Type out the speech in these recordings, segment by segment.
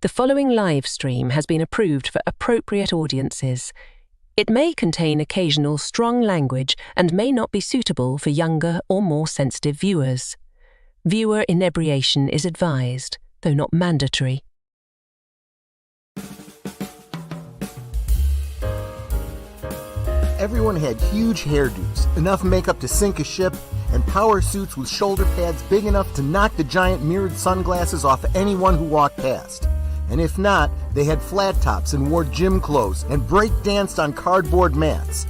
The following live stream has been approved for appropriate audiences. It may contain occasional strong language and may not be suitable for younger or more sensitive viewers. Viewer inebriation is advised, though not mandatory. Everyone had huge hairdos, enough makeup to sink a ship, and power suits with shoulder pads big enough to knock the giant mirrored sunglasses off anyone who walked past. And if not, they had flat tops and wore gym clothes and break-danced on cardboard mats.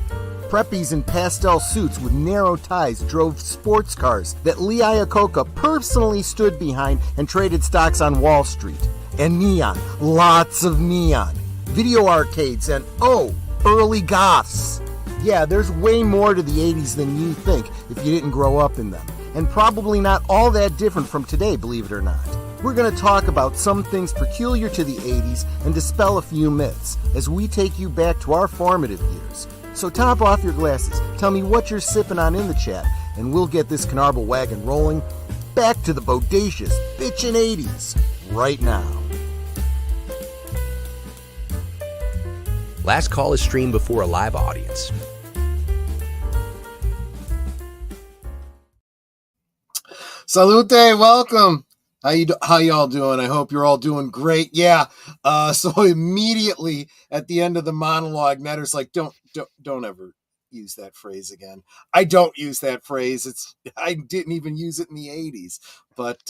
Preppies in pastel suits with narrow ties drove sports cars that Lee Iacocca personally stood behind and traded stocks on Wall Street. And neon, lots of neon. Video arcades and, early goths. Yeah, there's way more to the 80s than you think if you didn't grow up in them. And probably not all that different from today, believe it or not. We're going to talk about some things peculiar to the 80s and dispel a few myths as we take you back to our formative years. So top off your glasses, tell me what you're sipping on in the chat, and we'll get this Canarble Wagon rolling back to the Bodacious bitchin' 80s right now. Last call is streamed before a live audience. Salute, welcome. How y'all doing? I hope you're all doing great. Yeah. So immediately at the end of the monologue, Netter's like, don't ever use that phrase again. I don't use that phrase. I didn't even use it in the 80s, but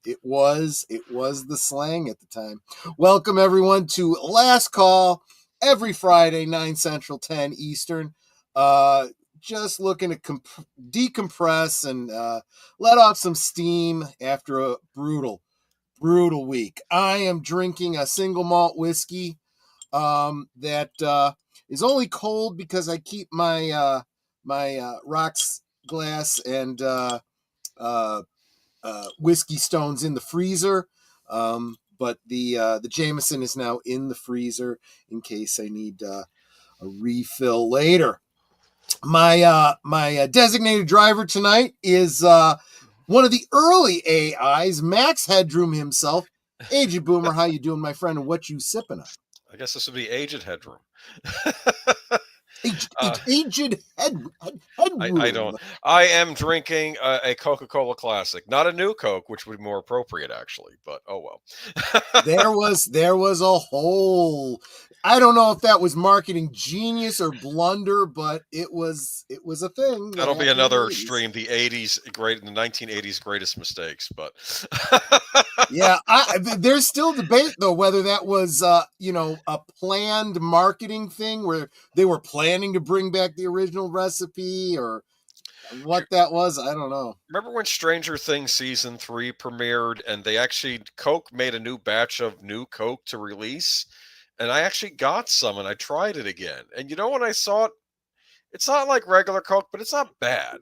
it was the slang at the time. Welcome everyone to Last Call every Friday, 9 Central, 10 Eastern. Just looking to decompress and let off some steam after a brutal week. I am drinking a single malt whiskey that is only cold because I keep my rocks glass and whiskey stones in the freezer. But the Jameson is now in the freezer in case I need a refill later. My designated driver tonight is one of the early AIs, Max Headroom himself. Aged Boomer, how you doing, my friend, and what you sipping on? I guess this would be Aged Headroom. Aged Headroom. I don't. I am drinking a Coca-Cola Classic, not a new Coke, which would be more appropriate actually. But oh well. there was a whole. I don't know if that was marketing genius or blunder, but it was a thing. That'll be another stream. The 1980s greatest mistakes. But yeah, there's still debate though whether that was a planned marketing thing where they were planning to bring back the original recipe or what that was. I don't know. Remember when Stranger Things season 3 premiered and Coke made a new batch of new Coke to release? And I actually got some and I tried it again. And when I saw it, it's not like regular Coke, but it's not bad.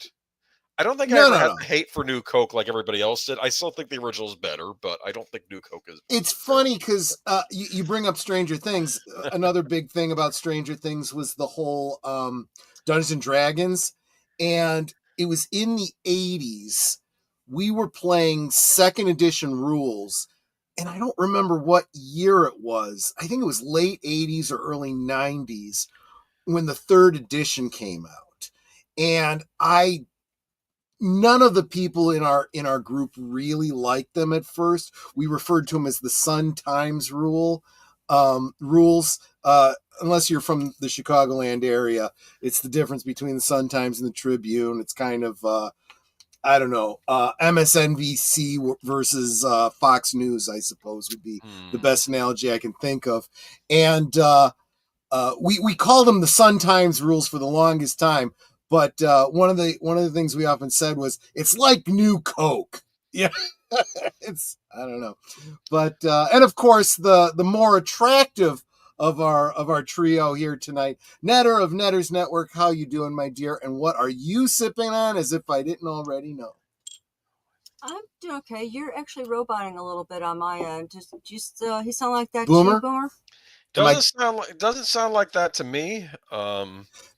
I don't think I ever had hate for new Coke like everybody else did. I still think the original is better, but I don't think new Coke is better. It's funny because you bring up Stranger Things. Another big thing about Stranger Things was the whole Dungeons and Dragons. And it was in the 80s. We were playing second edition rules. And I don't remember what year it was. I think it was late 80s or early 90s when the third edition came out. And none of the people in our group really liked them at first. We referred to them as the Sun Times rules. Unless you're from the Chicagoland area, it's the difference between the Sun Times and the Tribune. It's kind of MSNBC versus Fox News, I suppose, would be the best analogy I can think of. And we called them the Sun Times rules for the longest time. But one of the things we often said was, it's like new Coke. Yeah, I don't know. But and of course the more attractive of our trio here tonight, Netter of Netter's Network. How you doing, my dear? And what are you sipping on, as if I didn't already know? I'm doing okay. You're actually roboting a little bit on my end. Just he sound like that Boomer? too, Boomer? Doesn't sound like that to me.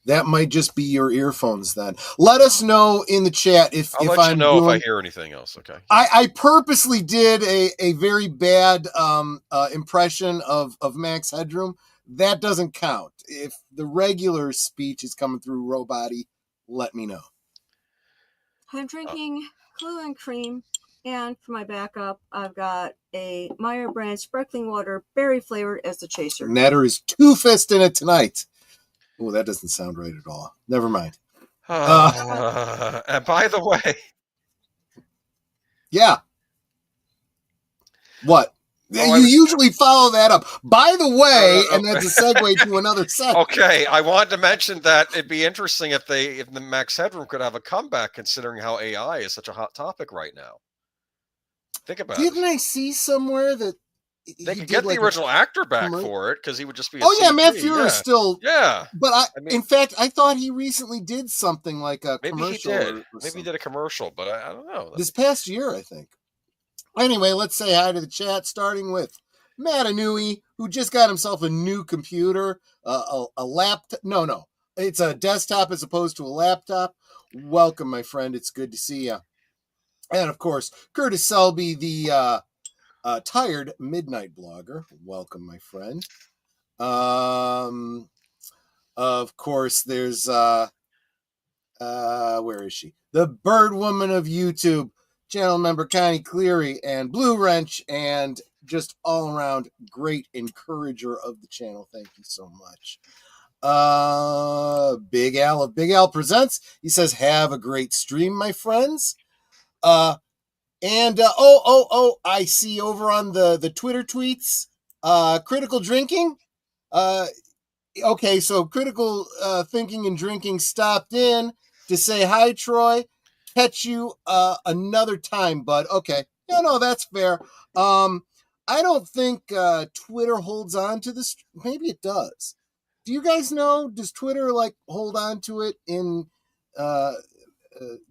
That might just be your earphones then. Let us know in the chat if I'll let you I'm know if I doing. hear anything else. Okay. I purposely did a very bad impression of Max Headroom. That doesn't count. If the regular speech is coming through Roboti, let me know. I'm drinking Clue and Cream, and for my backup, I've got a Meyer brand sparkling water, berry flavored as the chaser. Netter is two-fisting it tonight. Oh, that doesn't sound right at all. Never mind. And by the way, yeah. What? You usually follow that up. By the way, and that's a segue to another segment. Okay, I wanted to mention that it'd be interesting if the Max Headroom could have a comeback, considering how AI is such a hot topic right now. Think about it. Didn't I see somewhere that they could get the original actor back for it because he would just be. Matt Fuhrer is still. Yeah, but in fact, I thought he recently did something like a commercial. Maybe he did. Maybe he did a commercial, but I don't know. This past year, I think. Anyway, let's say hi to the chat, starting with Matt Anui, who just got himself a new computer, a laptop. No, it's a desktop as opposed to a laptop. Welcome, my friend. It's good to see you. And of course, Curtis Selby, the tired midnight blogger. Welcome, my friend. Of course, there's where is she? The Bird Woman of YouTube, channel member Connie Cleary, and Blue Wrench, and just all around great encourager of the channel. Thank you so much. Big Al of Big Al Presents. He says, have a great stream, my friends. I see over on the Twitter tweets, Critical Drinking. Okay, so Critical Thinking and Drinking stopped in to say hi, Troy. Catch you another time, bud. Okay. No, that's fair. I don't think Twitter holds on to this. Maybe it does. Do you guys know? Does Twitter hold on to it in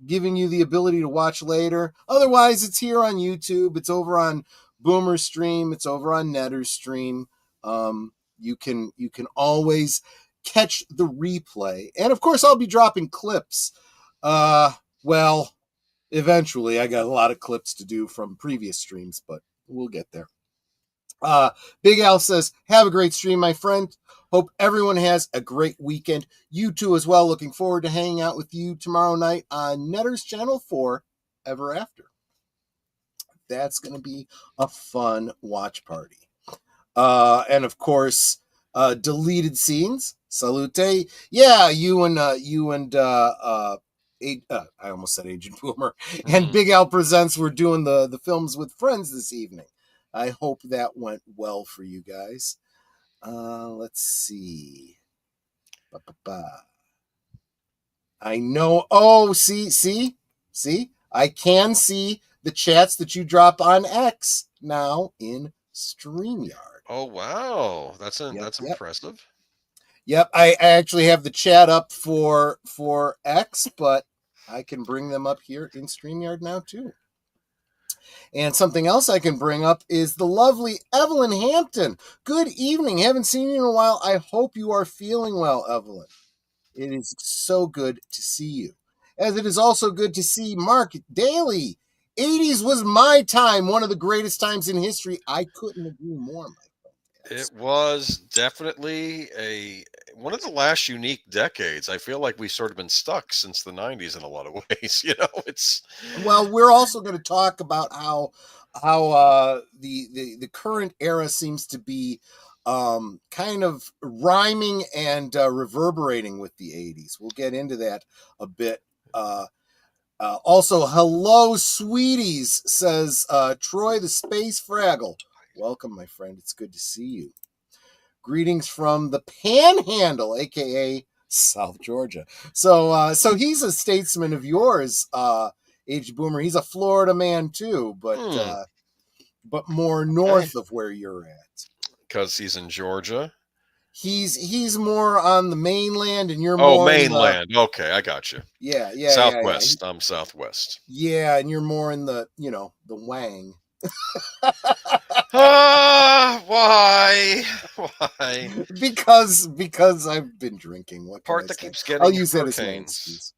giving you the ability to watch later? Otherwise, it's here on YouTube. It's over on Boomer's stream. It's over on Netter's stream. You can always catch the replay. And of course, I'll be dropping clips. Well, eventually, I got a lot of clips to do from previous streams, but we'll get there. Big Al says, have a great stream, my friend. Hope everyone has a great weekend. You too as well. Looking forward to hanging out with you tomorrow night on Netter's channel for Ever After. That's going to be a fun watch party. And of course, deleted scenes. Salute. Yeah, you and I almost said Agent Boomer, and Big Al Presents. We're doing the films with friends this evening. I hope that went well for you guys. Let's see. I know. Oh, see. I can see the chats that you drop on X now in StreamYard. Oh wow, that's impressive. Yep, I actually have the chat up for X, but I can bring them up here in StreamYard now too. And something else I can bring up is the lovely Evelyn Hampton. Good evening. Haven't seen you in a while. I hope you are feeling well, Evelyn. It is so good to see you. As it is also good to see Mark Daly. 80s was my time, one of the greatest times in history. I couldn't agree more, my friend. It was definitely one of the last unique decades. I feel like we've sort of been stuck since the 90s in a lot of ways. Well, we're also going to talk about how the current era seems to be kind of rhyming and reverberating with the 80s. We'll get into that a bit. Also, hello, sweeties, says Troy the Space Fraggle. Welcome, my friend. It's good to see you. Greetings from the Panhandle, a.k.a. South Georgia. So he's a statesman of yours, Age Boomer. He's a Florida man, too, but more north of where you're at. Because he's in Georgia? He's more on the mainland, and you're more mainland. Okay, I got you. Yeah. Southwest. Yeah. I'm southwest. Yeah, and you're more in the the Wang. Why? Why? Because I've been drinking. What can Part I that say? keeps getting I'll your use that as my proteins. excuse.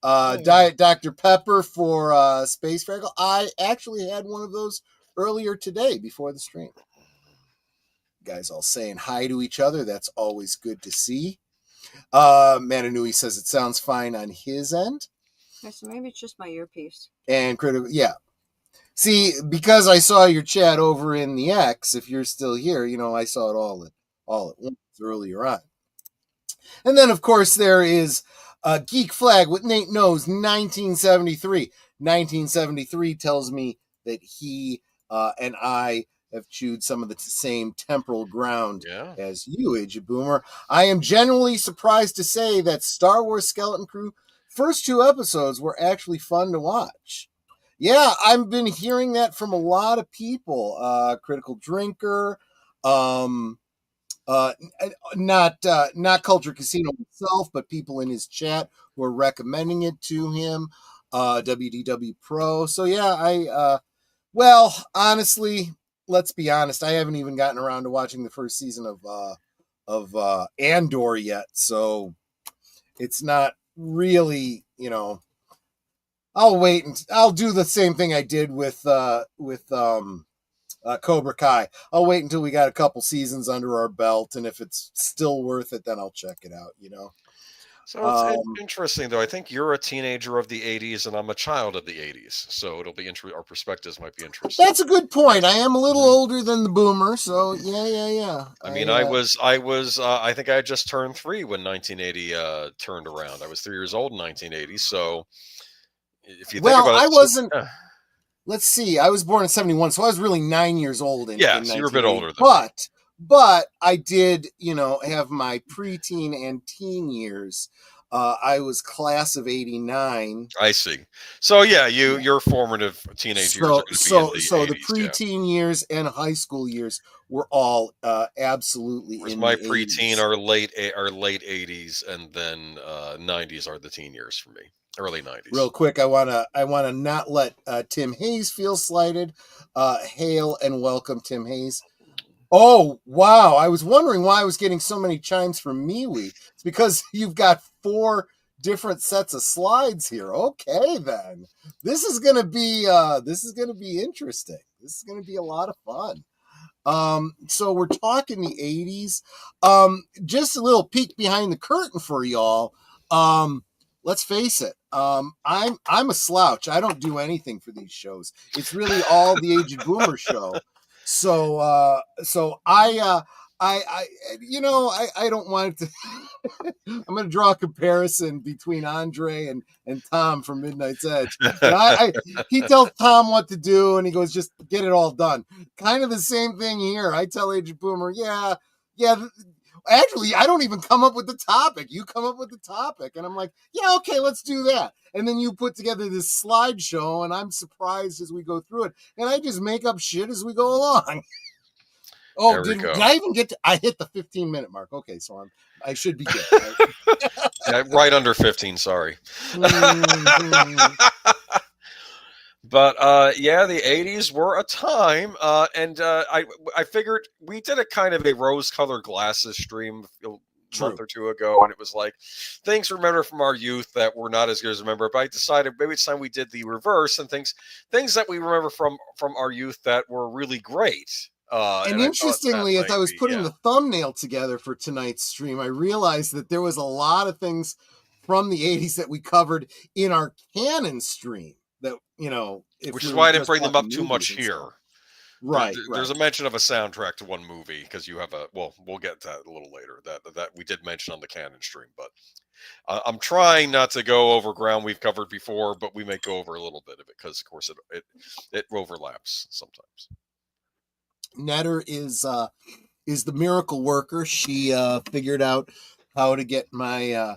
Diet Dr. Pepper for Space Fraggle. I actually had one of those earlier today before the stream. Guys all saying hi to each other. That's always good to see. Mananui says it sounds fine on his end. Okay, so maybe it's just my earpiece. And critical, yeah. See, because I saw your chat over in the X, if you're still here, I saw it all at once earlier on. And then, of course, there is Geek Flag with Nate Knows 1973. 1973 tells me that he and I have chewed some of the same temporal ground as you, Age Boomer. I am genuinely surprised to say that Star Wars Skeleton Crew first 2 episodes were actually fun to watch. Yeah, I've been hearing that from a lot of people. Critical Drinker, not Culture Casino himself, but people in his chat who are recommending it to him. WDW Pro. So yeah, well, honestly, let's be honest. I haven't even gotten around to watching the first season of Andor yet, so it's not really, I'll wait and I'll do the same thing I did with Cobra Kai. I'll wait until we got a couple seasons under our belt, and if it's still worth it, then I'll check it out. So it's interesting, though. I think you're a teenager of the 80s, and I'm a child of the 80s. So it'll be interesting. Our perspectives might be interesting. That's a good point. I am a little older than the boomer, so yeah. I mean, I think I had just turned 3 when 1980 turned around. I was 3 years old in 1980. So if you think about it, I wasn't. Let's see. I was born in 71, so I was really 9 years old in so you were a bit older than me. But I did, have my preteen and teen years. I was class of 89. I see. So yeah, your formative teenage years are going to be in the 80s, the preteen years and high school years were all absolutely in my the preteen 80s. are late 80s, and then 90s are the teen years for me. Early 90s. Real quick, I wanna not let Tim Hayes feel slighted. Hail and welcome, Tim Hayes. Oh wow! I was wondering why I was getting so many chimes from MeWe. It's because you've got 4 different sets of slides here. Okay, then this is gonna be interesting. This is gonna be a lot of fun. So we're talking the 80s. Just a little peek behind the curtain for y'all. Let's face it. I'm a slouch. I don't do anything for these shows. It's really all the Aged Boomer show. So I don't want to. I'm going to draw a comparison between Andre and Tom from Midnight's Edge. And he tells Tom what to do, and he goes, "Just get it all done." Kind of the same thing here. I tell Aged Boomer, yeah. Actually, I don't even come up with the topic. You come up with the topic. And I'm like, yeah, okay, let's do that. And then you put together this slideshow, and I'm surprised as we go through it. And I just make up shit as we go along. Oh, did I even get to? I hit the 15-minute mark. Okay, so I should be good. Right? Right under 15, sorry. But the 80s were a time, and I figured we did a kind of a rose-colored glasses stream a month or 2 ago, and it was like things remember from our youth that were not as good as remember. But I decided maybe it's time we did the reverse and things that we remember from our youth that were really great. And interestingly, as I was putting the thumbnail together for tonight's stream, I realized that there was a lot of things from the 80s that we covered in our canon stream. That which is why I didn't bring them up too much here. Right. There's a mention of a soundtrack to one movie because you have we'll get to that a little later. That we did mention on the canon stream, but I'm trying not to go over ground we've covered before, but we may go over a little bit of it because, of course, it overlaps sometimes. Netter is the miracle worker. She figured out how to get my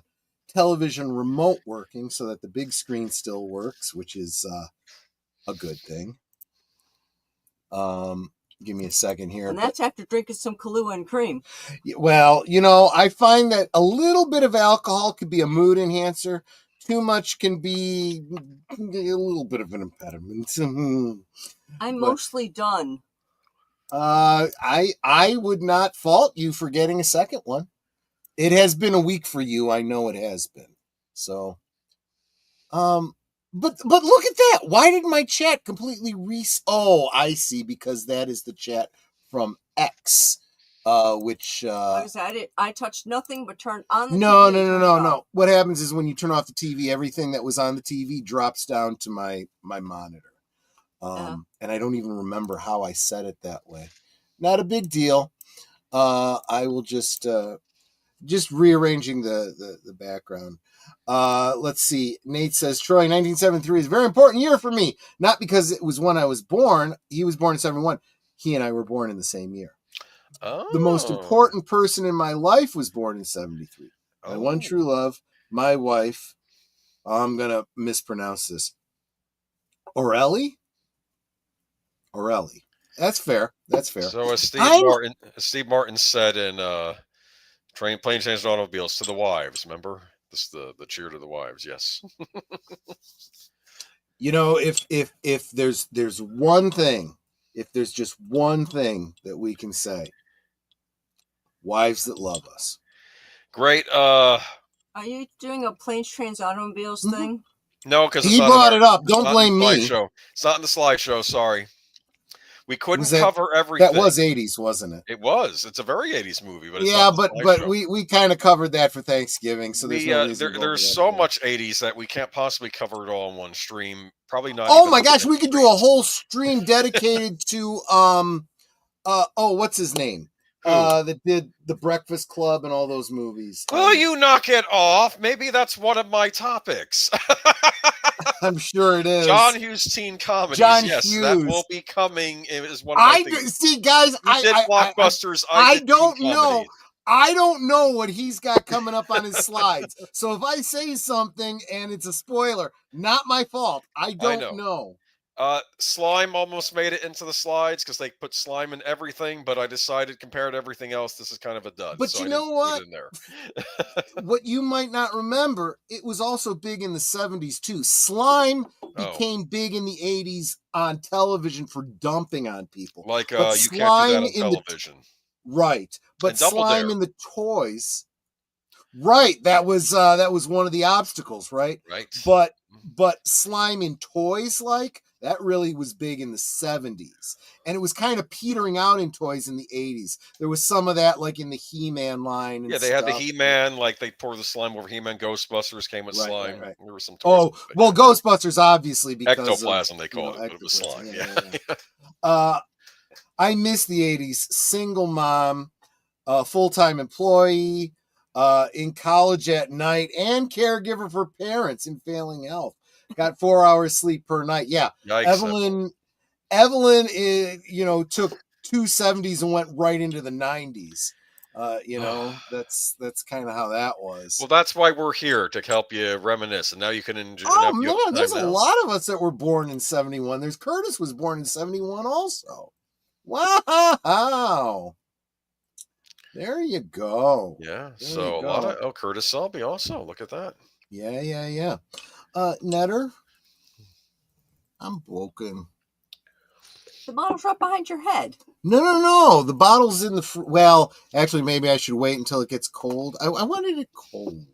television remote working so that the big screen still works, which is a good thing. Give me a second here. And that's after drinking some Kahlua and cream. Well, I find that a little bit of alcohol could be a mood enhancer. Too much can be a little bit of an impediment. I'm mostly done. I would not fault you for getting a second one. It has been a week for you. I know it has been. So, but look at that. Why did my chat completely Oh, I see, because that is the chat from X, which I touched nothing but turned on the no, TV. No. What happens is when you turn off the TV, everything that was on the TV drops down to my monitor. And I don't even remember how I set it that way. Not a big deal. I will just rearranging the background. Let's see. Nate says, Troy, 1973 is a very important year for me. Not because it was when I was born. He was born in 71. He and I were born in the same year. Oh. The most important person in my life was born in 73. My one true love, my wife. I'm going to mispronounce this. Eerily? That's fair. So as Steve Martin said in Plane, Trains, and Automobiles, to the wives, remember? This the cheer to the wives, yes. You know, if there's one thing, if there's just one thing that we can say, wives that love us. Great. Are you doing a Planes, Trains, Automobiles thing? No, because he brought it up. Don't blame me. It's not in the slideshow. Sorry. We couldn't cover everything. That was 80s, wasn't it? It was. It's a very 80s movie, but it's but we kind of covered that for Thanksgiving, so there's no reason there's so much 80s that we can't possibly cover it all in one stream. Probably not. Oh my gosh, we could do a whole stream dedicated to what's his name? That did The Breakfast Club and all those movies. Will you knock it off? Maybe that's one of my topics. I'm sure it is. John Hughes teen comedies. Hughes. That will be coming as one of my things. See, guys, blockbusters. I don't know. I don't know what he's got coming up on his slides. So if I say something and it's a spoiler, not my fault. I don't know. Slime almost made it into the slides because they put slime in everything, but I decided compared to everything else, this is kind of a dud. But you know what? What you might not remember, it was also big in the 70s too. Slime became big in the 80s on television for dumping on people. Like you can't do that on television. Right. But slime in the toys. Right. That was one of the obstacles, right? Right. But slime in toys, like that really was big in the 70s. And it was kind of petering out in toys in the 80s. There was some of that like in the He-Man line. And they had the He-Man, like they pour the slime over He-Man. Ghostbusters came with slime. Right. There were some toys. Ghostbusters, obviously, because ectoplasm, they called it, but it was slime. Yeah. I miss the 80s. Single mom, full-time employee, in college at night, and caregiver for parents in failing health. Got 4 hours sleep per night. Yeah. Yikes, Evelyn is, took 2 70s and went right into the 90s. That's kind of how that was. Well, that's why we're here, to help you reminisce, and now you can enjoy. Oh man, there's a lot of us that were born in 71. There's Curtis was born in 71 also. Wow. There you go. Yeah. So a lot of Curtis Selby also. Look at that. Yeah. Netter, I'm broken. The bottle's right behind your head. No. The bottle's in the well, actually, maybe I should wait until it gets cold. I wanted it cold.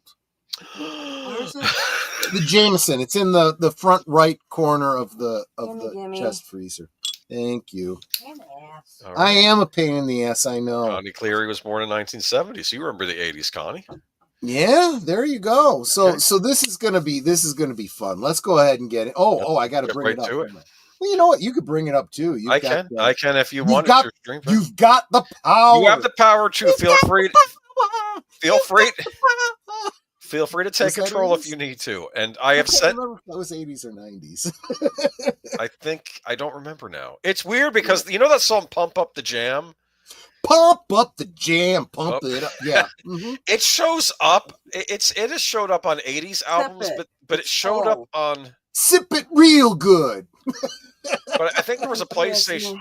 Where is it? The Jameson. It's in the front right corner of the Gimme. chest freezer. Thank you. Right. I am a pain in the ass, I know. Connie Cleary was born in 1970, so you remember the 80s, Connie. Yeah, there you go. So this is gonna be fun. Let's go ahead and get it. I gotta bring it up. Well, you know what? You could bring it up too. I can if you want. You've got the power. You have the power too. Feel free to take control if you need to. And I have said remember if that was 80s or 90s. I don't remember now. It's weird because you know that song "Pump Up the Jam." Pump up the jam, pump it up. Yeah, It shows up. It has showed up on 80s albums, but it showed up on Sip It Real Good. But I think there was a PlayStation.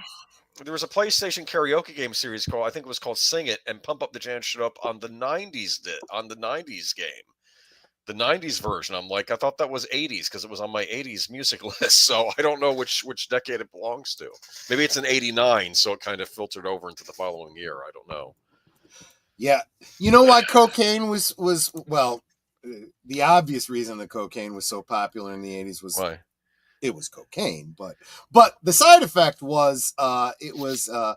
There was a PlayStation karaoke game series called, I think it was called Sing It, and Pump Up the Jam showed up on the 90s game. the 90s version. I'm like, I thought that was 80s because it was on my 80s music list. So I don't know which decade it belongs to. Maybe it's an 89, so it kind of filtered over into the following year. I don't know. Yeah. You know why cocaine was well, the obvious reason that cocaine was so popular in the 80s was Why? it was cocaine, but the side effect was it was a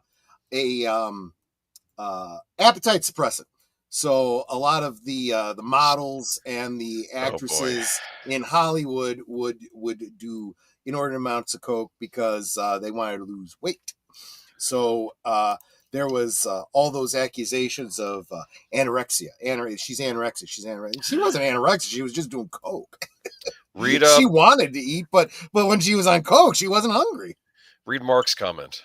appetite suppressant. So a lot of the models and the actresses in Hollywood would do inordinate amounts of coke because they wanted to lose weight. So there was all those accusations of anorexia. She's anorexic. She's anorexic. She wasn't anorexic. She was just doing coke. She wanted to eat, but when she was on coke, she wasn't hungry. Read Mark's comment.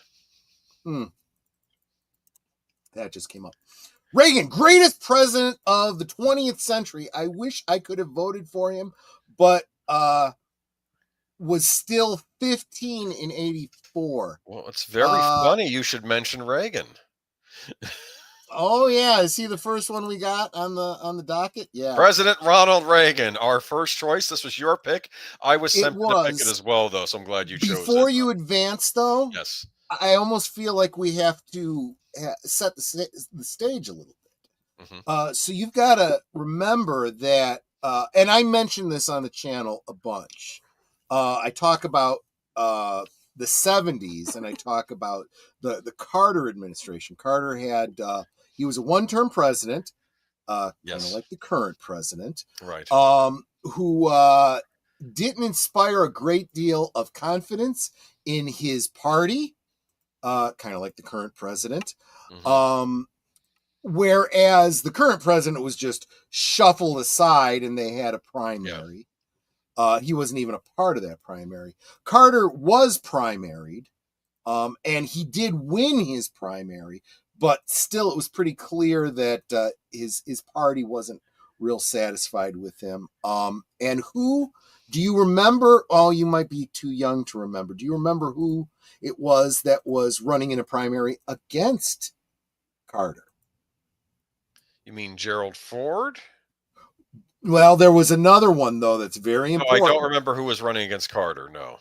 That just came up. Reagan, greatest president of the 20th century. I wish I could have voted for him, but was still 15 in 84. Well, it's very funny you should mention Reagan. Oh yeah, is he the first one we got on the docket? Yeah, President Ronald Reagan, our first choice. This was your pick. I was tempted to pick it as well, though, so I'm glad you chose it. Before you advance, though, yes, I almost feel like we have to set the stage a little bit. Mm-hmm. So you've got to remember that, and I mentioned this on the channel a bunch. I talk about the 70s, and I talk about the Carter administration. Carter had he was a one-term president, kind of like the current president, right? Who didn't inspire a great deal of confidence in his party, kind of like the current president. Mm-hmm. Whereas the current president was just shuffled aside, and they had a primary. Yeah. He wasn't even a part of that primary. Carter was primaried, and he did win his primary, but still it was pretty clear that his party wasn't real satisfied with him. And who, do you remember? Oh, you might be too young to remember. Do you remember who it was that was running in a primary against Carter? You mean Gerald Ford? Well, there was another one, though, that's very important. I don't remember who was running against Carter, no.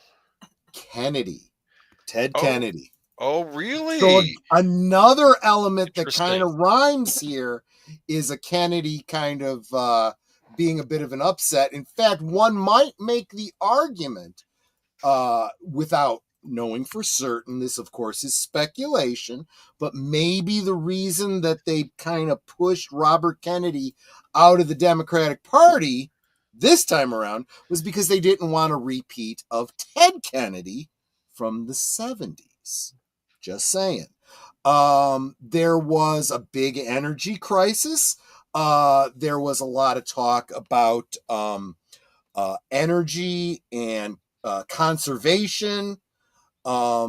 Kennedy. Ted Kennedy. Oh, really? So another element that kind of rhymes here is a Kennedy kind of being a bit of an upset. In fact, one might make the argument, without knowing for certain, this, of course, is speculation, but maybe the reason that they kind of pushed Robert Kennedy out of the Democratic Party this time around was because they didn't want a repeat of Ted Kennedy from the 70s. Just saying. There was a big energy crisis. There was a lot of talk about energy and conservation. A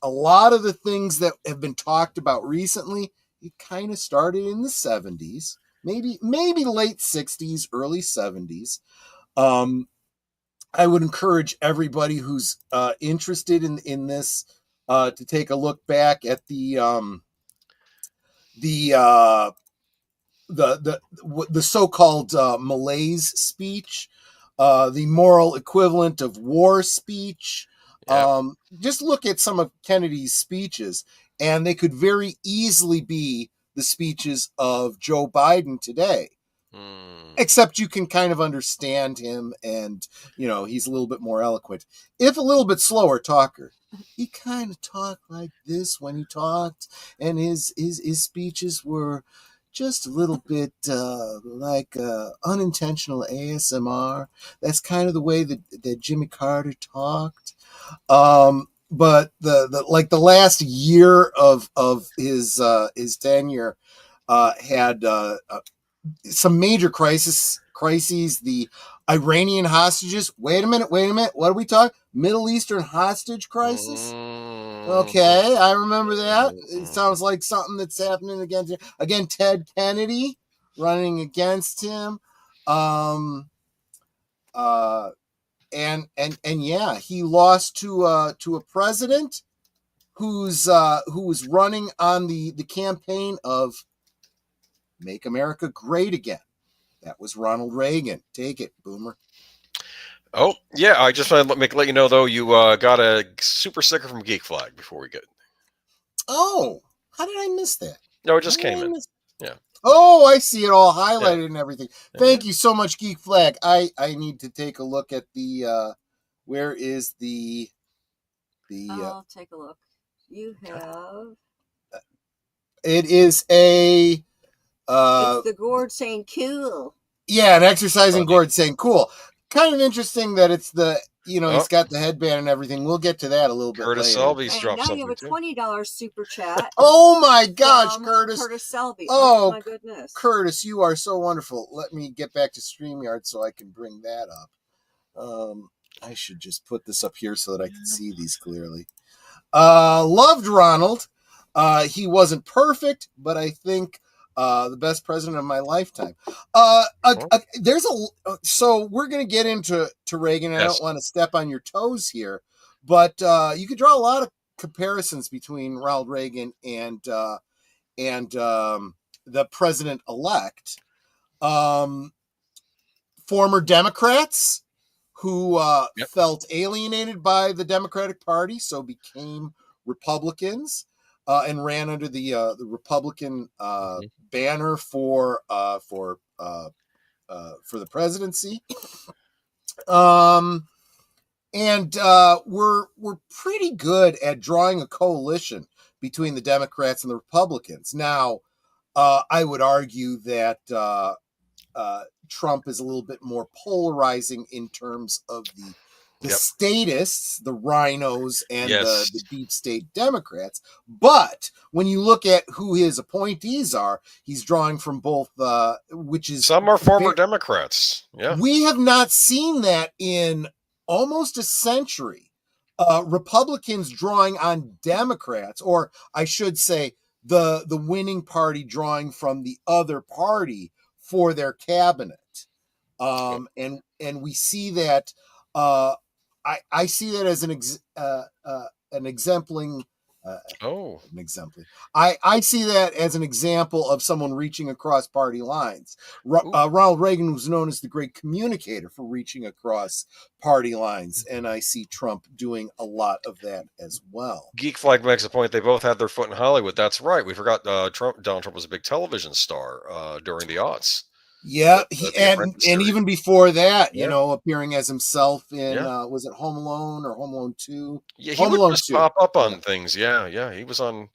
lot of the things that have been talked about recently, it kind of started in the 70s, maybe late 60s, early 70s. I would encourage everybody who's interested in this to take a look back at the so-called malaise speech, the moral equivalent of war speech. Yep. Just look at some of Kennedy's speeches, and they could very easily be the speeches of Joe Biden today. Except you can kind of understand him, and he's a little bit more eloquent, if a little bit slower talker. He kind of talked like this when he talked, and his speeches were just a little bit like unintentional ASMR. That's kind of the way that Jimmy Carter talked. But the last year of his tenure had some major crises. The Iranian hostages. Wait a minute. What are we talking? Middle Eastern hostage crisis? Okay, I remember that. It sounds like something that's happening again. Ted Kennedy running against him. And yeah, he lost to a president who was running on the campaign of Make America Great Again. That was Ronald Reagan. Take it, Boomer. Oh, yeah. I just want to let you know, though, you got a super sticker from Geek Flag before we get. Oh, how did I miss that? No, it just came in. Yeah. Oh, I see it all highlighted and everything. Thank you so much, Geek Flag. I need to take a look at the where is the I'll take a look. You have it is a it's the gourd saying cool. Yeah, an exercising gourd saying cool. Kind of interesting that it's the he's got the headband and everything. We'll get to that a little bit Curtis later. Selby's dropped now something you have a $20 super chat. Oh my gosh, Curtis! Curtis Selby. Oh my goodness, Curtis, you are so wonderful. Let me get back to StreamYard so I can bring that up. I should just put this up here so that I can see these clearly. Loved Ronald. He wasn't perfect, but I think the best president of my lifetime. So we're going to get into Reagan. I don't want to step on your toes here, but you could draw a lot of comparisons between Ronald Reagan and the president-elect. Former Democrats who felt alienated by the Democratic Party, so became Republicans. And ran under the Republican banner for the presidency, and we're pretty good at drawing a coalition between the Democrats and the Republicans. Now, I would argue that Trump is a little bit more polarizing in terms of the statists, the rhinos, and the deep state Democrats. But when you look at who his appointees are, he's drawing from both, which is... Some are former Democrats. Yeah. We have not seen that in almost a century. Republicans drawing on Democrats, or I should say the winning party drawing from the other party for their cabinet. And we see that... I see that as an exempling. An exemplar. I see that as an example of someone reaching across party lines. Ronald Reagan was known as the great communicator for reaching across party lines, and I see Trump doing a lot of that as well. Geek Flag makes a point. They both had their foot in Hollywood. That's right. We forgot Donald Trump was a big television star during the aughts. Yeah, and even before that, appearing as himself in was it Home Alone or Home Alone 2? Yeah, he would just pop up on things. Yeah, he was on.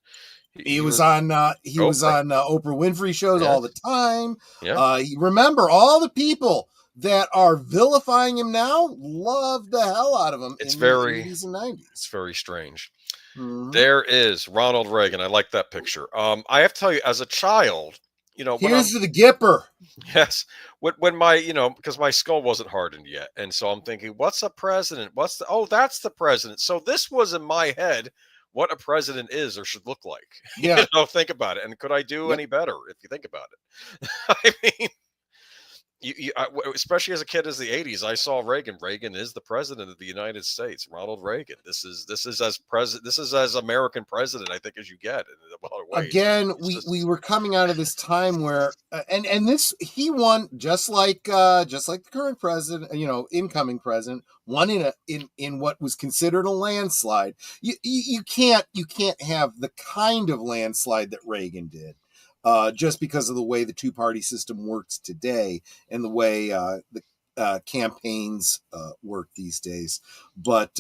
He was on Oprah Winfrey shows all the time. Yeah, remember all the people that are vilifying him now love the hell out of him. It's in very the 80s and 90s. It's very strange. Mm-hmm. There is Ronald Reagan. I like that picture. I have to tell you, as a child. Here's to the Gipper. Yes. When my, because my skull wasn't hardened yet. And so I'm thinking, what's a president? That's the president. So this was in my head what a president is or should look like. Yeah. Think about it. And could I do any better if you think about it? I mean, especially as a kid, as the 80s, I saw Reagan. Reagan is the president of the United States. Ronald Reagan. This is as American president, I think, as you get in a lot of ways. Again, we were coming out of this time where and this he won just like the current president, incoming president, won in what was considered a landslide. You can't have the kind of landslide that Reagan did. Just because of the way the two-party system works today and the way the campaigns work these days. But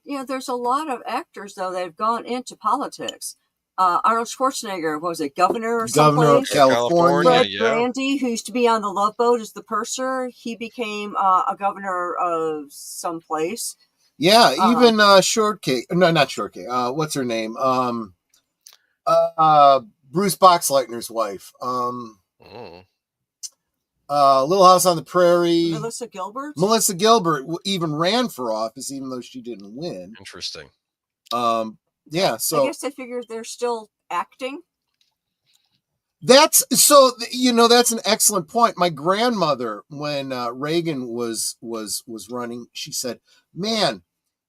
there's a lot of actors, though, that have gone into politics. Arnold Schwarzenegger, was it governor of California? Fred Brandy, who used to be on the Love Boat as the purser, he became a governor of someplace. Yeah, even Shortcake. No, not Shortcake. What's her name? Bruce Boxleitner's wife. Little House on the Prairie. Melissa Gilbert even ran for office, even though she didn't win. Interesting. Yeah, so I guess they figured they're still acting. That's an excellent point. My grandmother, when Reagan was running, she said, "Man,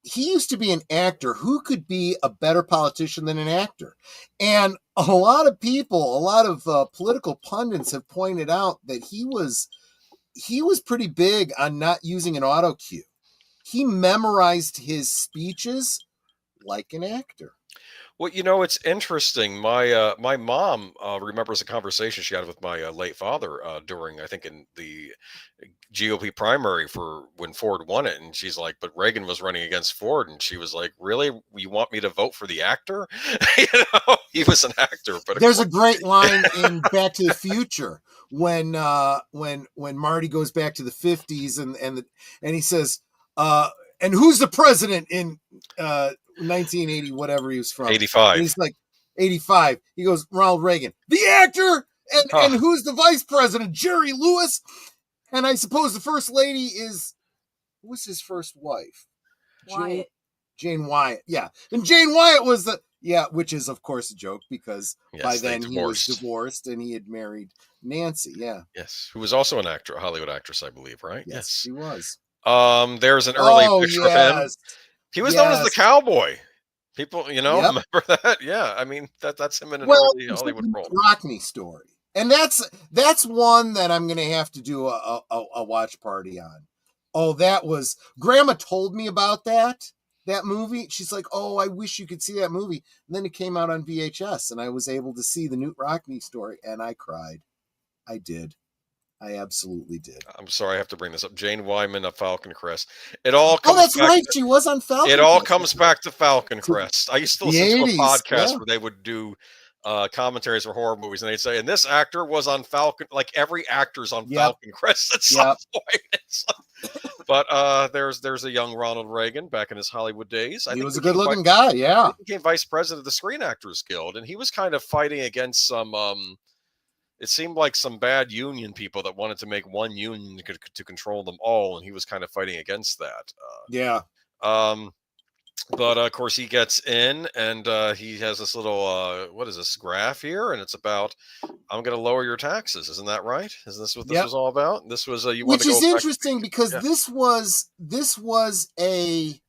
he used to be an actor. Who could be a better politician than an actor? And a lot of people, a lot of political pundits have pointed out that he was pretty big on not using an auto cue. He memorized his speeches like an actor. Well, you know, it's interesting. My mom remembers a conversation she had with my late father during, I think, in the GOP primary for when Ford won it, and she's like, "But Reagan was running against Ford," and she was like, "Really? You want me to vote for the actor?" You know, he was an actor. But there's a great line in Back to the Future when Marty goes back to the 50s and he says, "And who's the president in 1980, whatever he was from?" 85. And he's like, 85. He goes, "Ronald Reagan." The actor? And who's the vice president? Jerry Lewis? And I suppose the first lady is, who was his first wife? Wyatt. Jane Wyatt. Yeah. And Jane Wyatt was which is of course a joke because by then he was divorced and he had married Nancy. Yeah. Yes. Who was also an actor, a Hollywood actress, I believe, right? Yes. She was. There's an early picture of him. He was known as the cowboy. People, remember that? Yeah. I mean, that's him in an early Hollywood role. Rockney story. And that's one that I'm going to have to do a watch party on. Oh, that was, Grandma told me about that movie. She's like, "Oh, I wish you could see that movie." And then it came out on VHS and I was able to see the Newt Rockney story and I cried. I did. I absolutely did. I'm sorry, I have to bring this up. Jane Wyman of Falcon Crest. It all comes that's back right. She was on Falcon It all comes back to Falcon Crest. I used to listen to a 80s, podcast where they would do commentaries for horror movies, and they'd say, "And this actor was on Falcon." Like every actor's on Falcon Crest at some point. But there's a young Ronald Reagan back in his Hollywood days. He was a good-looking guy. Yeah, he became vice president of the Screen Actors Guild, and he was kind of fighting against some. It seemed like some bad union people that wanted to make one union to control them all, and he was kind of fighting against that. But of course he gets in and he has this little what is this graph here, and it's about, I'm going to lower your taxes. Isn't that right? Isn't this what this was all about? This was which is interesting because this was a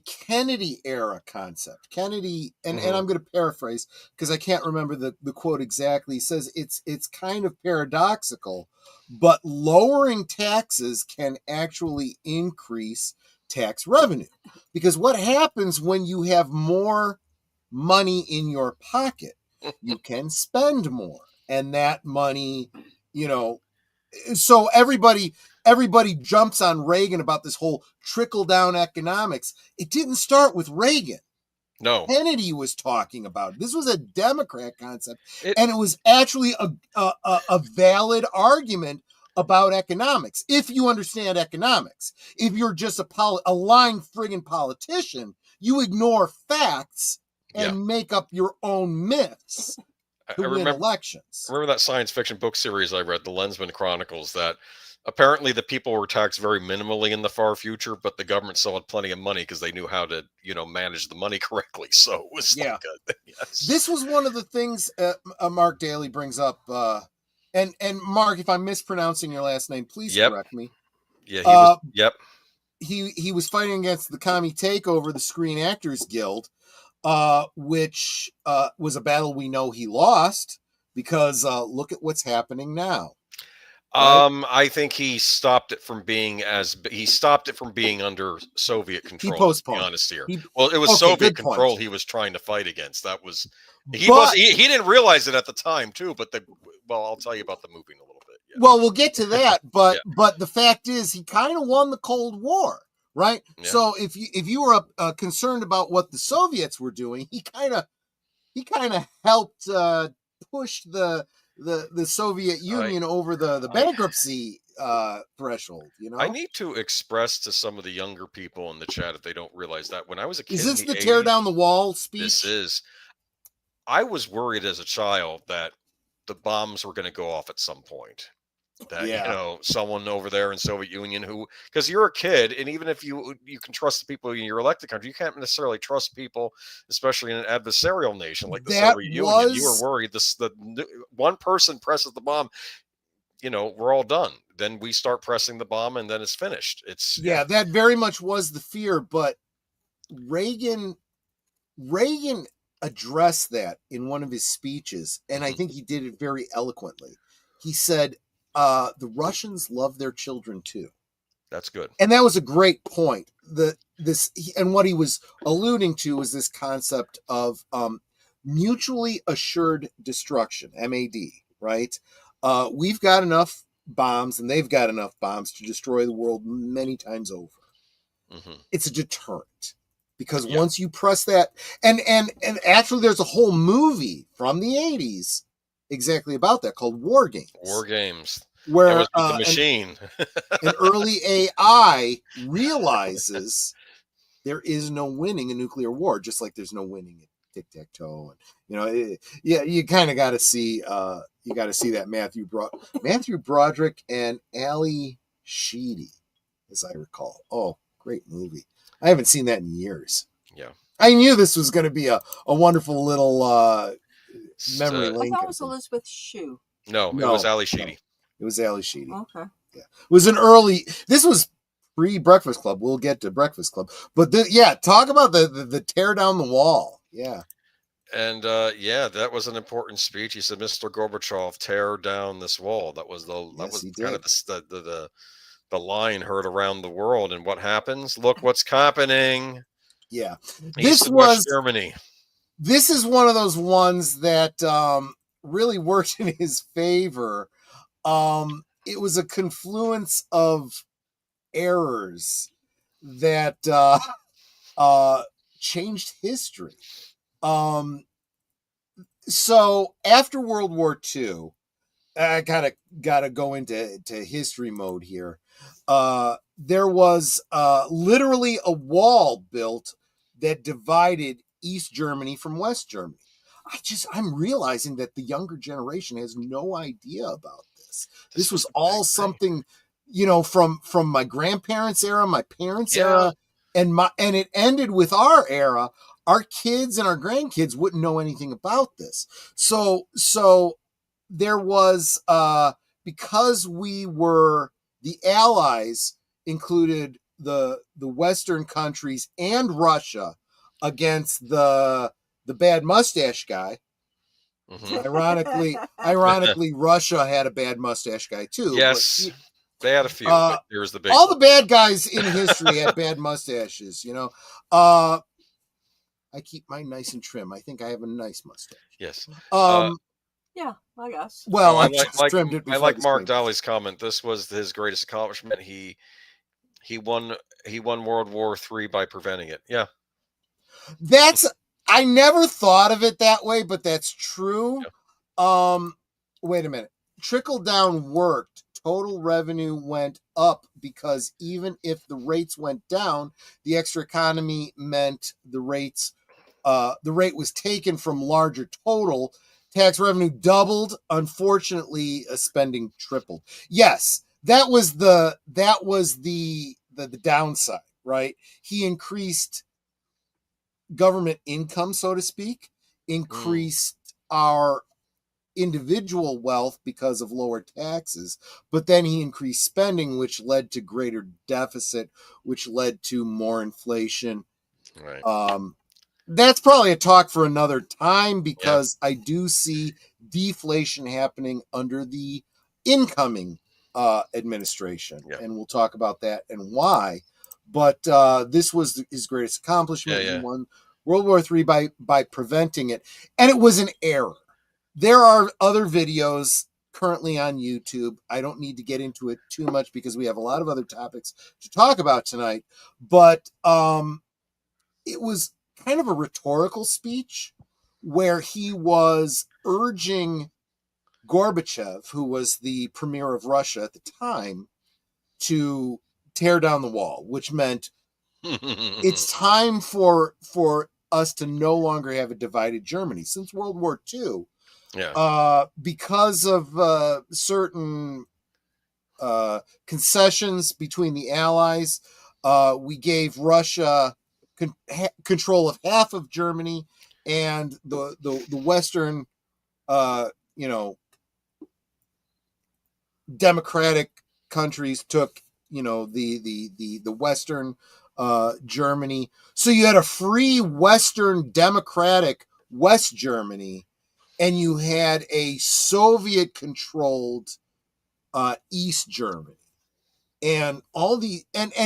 Kennedy era concept. Kennedy, and I'm going to paraphrase because I can't remember the quote exactly. He says it's kind of paradoxical, but lowering taxes can actually increase tax revenue, because what happens when you have more money in your pocket? You can spend more, and that money, so everybody jumps on Reagan about this whole trickle down economics. It didn't start with Reagan. No, Kennedy was talking about it. This was a Democrat concept, and it was actually a valid argument about economics, if you understand economics. If you're just a lying friggin' politician, you ignore facts and make up your own myths to win elections. I remember that science fiction book series I read, The Lensman Chronicles, that apparently the people were taxed very minimally in the far future, but the government still had plenty of money because they knew how to, manage the money correctly. So it was This was one of the things Mark Daly brings up. And Mark, if I'm mispronouncing your last name, please correct me. Yeah, he was fighting against the commie takeover, the Screen Actors Guild, which was a battle we know he lost because look at what's happening now. Right? I think he stopped it from being under Soviet control. He postponed. To be honest here. It was Soviet control point. He was trying to fight against. That was he didn't realize it at the time too. But I'll tell you about the movie in a little bit. Yeah. Well, we'll get to that. But the fact is, he kind of won the Cold War, right? Yeah. So if you were concerned about what the Soviets were doing, he kind of helped push the Soviet Union over the bankruptcy threshold. I need to express to some of the younger people in the chat, if they don't realize that, when I was a kid, is this the tear down the wall speech? This is. I was worried as a child that the bombs were going to go off at some point. That someone over there in Soviet Union because you're a kid, and even if you can trust the people in your elected country, you can't necessarily trust people, especially in an adversarial nation like the Soviet Union. You were worried the one person presses the bomb, we're all done. Then we start pressing the bomb, and then it's finished. Yeah, that very much was the fear, but Reagan addressed that in one of his speeches, and I think he did it very eloquently. He said, the Russians love their children too. That's good. And that was a great point. And what he was alluding to was this concept of mutually assured destruction, MAD, right? We've got enough bombs and they've got enough bombs to destroy the world many times over. It's a deterrent. Because once you press that, and actually there's a whole movie from the 80s exactly about that called War Games. War Games. Where that was with the machine. An early AI realizes there is no winning a nuclear war, just like there's no winning at tic-tac-toe. And you kind of got to see that Matthew Broderick and Ali Sheedy, as I recall. Oh, great movie. I haven't seen that in years. Yeah. I knew this was going to be a wonderful little memory lane. I thought it was Elizabeth Shue. No, it was Ali Sheedy. No. It was Ali Sheedy. Okay. Yeah. It was this was pre-Breakfast Club. We'll get to Breakfast Club. But talk about the tear down the wall. Yeah. And that was an important speech. He said, "Mr. Gorbachev, tear down this wall." That was kind of the line heard around the world. And what happens? Look what's happening. Yeah. This was Germany. This is one of those ones that really worked in his favor. It was a confluence of errors that changed history. So after World War II, I gotta go into history mode here. There was literally a wall built that divided East Germany from West Germany. I'm realizing that the younger generation has no idea about this. This was all something, from my grandparents' era, my parents' era, and it ended with our era. Our kids and our grandkids wouldn't know anything about this. So there was, because we were the Allies, included the Western countries and Russia against the bad mustache guy. Ironically, Russia had a bad mustache guy too. Yes, they had a few. But here's the big all the bad guys in history had bad mustaches. I keep mine nice and trim. I think I have a nice mustache. Yes. Yeah, I guess. Well, I trimmed it. I like Mark Dolly's comment. This was his greatest accomplishment. He won World War III by preventing it. Yeah. I never thought of it that way, but that's true. Yeah. Wait a minute. Trickle down worked. Total revenue went up because even if the rates went down, the extra economy meant the rate was taken from larger total. Tax revenue doubled. Unfortunately, spending tripled. Yes, that was the downside, right? He increased government income, so to speak, increased our individual wealth because of lower taxes, but then he increased spending, which led to greater deficit, which led to more inflation. Right. That's probably a talk for another time, because I do see deflation happening under the incoming administration, and we'll talk about that and why. But this was his greatest accomplishment. He won World War III by preventing it, and it was an error. There are other videos currently on YouTube. I don't need to get into it too much because we have a lot of other topics to talk about tonight. But it was kind of a rhetorical speech where he was urging Gorbachev, who was the premier of Russia at the time, to tear down the wall, which meant it's time for us to no longer have a divided Germany. Since World War II, because of certain concessions between the Allies, we gave Russia control of half of Germany, and the Western, democratic countries took, the Western Germany. So you had a free Western democratic West Germany, and you had a Soviet controlled East Germany. And and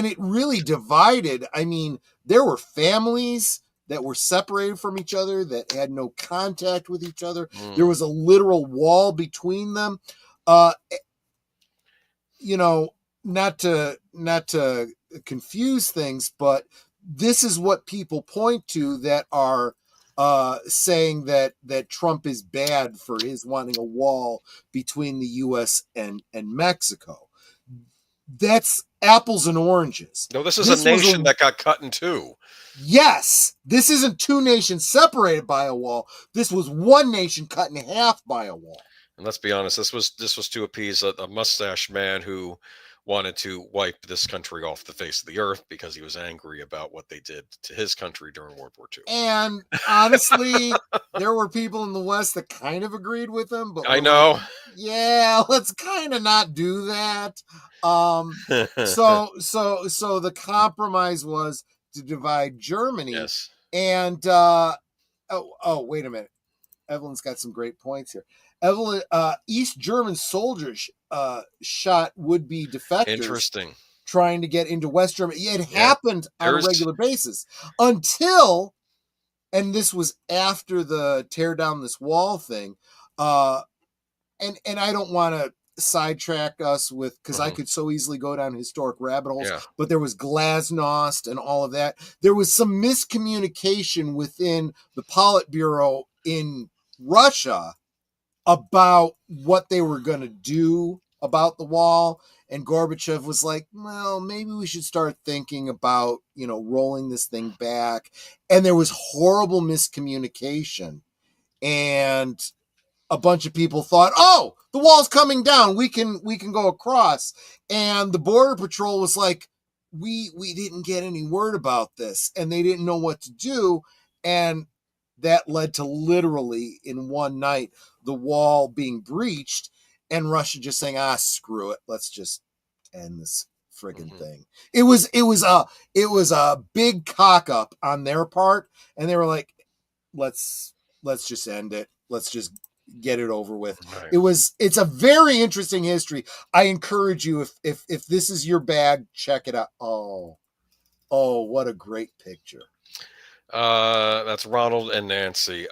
it really divided. I mean, there were families that were separated from each other, that had no contact with each other. There was a literal wall between them. Not to confuse things, but this is what people point to that are saying that Trump is bad for his wanting a wall between the U.S. and Mexico. That's apples and oranges. No, this is a nation that got cut in two. Yes, this isn't two nations separated by a wall. This was one nation cut in half by a wall. And let's be honest, this was to appease a mustache man who wanted to wipe this country off the face of the earth because he was angry about what they did to his country during World War II. And honestly, there were people in the West that kind of agreed with him. But I know. Yeah, let's kind of not do that. So the compromise was to divide Germany. Yes. And wait a minute. Evelyn's got some great points here. Evelyn, East German soldiers shot would-be defectors. Interesting. Trying to get into West Germany. It happened on a regular basis until, and this was after the tear down this wall thing. And I don't want to sidetrack us with, because I could so easily go down historic rabbit holes, but there was Glasnost and all of that. There was some miscommunication within the Politburo in Russia about what they were going to do about the wall. And Gorbachev was like, well, maybe we should start thinking about, rolling this thing back. And there was horrible miscommunication. And a bunch of people thought, oh, the wall's coming down. We can go across. And the Border Patrol was like, we didn't get any word about this. And they didn't know what to do. And that led to literally in one night, the wall being breached and Russia just saying, screw it. Let's just end this friggin' thing. It was a big cock up on their part. And they were like, let's just end it. Let's just get it over with. Right. It's a very interesting history. I encourage you, if this is your bag, check it out. Oh, what a great picture. That's Ronald and Nancy.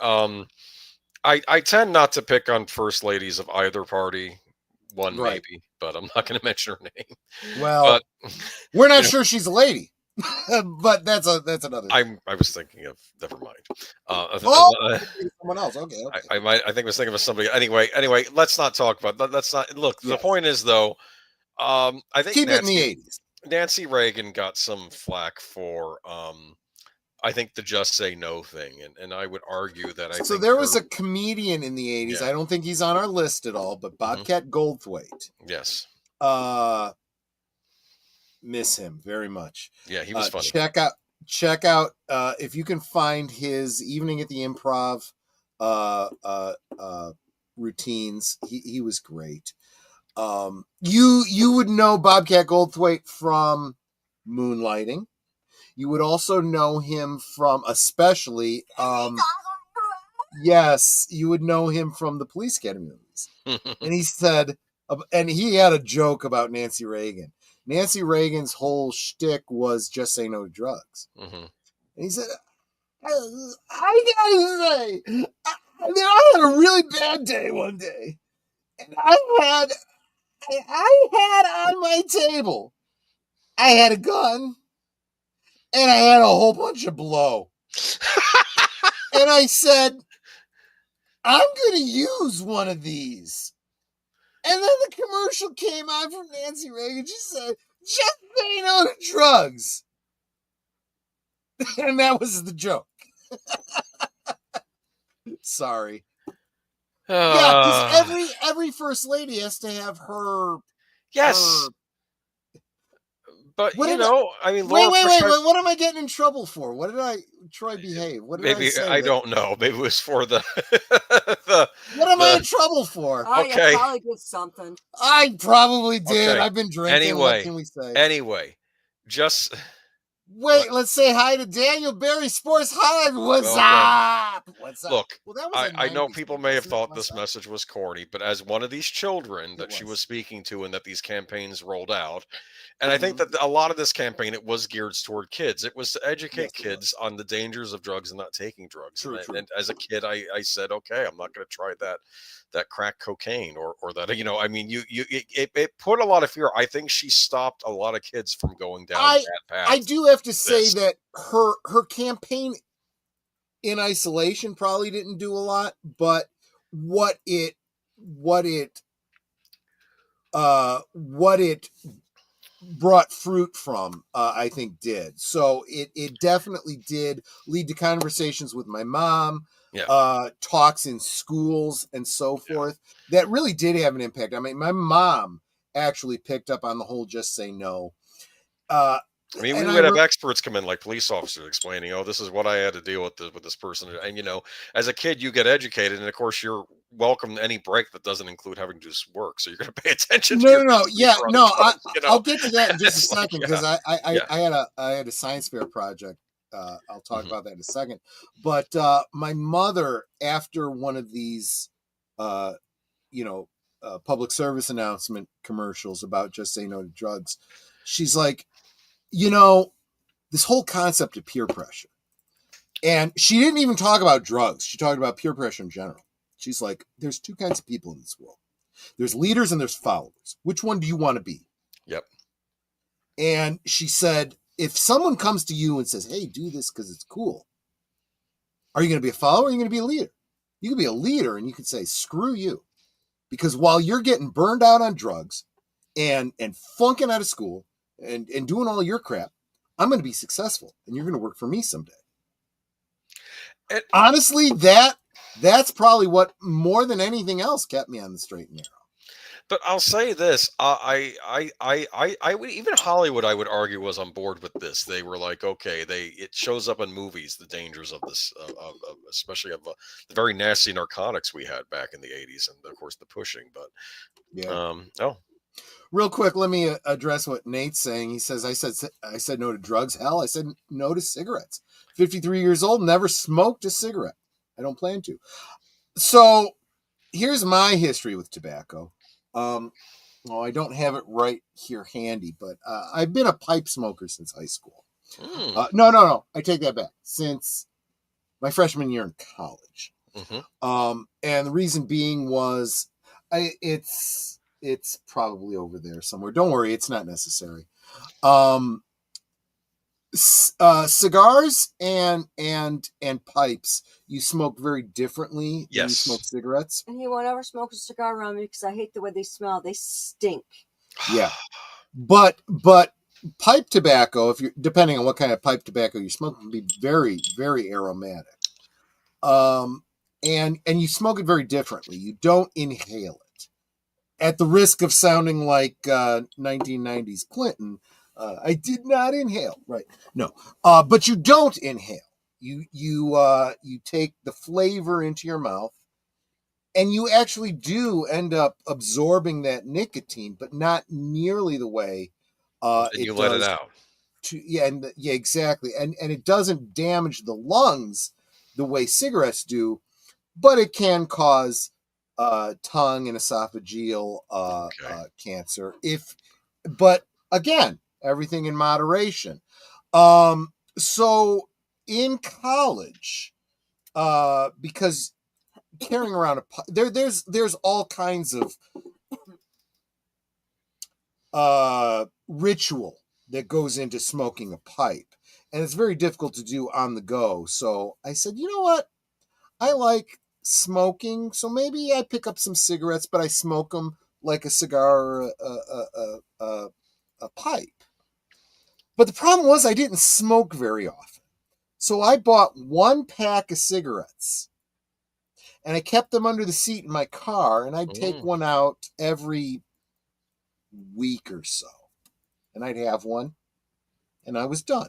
I tend not to pick on first ladies of either party. One maybe, but I'm not going to mention her name. Well, we're not sure she's a lady, but that's another. I was thinking of, never mind. Someone else. Okay. I think I was thinking of somebody. Anyway, let's not talk about. Let's not look. The point is though, I think keep it in the 80s. Nancy Reagan got some flack for I think the just say no thing, and I would argue that So there was a comedian in the 80s. I don't think he's on our list at all, but Bobcat Goldthwait. Yes. Miss him very much. Yeah, he was funny. Check out if you can find his Evening at the Improv routines. He was great. You would know Bobcat Goldthwait from Moonlighting. You would also know him from, especially, yes, you would know him from the Police Academy movies. And he said, and he had a joke about Nancy Reagan. Nancy Reagan's whole shtick was just say no to drugs. And he said, I gotta say, I had a really bad day one day. And I had on my table, I had a gun. And I had a whole bunch of blow. And I said, I'm going to use one of these. And then the commercial came on from Nancy Reagan. She said, just say no to drugs. And that was the joke. Sorry. Yeah, because every first lady has to have her... Yes. But, I mean... Wait. What am I getting in trouble for? What did Troy behave? What did I say? I don't know. Maybe it was for the What am I in the trouble for? Oh, Okay. you probably did something. I probably did. Okay. I've been drinking. What can we say? Anyway, just Wait, let's say hi to Daniel Barry Sports Hard. What's welcome. up? What's up? Look, Well, that was a I know 90s people thing, may have wasn't it? thought What's this up? message was corny, but as one of these children It that she was. was speaking to and that these campaigns rolled out, and I think that a lot of this campaign, it was geared toward kids. It was to educate Yes, it kids on the dangers of drugs and not taking drugs. True, and, true. and as a kid, I said, okay, I'm not going to try that crack cocaine or that, I mean, it put a lot of fear. I think she stopped a lot of kids from going down that path. I do have to say that her campaign in isolation probably didn't do a lot, but what it brought fruit from, I think did. So it definitely did lead to conversations with my mom, talks in schools and so forth. That really did have an impact. I mean, my mom actually picked up on the whole just say no. I mean, we would have experts come in, like police officers, explaining, "Oh, this is what I had to deal with this person." And as a kid, you get educated, and of course, you're welcome to any break that doesn't include having to do work. So you're going to pay attention. No. Yeah, no. I'll get to that in just a It's second because I had a science fair project. I'll talk about that in a second. But my mother, after one of these, public service announcement commercials about just say no to drugs, she's like, this whole concept of peer pressure. And she didn't even talk about drugs. She talked about peer pressure in general. She's like, there's two kinds of people in this world. There's leaders and there's followers. Which one do you want to be? Yep. And she said, if someone comes to you and says, hey, do this because it's cool, are you going to be a follower or are you going to be a leader? You can be a leader and you can say, screw you. Because while you're getting burned out on drugs and flunking out of school and doing all your crap, I'm going to be successful and you're going to work for me someday. Honestly, that's probably what more than anything else kept me on the straight and narrow. But I'll say this: I would, even Hollywood, I would argue, was on board with this. They were like, okay, it shows up in movies, the dangers of this, especially of the very nasty narcotics we had back in the '80s, and of course the pushing. But real quick, let me address what Nate's saying. He says, I said no to drugs. Hell, I said no to cigarettes. 53 years old, never smoked a cigarette. I don't plan to. So here's my history with tobacco. I don't have it right here handy, but I've been a pipe smoker since high school. No. I take that back. Since my freshman year in college. And the reason being was it's probably over there somewhere. Don't worry, it's not necessary. Cigars and pipes, you smoke very differently than you smoke cigarettes. And he won't ever smoke a cigar around me because I hate the way they smell. They stink. Yeah. But pipe tobacco, if you're depending on what kind of pipe tobacco you smoke, can be very, very aromatic. And you smoke it very differently. You don't inhale it. At the risk of sounding like 1990s Clinton, I did not inhale. Right. No. But you don't inhale. You take the flavor into your mouth and you actually do end up absorbing that nicotine, but not nearly the way and you let it out. Exactly. And it doesn't damage the lungs the way cigarettes do, but it can cause tongue and esophageal cancer. But again, everything in moderation. So in college, because carrying around there's all kinds of ritual that goes into smoking a pipe, and it's very difficult to do on the go. So I said, you know what? I like smoking, so maybe I pick up some cigarettes, but I smoke them like a cigar or a pipe. But the problem was I didn't smoke very often. So I bought one pack of cigarettes and I kept them under the seat in my car, and I'd take one out every week or so. And I'd have one and I was done.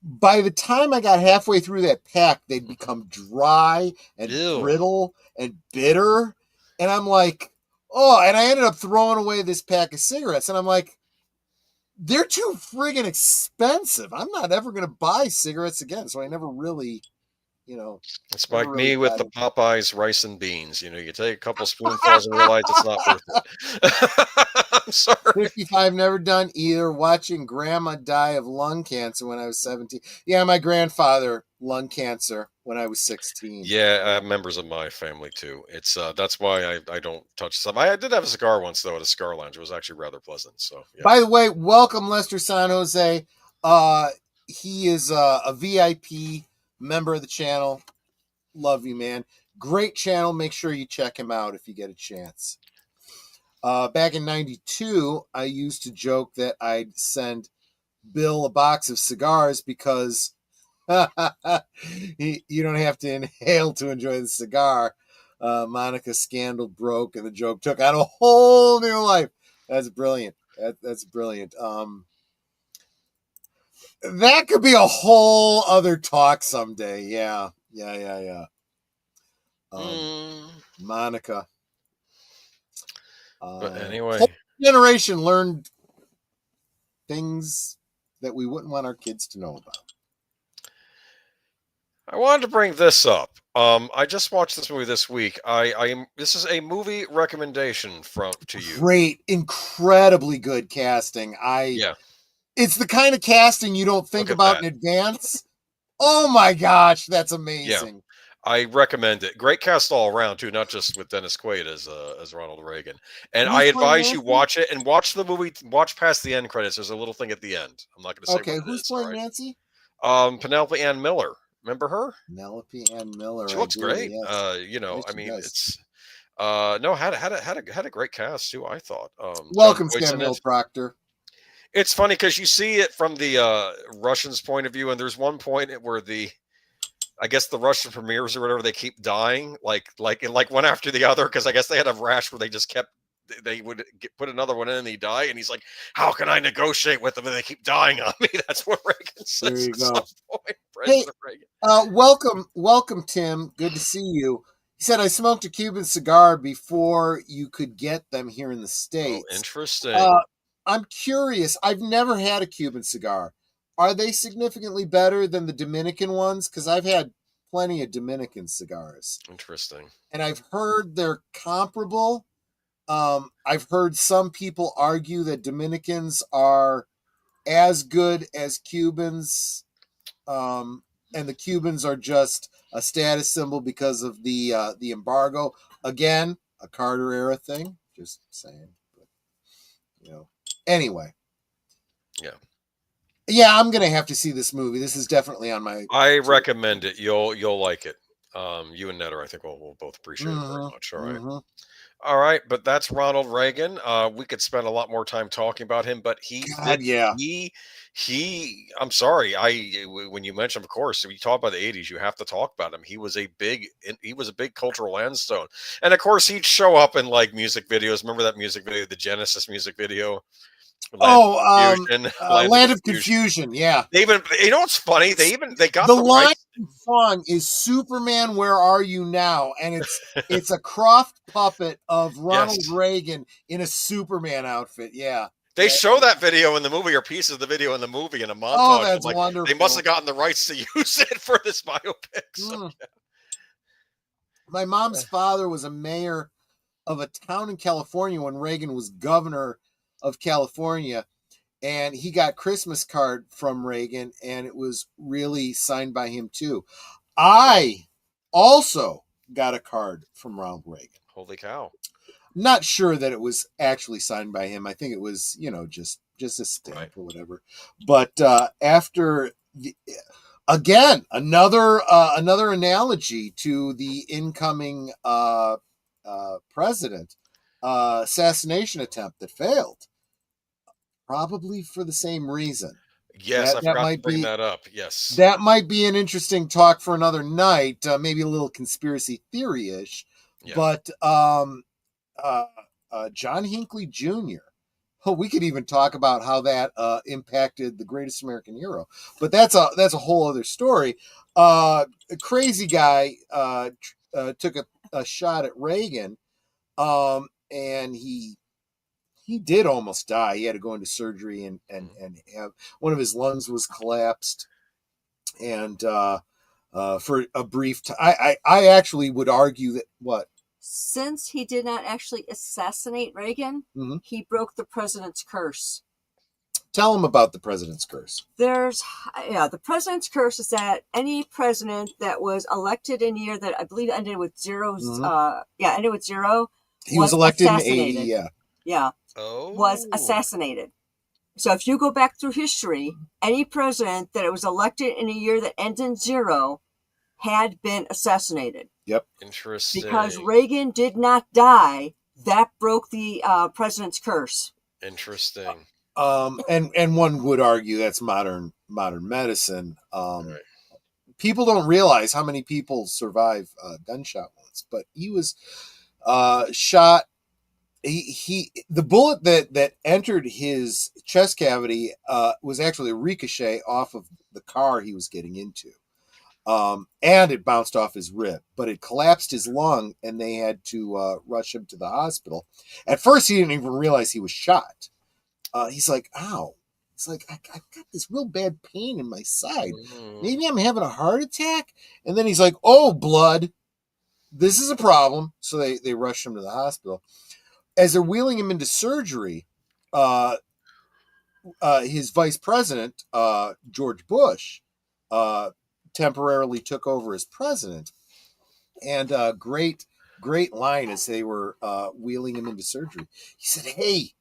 by the time I got halfway through that pack, they'd become dry and Ew. brittle and bitter. And I'm like, oh, and I ended up throwing away this pack of cigarettes. And I'm like, they're too friggin' expensive. I'm not ever going to buy cigarettes again. So I never really, It's never like really me with got the it. Popeyes rice and beans. You take a couple spoonfuls and realize it's not worth it. I'm sorry. 55, never done either. Watching grandma die of lung cancer when I was 17. Yeah, my grandfather, lung cancer when I was 16. Yeah, members of my family too. It's that's why I don't touch some. I did have a cigar once though at a cigar lounge. It was actually rather pleasant. So yeah. By the way, welcome Lester San Jose. He is a VIP member of the channel. Love you, man. Great channel. Make sure you check him out if you get a chance. Back in 92, I used to joke that I'd send Bill a box of cigars because you don't have to inhale to enjoy the cigar. Monica's scandal broke and the joke took on a whole new life. That's brilliant. That's brilliant. That could be a whole other talk someday. Yeah. Monica. But Whole anyway, generation learned things that we wouldn't want our kids to know about. I wanted to bring this up. I just watched this movie this week. This is a movie recommendation to you. Great, incredibly good casting. Yeah. It's the kind of casting you don't think Look at about that. in advance. Oh my gosh, that's amazing. I recommend it. Great cast all around too, not just with Dennis Quaid as Ronald Reagan. And Who's I playing advise you Nancy? watch it and watch the movie. Watch past the end credits. There's a little thing at the end. I'm not going to say Okay, what it who's is. playing All right? Nancy? Penelope Ann Miller. Remember her? Penelope Ann Miller. She I looks do, great. yes. I She mean, does. it's no had a great cast too. I thought. Welcome, John Voight's in Samuel it. Proctor. It's funny because you see it from the Russians' point of view, and there's one point where I guess the Russian premiers or whatever, they keep dying, like one after the other, because I guess they had a rash where they would put another one in and he die, and he's like, "How can I negotiate with them and they keep dying on me?" That's what Reagan says. There you at go. some point. Hey, President Reagan. welcome, Tim. Good to see you. He said, I smoked a Cuban cigar before you could get them here in the States. Oh, interesting. I'm curious. I've never had a Cuban cigar. Are they significantly better than the Dominican ones? Because I've had plenty of Dominican cigars. Interesting. And I've heard they're comparable. I've heard some people argue that Dominicans are as good as Cubans. And the Cubans are just a status symbol because of the embargo. Again, a Carter era thing. Just saying. But, Anyway. Yeah, I'm gonna have to see this movie. This is definitely on my. I recommend it. You'll like it. You and Netter, I think we'll both appreciate it very much. All right. Mm-hmm. All right, but that's Ronald Reagan. We could spend a lot more time talking about him, but I'm sorry. When you mention, of course, when you talk about the 80s, you have to talk about him. He was a big cultural landstone. And of course, he'd show up in like music videos. Remember that music video, the Genesis music video? Land of Confusion. Yeah. They even, what's funny? They got the line in the song is Superman, where are you now? And it's a Croft puppet of Ronald Reagan in a Superman outfit. Yeah. They show that video in the movie, or pieces of the video in the movie, in a montage. Oh, that's wonderful. They must have gotten the rights to use it for this biopic. So, yeah. My mom's father was a mayor of a town in California when Reagan was governor of California, and he got Christmas card from Reagan, and it was really signed by him too. I also got a card from Ronald Reagan. Holy cow. Not sure that it was actually signed by him. I think it was, just a stamp or whatever. But after again, another analogy to the incoming president assassination attempt that failed, probably for the same reason. Yes, I forgot to bring that up. Yes, that might be an interesting talk for another night. Maybe a little conspiracy theory-ish. Yeah. But John Hinckley Jr. Oh, we could even talk about how that impacted the greatest American hero, but that's a whole other story. A crazy guy took a shot at Reagan, and he did almost die. He had to go into surgery and have one of his lungs was collapsed, and for a brief time, I actually would argue that what. Since he did not actually assassinate Reagan, he broke the president's curse. Tell him about the president's curse. The president's curse is that any president that was elected in a year that I believe ended with zeros, ended with zero. He was elected in 80, yeah. Was assassinated. So if you go back through history, any president that was elected in a year that ended in zero had been assassanated. Yep. Interesting. Because Reagan did not die, that broke the president's curse. Interesting. And one would argue that's modern medicine. Right. People don't realize how many people survive gunshot wounds, but he was shot. The bullet that entered his chest cavity was actually a ricochet off of the car he was getting into. And it bounced off his rib, but it collapsed his lung, and they had to rush him to the hospital. At first, he didn't even realize he was shot. He's like, ow. It's like, I've got this real bad pain in my side. Maybe I'm having a heart attack? And then he's like, oh, blood. This is a problem. So they rushed him to the hospital. As they're wheeling him into surgery, his vice president, George Bush, temporarily took over as president. And great line as they were wheeling him into surgery. He said, hey,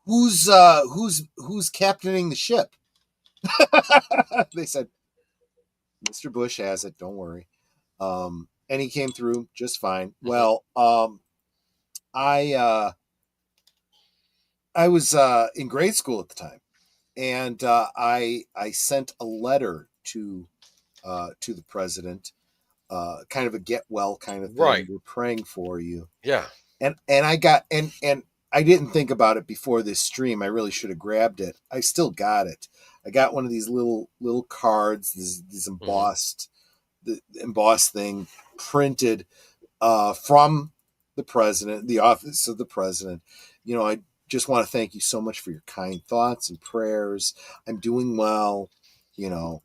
who's captaining the ship? They said, Mr. Bush has it, don't worry. And he came through just fine. Well, I was in grade school at the time, and I sent a letter to the president, kind of a get well kind of thing. Right. We're praying for you. Yeah. And I got and I didn't think about it before this stream. I really should have grabbed it. I still got it. I got one of these little cards, these embossed, the embossed thing printed from the president, the office of the president. You know, I just want to thank you so much for your kind thoughts and prayers. I'm doing well. You know,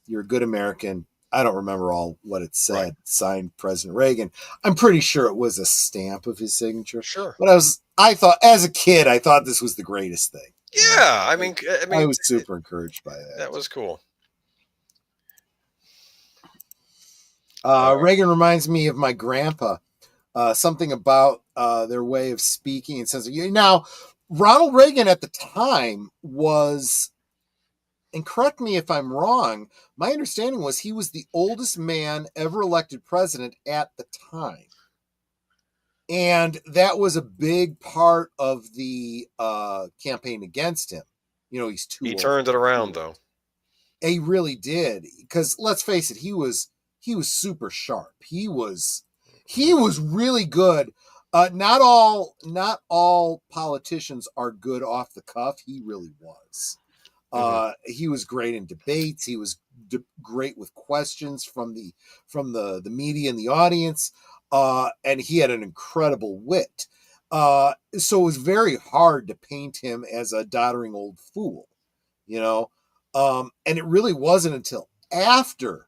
you're a good American. I don't remember all what it said. Right. Signed President Reagan. I'm pretty sure it was a stamp of his signature. Sure. But I thought as a kid, I thought this was the greatest thing. Yeah. I mean, I was super encouraged by that. That was cool. Reagan reminds me of my grandpa. Something about their way of speaking and sense of humor. Now, Ronald Reagan at the time was, and correct me if I'm wrong, my understanding was he was the oldest man ever elected president at the time. And that was a big part of the campaign against him. You know, he's too old. He turned it around, though. He really did. Because let's face it, he was super sharp. He was really good. Not all politicians are good off the cuff. He really was. He was great in debates. He was great with questions from the media and the audience. And he had an incredible wit. So it was very hard to paint him as a doddering old fool, you know? And it really wasn't until after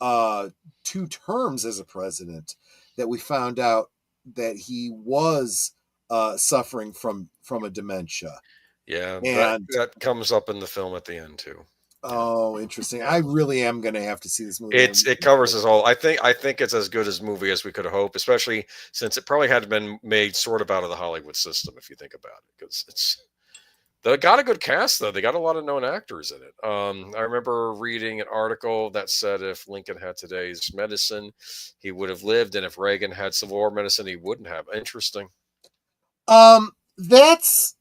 2 terms as a president that we found out that he was suffering from a dementia. Yeah, and that comes up in the film at the end too. Oh, interesting. I really am going to have to see this movie. It covers us all. I think it's as good a movie as we could hope, especially since it probably had been made sort of out of the Hollywood system, if you think about it, because they got a good cast though. They got a lot of known actors in it. I remember reading an article that said if Lincoln had today's medicine, he would have lived, and if Reagan had Civil War medicine, he wouldn't have. Interesting. That's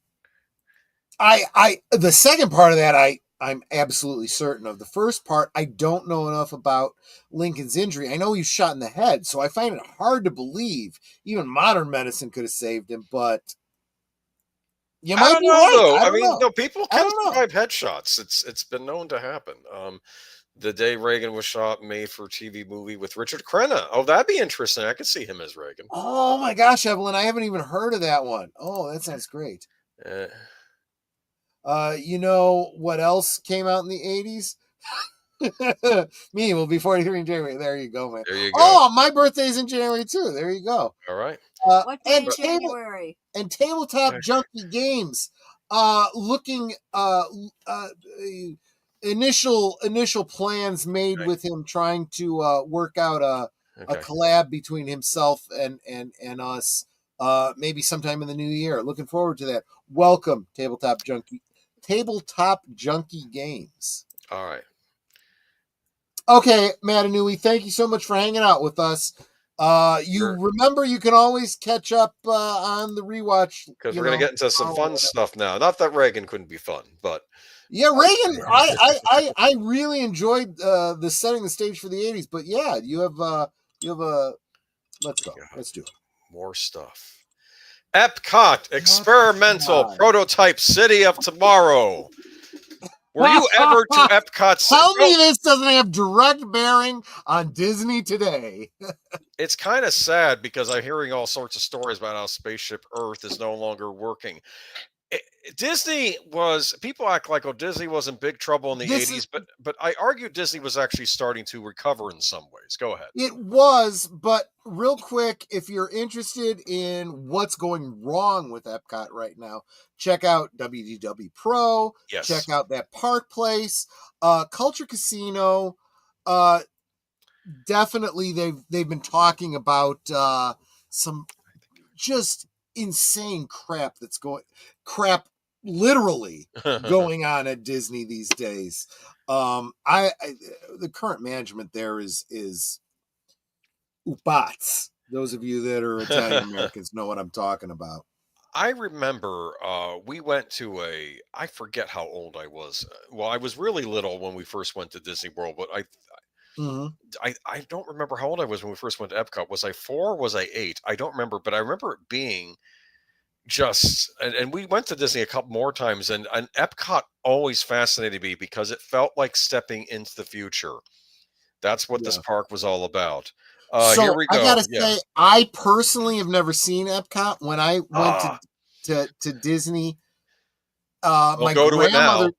the second part of that I'm absolutely certain of. The first part, I don't know enough about Lincoln's injury. I know he was shot in the head, so I find it hard to believe even modern medicine could have saved him, but You I might don't be know right. though. I I don't mean, know. no, people I can don't know. survive headshots. It's been known to happen. The day Reagan was shot, made for TV movie with Richard Crenna. Oh, that'd be interesting. I could see him as Reagan. Oh my gosh, Evelyn, I haven't even heard of that one. Oh, that sounds great. You know what else came out in the 80s? Me, well, before you're in January. There you go, man. There you go. Oh, my birthday's in January too. There you go. All right. What day in January? And tabletop junkie games. Looking initial plans made with him trying to work out a collab between himself and us. Maybe sometime in the new year. Looking forward to that. Welcome, tabletop junkie games. All right. Okay, Matanui, thank you so much for hanging out with us. Remember, you can always catch up on the rewatch. Because we're going to get into some fun stuff now. Not that Reagan couldn't be fun, but... Yeah, Reagan, I really enjoyed the setting the stage for the 80s, but yeah, you have let's go. Let's do it. More stuff. Epcot, experimental prototype city of tomorrow. Were you ever to Epcot? Tell me this doesn't have direct bearing on Disney today. It's kind of sad because I'm hearing all sorts of stories about how Spaceship Earth is no longer working. Disney was, people act like, oh, Disney was in big trouble in the 80s, but I argue Disney was actually starting to recover in some ways. Go ahead. It was, but real quick, if you're interested in what's going wrong with Epcot right now, check out WDW Pro. Yes. Check out that Park Place, Culture Casino. Definitely, they've been talking about some just insane crap literally going on at Disney these days. The current management there is upats. Those of you that are Italian Americans know what I'm talking about. I remember we went to I forget how old I was. Well, I was really little when we first went to Disney World, but I don't remember how old I was when we first went to Epcot. Was I 4? Was I 8? I don't remember, but I remember it being and we went to Disney a couple more times, and Epcot always fascinated me because it felt like stepping into the future. That's what this park was all about. Here we go. I gotta say, I personally have never seen Epcot. When I went to Disney, my grandmother.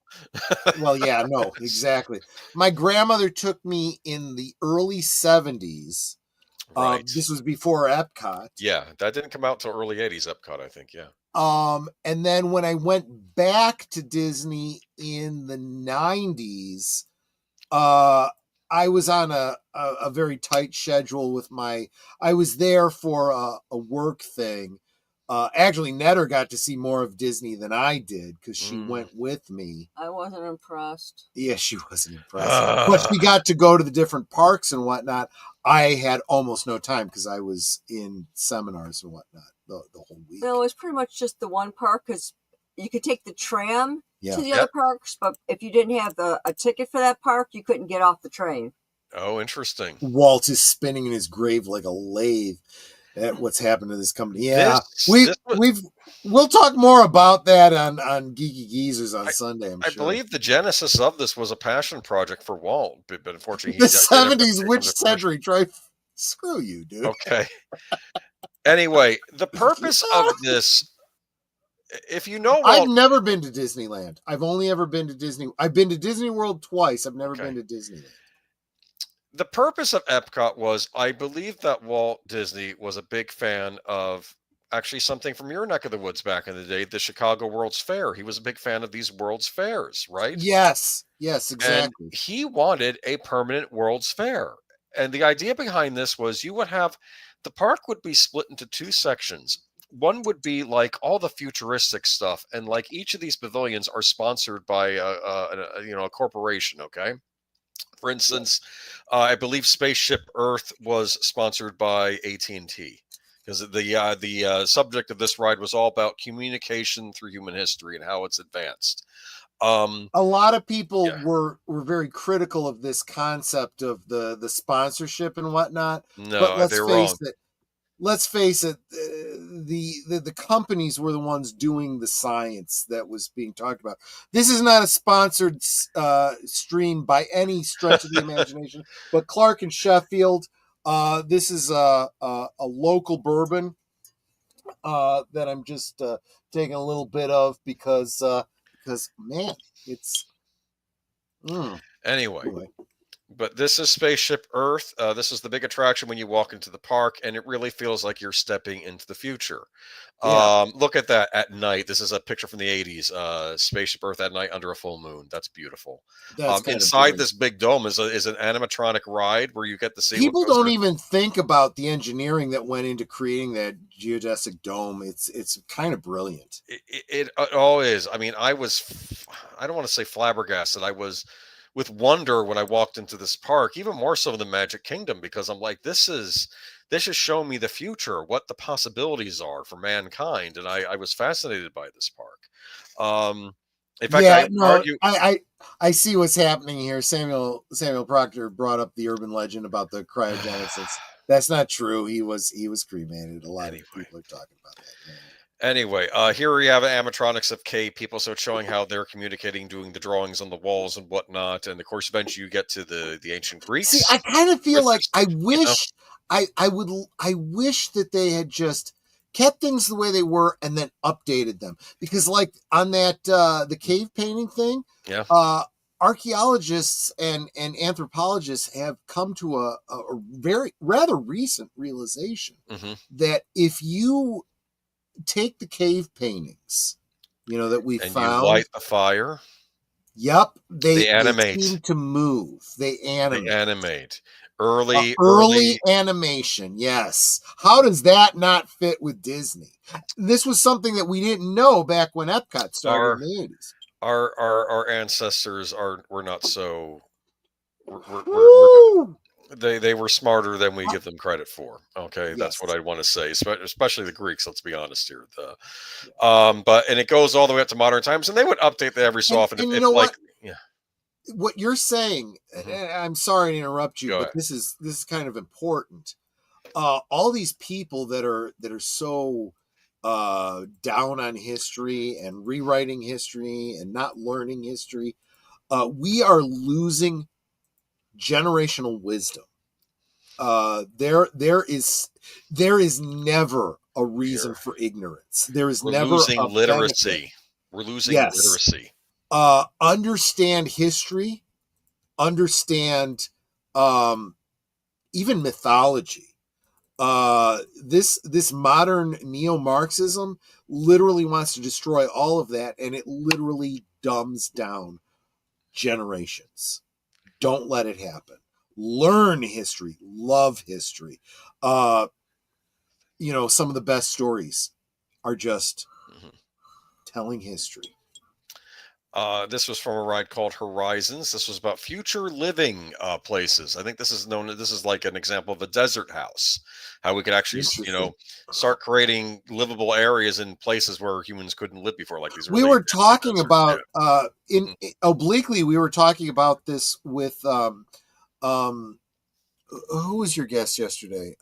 Well, yeah, no, exactly. My grandmother took me in the early 70s. Right. This was before Epcot. Yeah, that didn't come out till early 80s Epcot, I think, yeah. And then when I went back to Disney in the 90s, I was on a very tight schedule with I was there for a work thing. Actually, Netter got to see more of Disney than I did because she went with me. I wasn't impressed. Yeah, she wasn't impressed. But she got to go to the different parks and whatnot. I had almost no time because I was in seminars and whatnot the whole week. No, it was pretty much just the one park because you could take the tram to the other parks, but if you didn't have a ticket for that park, you couldn't get off the train. Oh, interesting. Walt is spinning in his grave like a lathe at what's happened to this company. Yeah, we'll talk more about that on Geeky Geezers on Sunday. I believe the genesis of this was a passion project for Walt, but unfortunately, the 70s, which century? Screw you, dude. Okay. Anyway, the purpose of this, if you know, I've never been to Disneyland. I've only ever been to Disney. I've been to Disney World twice. I've never been to Disneyland. The purpose of Epcot was, I believe that Walt Disney was a big fan of actually something from your neck of the woods back in the day, the Chicago World's Fair. He was a big fan of these World's Fairs, right? Yes, exactly. And he wanted a permanent World's Fair. And the idea behind this was the park would be split into 2 sections. One would be like all the futuristic stuff, and like each of these pavilions are sponsored by a corporation, okay? For instance, I believe Spaceship Earth was sponsored by AT&T because the subject of this ride was all about communication through human history and how it's advanced. A lot of people were very critical of this concept of the sponsorship and whatnot. No, but let's they're face wrong. let's face it, the companies were the ones doing the science that was being talked about. This is not a sponsored stream by any stretch of the imagination, but Clark and Sheffield, this is a local bourbon that I'm just taking a little bit of because man, it's anyway. But this is Spaceship Earth. This is the big attraction when you walk into the park, and it really feels like you're stepping into the future. Yeah. Look at that at night. This is a picture from the 80s. Spaceship Earth at night under a full moon. That's beautiful. That's inside this big dome is an animatronic ride where you get to see. People don't even think about the engineering that went into creating that geodesic dome. It's kind of brilliant. It all is. I mean, I don't want to say flabbergasted. I was with wonder when I walked into this park, even more so than Magic Kingdom, because I'm like, this is showing me the future, what the possibilities are for mankind, and I was fascinated by this park. In fact, I see what's happening here. Samuel Proctor brought up the urban legend about the cryogenesis. That's not true. He was cremated. A lot of people are talking about that. Yeah. Anyway, here we have animatronics of cave people, so it's showing how they're communicating, doing the drawings on the walls and whatnot, and of course, eventually you get to the ancient Greeks. See, I kind of feel like I wish that they had just kept things the way they were and then updated them, because like on that the cave painting thing, archaeologists and anthropologists have come to a very rather recent realization that if you take the cave paintings, that we found, you light a fire. Yep, they animate. They seem to move. They animate. Early animation. Yes. How does that not fit with Disney? This was something that we didn't know back when Epcot started in the 80s. Our ancestors were not so. They were smarter than we give them credit for. Okay, yes. That's what I want to say, especially the Greeks. Let's be honest here. But it goes all the way up to modern times, and they would update that every so often. And you know what? Yeah. What you're saying, I'm sorry to interrupt you, but this is kind of important. All these people that are so down on history and rewriting history and not learning history, we are losing generational wisdom. There is never a reason for ignorance. There is never losing literacy. We're losing literacy. Understand history, understand even mythology. This modern neo-Marxism literally wants to destroy all of that, and it literally dumbs down generations. Don't let it happen. Learn history, love history. Some of the best stories are just telling history. This was from a ride called Horizons. This was about future living places. I think this is like an example of a desert house. How we could actually, start creating livable areas in places where humans couldn't live before. Like these. We were talking about obliquely. We were talking about this with who was your guest yesterday?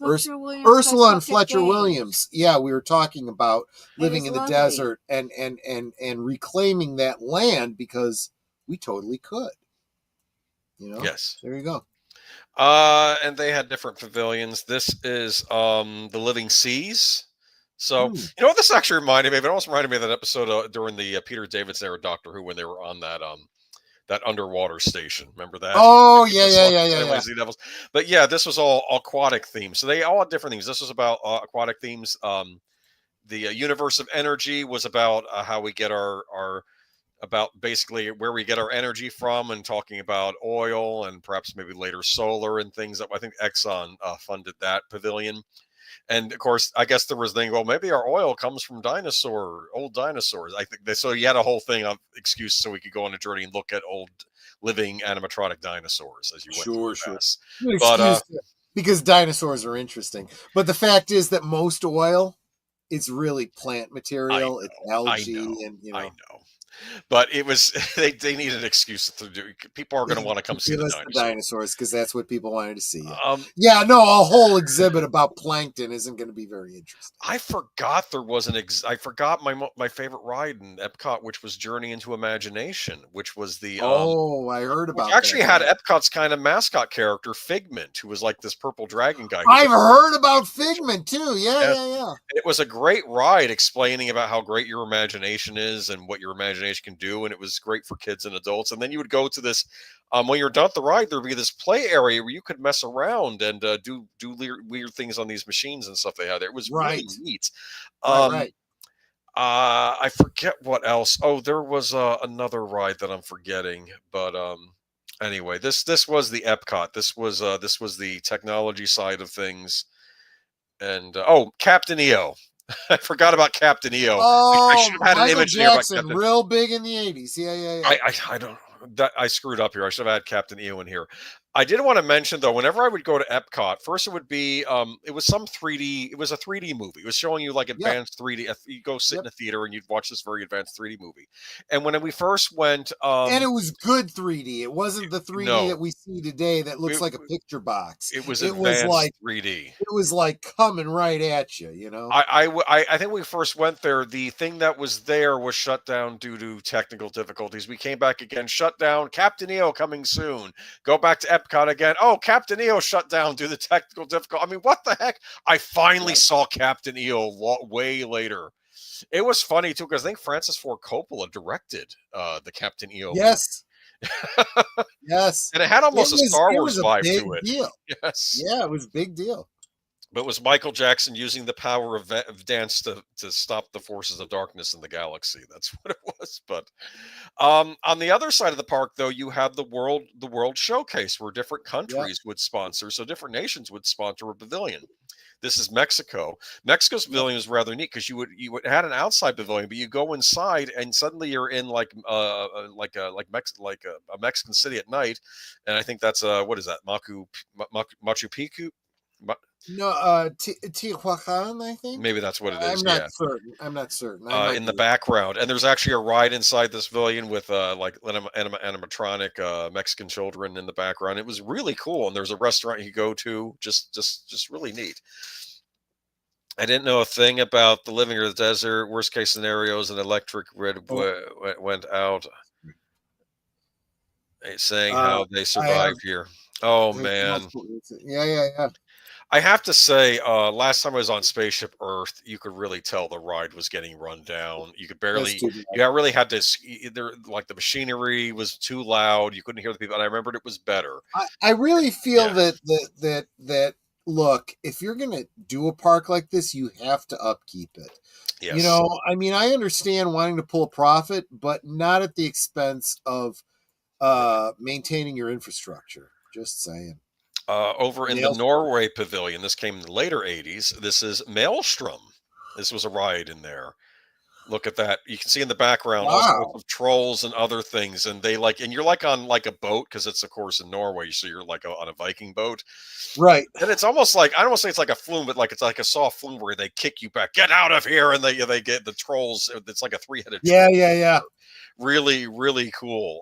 Ursula and Fletcher Williams. Yeah, we were talking about living in the desert and reclaiming that land because we totally could. Yes. There you go. And they had different pavilions. This is the Living Seas. So this actually reminded me. It almost reminded me of that episode during the Peter Davidson era Doctor Who when they were on that underwater station. Remember that? Oh, yeah. But yeah, this was all aquatic themes. So they all had different themes. This was about aquatic themes. The universe of energy was about how we get about basically where we get our energy from, and talking about oil and perhaps maybe later solar and things. That I think Exxon funded that pavilion. And of course, I guess there was the thing, well, maybe our oil comes from old dinosaurs. I think so. You had a whole thing of excuse so we could go on a journey and look at old living animatronic dinosaurs as you went. Sure. But because dinosaurs are interesting. But the fact is that most oil is really plant material. It's algae, I know. But it was they need an excuse to do. People are going to want to come see Give the us the dinosaur. dinosaurs because that's what people wanted to see. Um, Yeah, no, a whole exhibit about plankton isn't going to be very interesting. I forgot there was I forgot my favorite ride in Epcot, which was Journey into Imagination, which was the Oh, I heard which about actually that. had Epcot's kind of mascot character, Figment, who was like this purple dragon guy. I've heard about Figment too. Yeah, Yeah. yeah. It was a great ride explaining about how great your imagination is and what your imagination can do. And it was great for kids and adults. And then you would go to this, when you're done with the ride, there'd be this play area where you could mess around and do weird things on these machines and stuff they had there. It was really neat. Right. I forget what else. Oh, there was another ride that I'm forgetting, but anyway, this was the Epcot. This was the technology side of things. And Captain EO. I forgot about Captain EO. I should have had an Michael image there about Jackson, Captain. real big in the 80s. Yeah. I don't. I screwed up here. I should have had Captain EO in here. I did want to mention though, whenever I would go to Epcot, first it would be it was some 3D. It was a 3D movie. It was showing you like advanced 3D. You go sit in a theater and you'd watch this very advanced 3D movie. And when we first went, and it was good 3D. It wasn't the 3D that we see today that looks like a picture box. It was like 3D. It was like coming right at you. You know. I think when we first went there, the thing that was there was shut down due to technical difficulties. We came back again, shut down. Captain EO coming soon. Go back to Epcot again. Oh, Captain EO shut down due to technical difficulty. I mean, what the heck? I finally saw Captain EO way later. It was funny too because I think Francis Ford Coppola directed the Captain EO. Yes. Yes. And it had almost a Star Wars vibe to it. Deal. Yes. Yeah, it was a big deal. But it was Michael Jackson using the power of dance to stop the forces of darkness in the galaxy. That's what it was. But on the other side of the park, though, you have the World Showcase, where different countries would sponsor. So different nations would sponsor a pavilion. This is Mexico. Mexico's pavilion is rather neat because you had an outside pavilion, but you go inside and suddenly you're in like a Mexican city at night, and I think that's what is that Machu Picchu. No, Tijuana, I think. Maybe that's what it is. I'm not certain. In the background, and there's actually a ride inside this pavilion with like animatronic Mexican children in the background. It was really cool, and there's a restaurant you go to, just really neat. I didn't know a thing about the living or the desert. Worst case scenarios, an electric grid went out, saying how they survived here. Oh man. Yeah. I have to say, last time I was on Spaceship Earth, you could really tell the ride was getting run down. You could barely, really had to either like the machinery was too loud. You couldn't hear the people. And I remembered it was better. I really feel that look, if you're going to do a park like this, you have to upkeep it. Yes. You know, I mean, I understand wanting to pull a profit, but not at the expense of maintaining your infrastructure. Just saying. Over in the Norway Pavilion, this came in the later 80s. This is Maelstrom. This was a ride in there. Look at that. You can see in the background all sorts of trolls and other things. And and you're like on like a boat because it's, of course, in Norway. So you're like on a Viking boat. Right. And it's almost like, I don't want to say it's like a flume, but like it's like a soft flume where they kick you back. Get out of here. And they get the trolls. It's like a three-headed troll. Yeah. Really, really cool.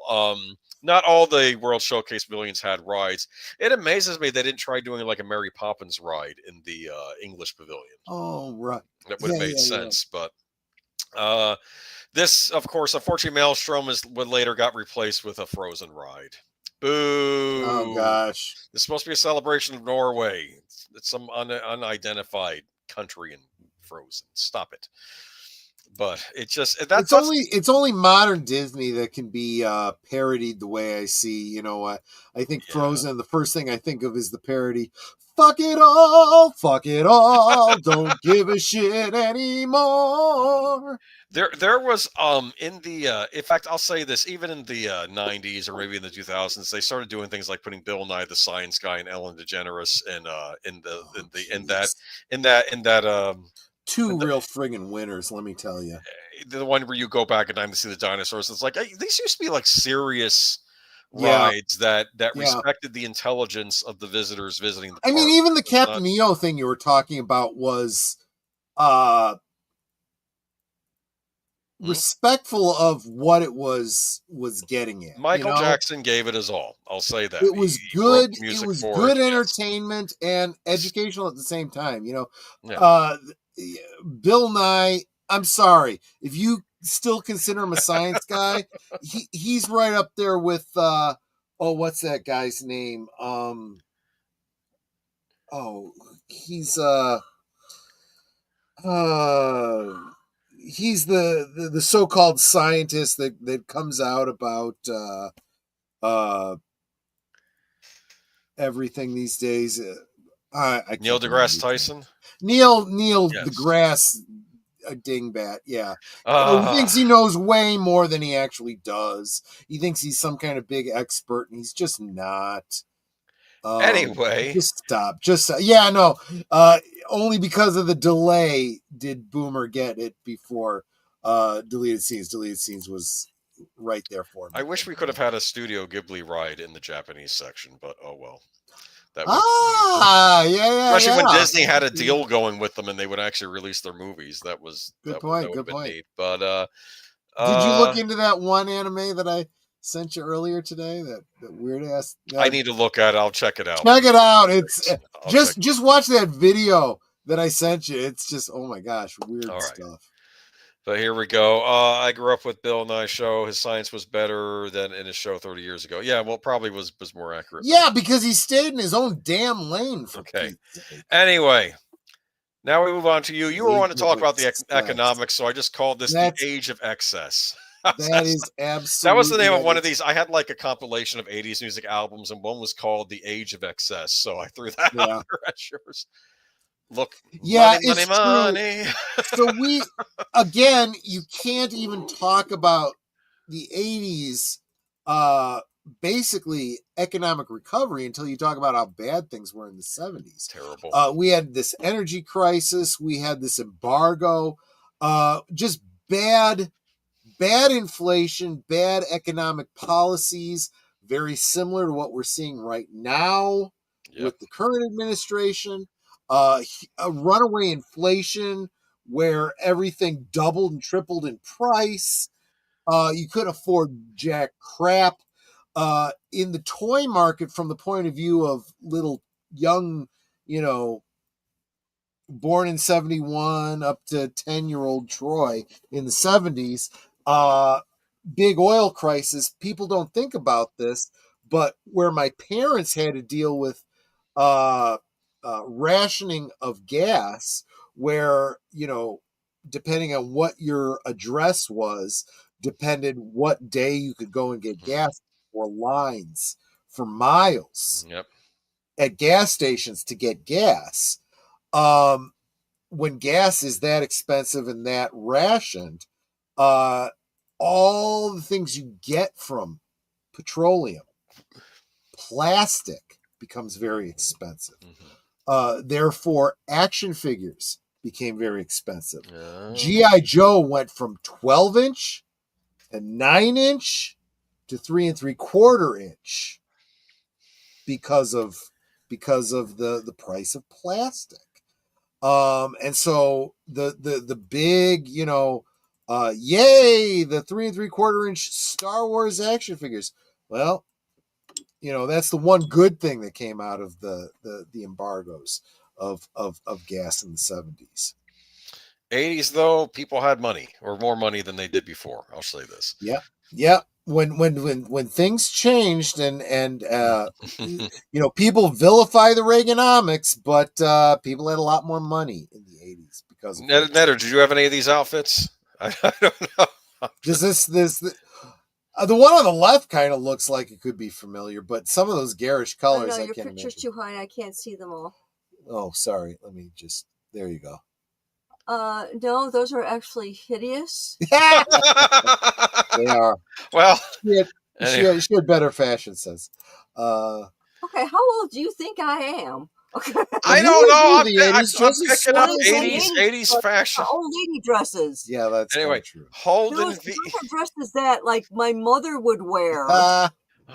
Not all the World Showcase pavilions had rides. It amazes me they didn't try doing like a Mary Poppins ride in the English pavilion. Oh, right. That would have made sense. But this, of course, unfortunately, Maelstrom is what later got replaced with a Frozen ride. Boo! Oh, gosh. It's supposed to be a celebration of Norway. It's some unidentified country in Frozen. Stop it. But it's only modern Disney that can be parodied the way I see. You know what? I think Frozen. The first thing I think of is the parody. Fuck it all, don't give a shit anymore. There was in the in fact I'll say this, even in the 90s or maybe in the 2000s they started doing things like putting Bill Nye the Science Guy and Ellen DeGeneres in that two real friggin' winners, let me tell you. The one where you go back in time to see the dinosaurs. It's like, hey, these used to be like serious rides that respected the intelligence of the visitors visiting the park. I mean, even the Captain EO thing you were talking about was respectful of what it was getting at. Michael Jackson gave it his all. I'll say that. It was He wrote good. music It was for good it, yes. entertainment and educational at the same time. Yeah. Bill Nye. I'm sorry if you still consider him a science guy. He's right up there with what's that guy's name? He's the so-called scientist that comes out about everything these days. I Neil deGrasse Tyson. Neil Yes. deGrasse dingbat. Yeah, he thinks he knows way more than he actually does. He thinks he's some kind of big expert, and he's just not. Anyway, just stop. No. Only because of the delay did Boomer get it before deleted scenes. Deleted scenes was right there for me. I wish we could have had a Studio Ghibli ride in the Japanese section, but oh well. That especially when Disney had a deal going with them and they would actually release their movies. That was good point. Neat. But did you look into that one anime that I sent you earlier today? That weird ass. I need to look at it. I'll check it out. Check it out. It's just watch that video that I sent you. It's just, oh my gosh, weird stuff. But here we go. I grew up with Bill Nye's show. His science was better than in his show 30 years ago. Yeah, well, probably was more accurate. Yeah, because he stayed in his own damn lane. Anyway, now we move on to you. You were wanting to talk about the economics, so I just called this the age of excess. That is absolutely. That was the name of one of these. I had like a compilation of 80s music albums, and one was called The Age of Excess. So I threw that out there at yours. Look, money. So again, you can't even talk about the 80s, basically economic recovery until you talk about how bad things were in the 70s. Terrible. We had this energy crisis. We had this embargo, just bad inflation, bad economic policies, very similar to what we're seeing right now with the current administration. A runaway inflation where everything doubled and tripled in price. You couldn't afford jack crap. In the toy market, from the point of view of little young, born in 71 up to 10-year-old Troy in the 70s, big oil crisis. People don't think about this, but where my parents had to deal with rationing of gas, where, depending on what your address was, depended what day you could go and get gas, or lines for miles at gas stations to get gas. When gas is that expensive and that rationed, all the things you get from petroleum, plastic becomes very expensive. Therefore, action figures became very expensive. G.I. Joe went from 12-inch and 9-inch to 3 3/4 inch because of the price of plastic. And so the big, yay, the 3 3/4 inch Star Wars action figures. Well, that's the one good thing that came out of the embargoes of gas in the 70s. 80s, though, people had money, or more money than they did before. I'll say this. Yeah. When things changed and people vilify the Reaganomics, but people had a lot more money in the 80s because of Netter, did you have any of these outfits? I don't know. The one on the left kind of looks like it could be familiar, but some of those garish colors, I your can't picture's imagine. too high. I can't see them all. Oh, sorry. Let me there you go. No, those are actually hideous. They are. Well, she had better fashion sense. Okay, how old do you think I am? I don't know. I'm picking up 80s fashion. Old lady dresses. Yeah, that's anyway. True. Holden dresses that like my mother would wear. All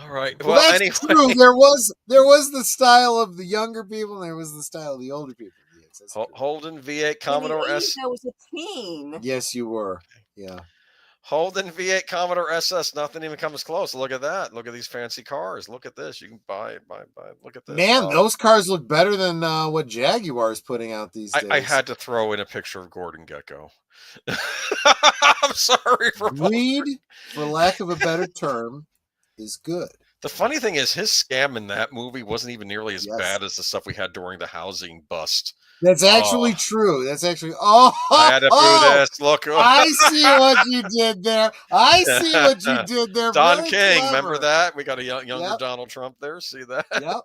right. Well, that's true. There was the style of the younger people, and there was the style of the older people. Yes, Holden V8 Commodore S. I was a teen. Yes, you were. Yeah. Holden V8 Commodore SS. Nothing even comes close. Look at that. Look at these fancy cars. Look at this. You can buy. Look at this. Man, those cars look better than what Jaguar is putting out these days. I had to throw in a picture of Gordon Gekko. I'm sorry for greed, for lack of a better term, is good. The funny thing is, his scam in that movie wasn't even nearly as bad as the stuff we had during the housing bust. That's actually true. That's actually. I had to do this. Look, I see what you did there. I see what you did there. Don Very King, clever. remember that? We got a younger Donald Trump there. See that? Yep.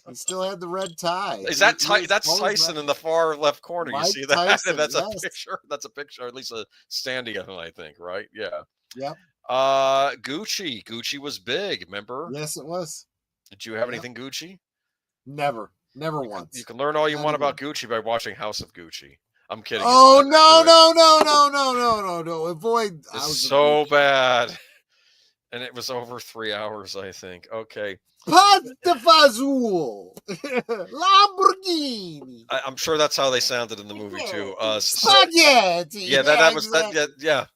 He still had the red tie. Is that that's Tyson in the far left corner? Mike you see that? Tyson, That's a picture. That's a picture, or at least a standing of him, I think. Right? Yeah. Yep. Gucci. Gucci was big. Remember? Yes, it was. Did you have anything Gucci? Never once. You can learn all you want about Gucci by watching House of Gucci. I'm kidding. Oh no! Avoid. It's so bad, and it was over 3 hours, I think. Okay. Pastafazul, Lamborghini. I'm sure that's how they sounded in the movie too. Spaghetti. Yeah, that was that. Yeah.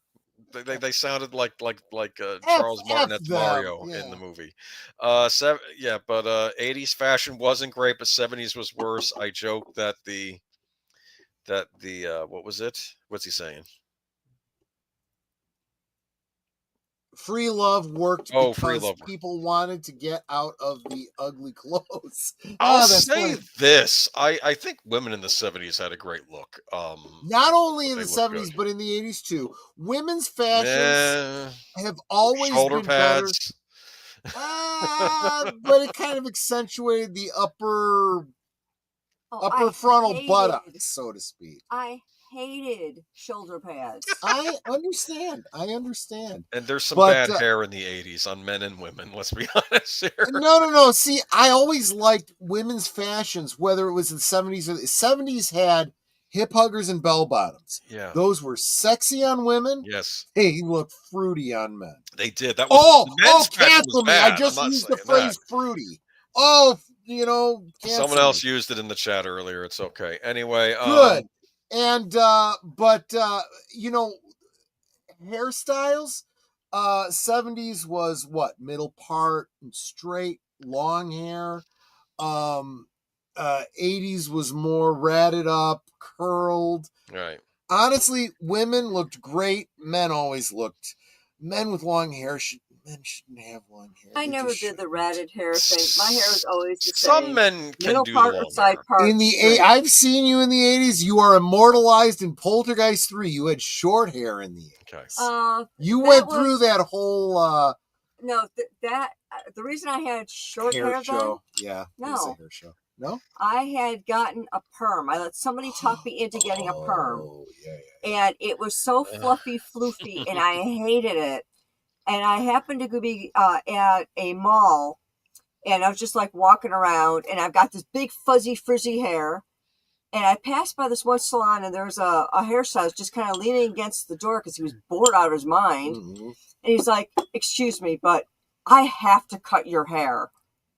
They sounded like Charles Martinet's Mario in the movie. But 80s fashion wasn't great, but 70s was worse. I joked that the what was it? What's he saying? Free love worked because free love. People wanted to get out of the ugly clothes. I'll say this. I think women in the 70s had a great look. Not only in the 70s, but in the 80s too. Women's fashions have always been pads. Better. But it kind of accentuated the upper frontal buttocks, so to speak. I hated shoulder pads. I understand. And there's some bad hair in the 80s on men and women, let's be honest here. No. See, I always liked women's fashions, whether it was in the 70s or the 70s had hip huggers and bell bottoms. Yeah. Those were sexy on women. Yes. They looked fruity on men. They did. That was cancel me. I just used the phrase fruity. Someone else used it in the chat earlier. It's okay. Anyway, good. And hairstyles, 70s was what? Middle part and straight, long hair. 80s was more ratted up, curled. Right. Honestly, women looked great. Men with long hair men shouldn't have long hair. I never did the ratted hair thing. My hair was always the same. Some men can middle do part long or side hair. part. I've seen you in the 80s. You are immortalized in Poltergeist 3. You had short hair in the 80s. Okay. You went through that whole no, the reason I had short hair show. then, yeah, no. It was a hair show. No, I had gotten a perm. I let somebody talk me into getting a perm, and it was so fluffy, floofy, and I hated it. And I happened to be at a mall, and I was just like walking around, and I've got this big fuzzy, frizzy hair. And I passed by this one salon, and there was a hairstylist just kind of leaning against the door because he was bored out of his mind. Mm-hmm. And he's like, "Excuse me, but I have to cut your hair."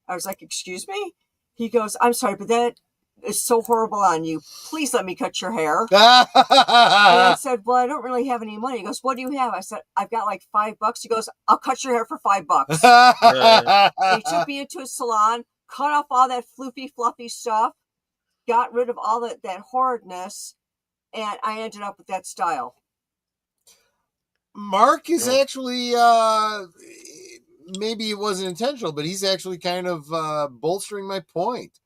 I was like, "Excuse me?" He goes, "I'm sorry, but that is so horrible on you. Please let me cut your hair." And I said, "Well, I don't really have any money." He goes, "What do you have?" I said, "I've got like $5." He goes, "I'll cut your hair for $5." He took me into a salon, cut off all that floofy, fluffy stuff, got rid of all that horridness, and I ended up with that style. Mark is actually, maybe it wasn't intentional, but he's actually kind of bolstering my point.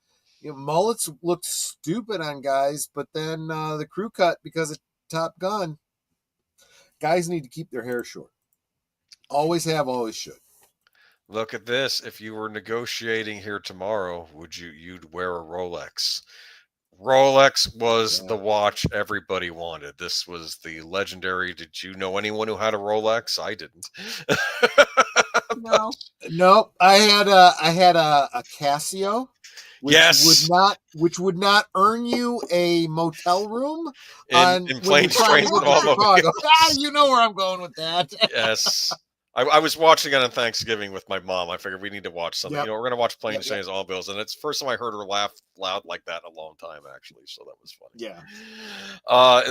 Mullets look stupid on guys, but then the crew cut because of Top Gun. Guys need to keep their hair short. Always have, always should. Look at this. If you were negotiating here tomorrow, you'd wear a Rolex. Rolex was the watch everybody wanted. This was the legendary. Did you know anyone who had a Rolex? I didn't. No. Nope. I had a Casio. Which would not earn you a motel room in plain trains. You know where I'm going with that. Yes. I was watching it on Thanksgiving with my mom. I figured we need to watch something. Yep. We're going to watch Plain Yep, yep. Saints All Bills, and it's the first time I heard her laugh loud like that in a long time, actually. So that was funny. Yeah.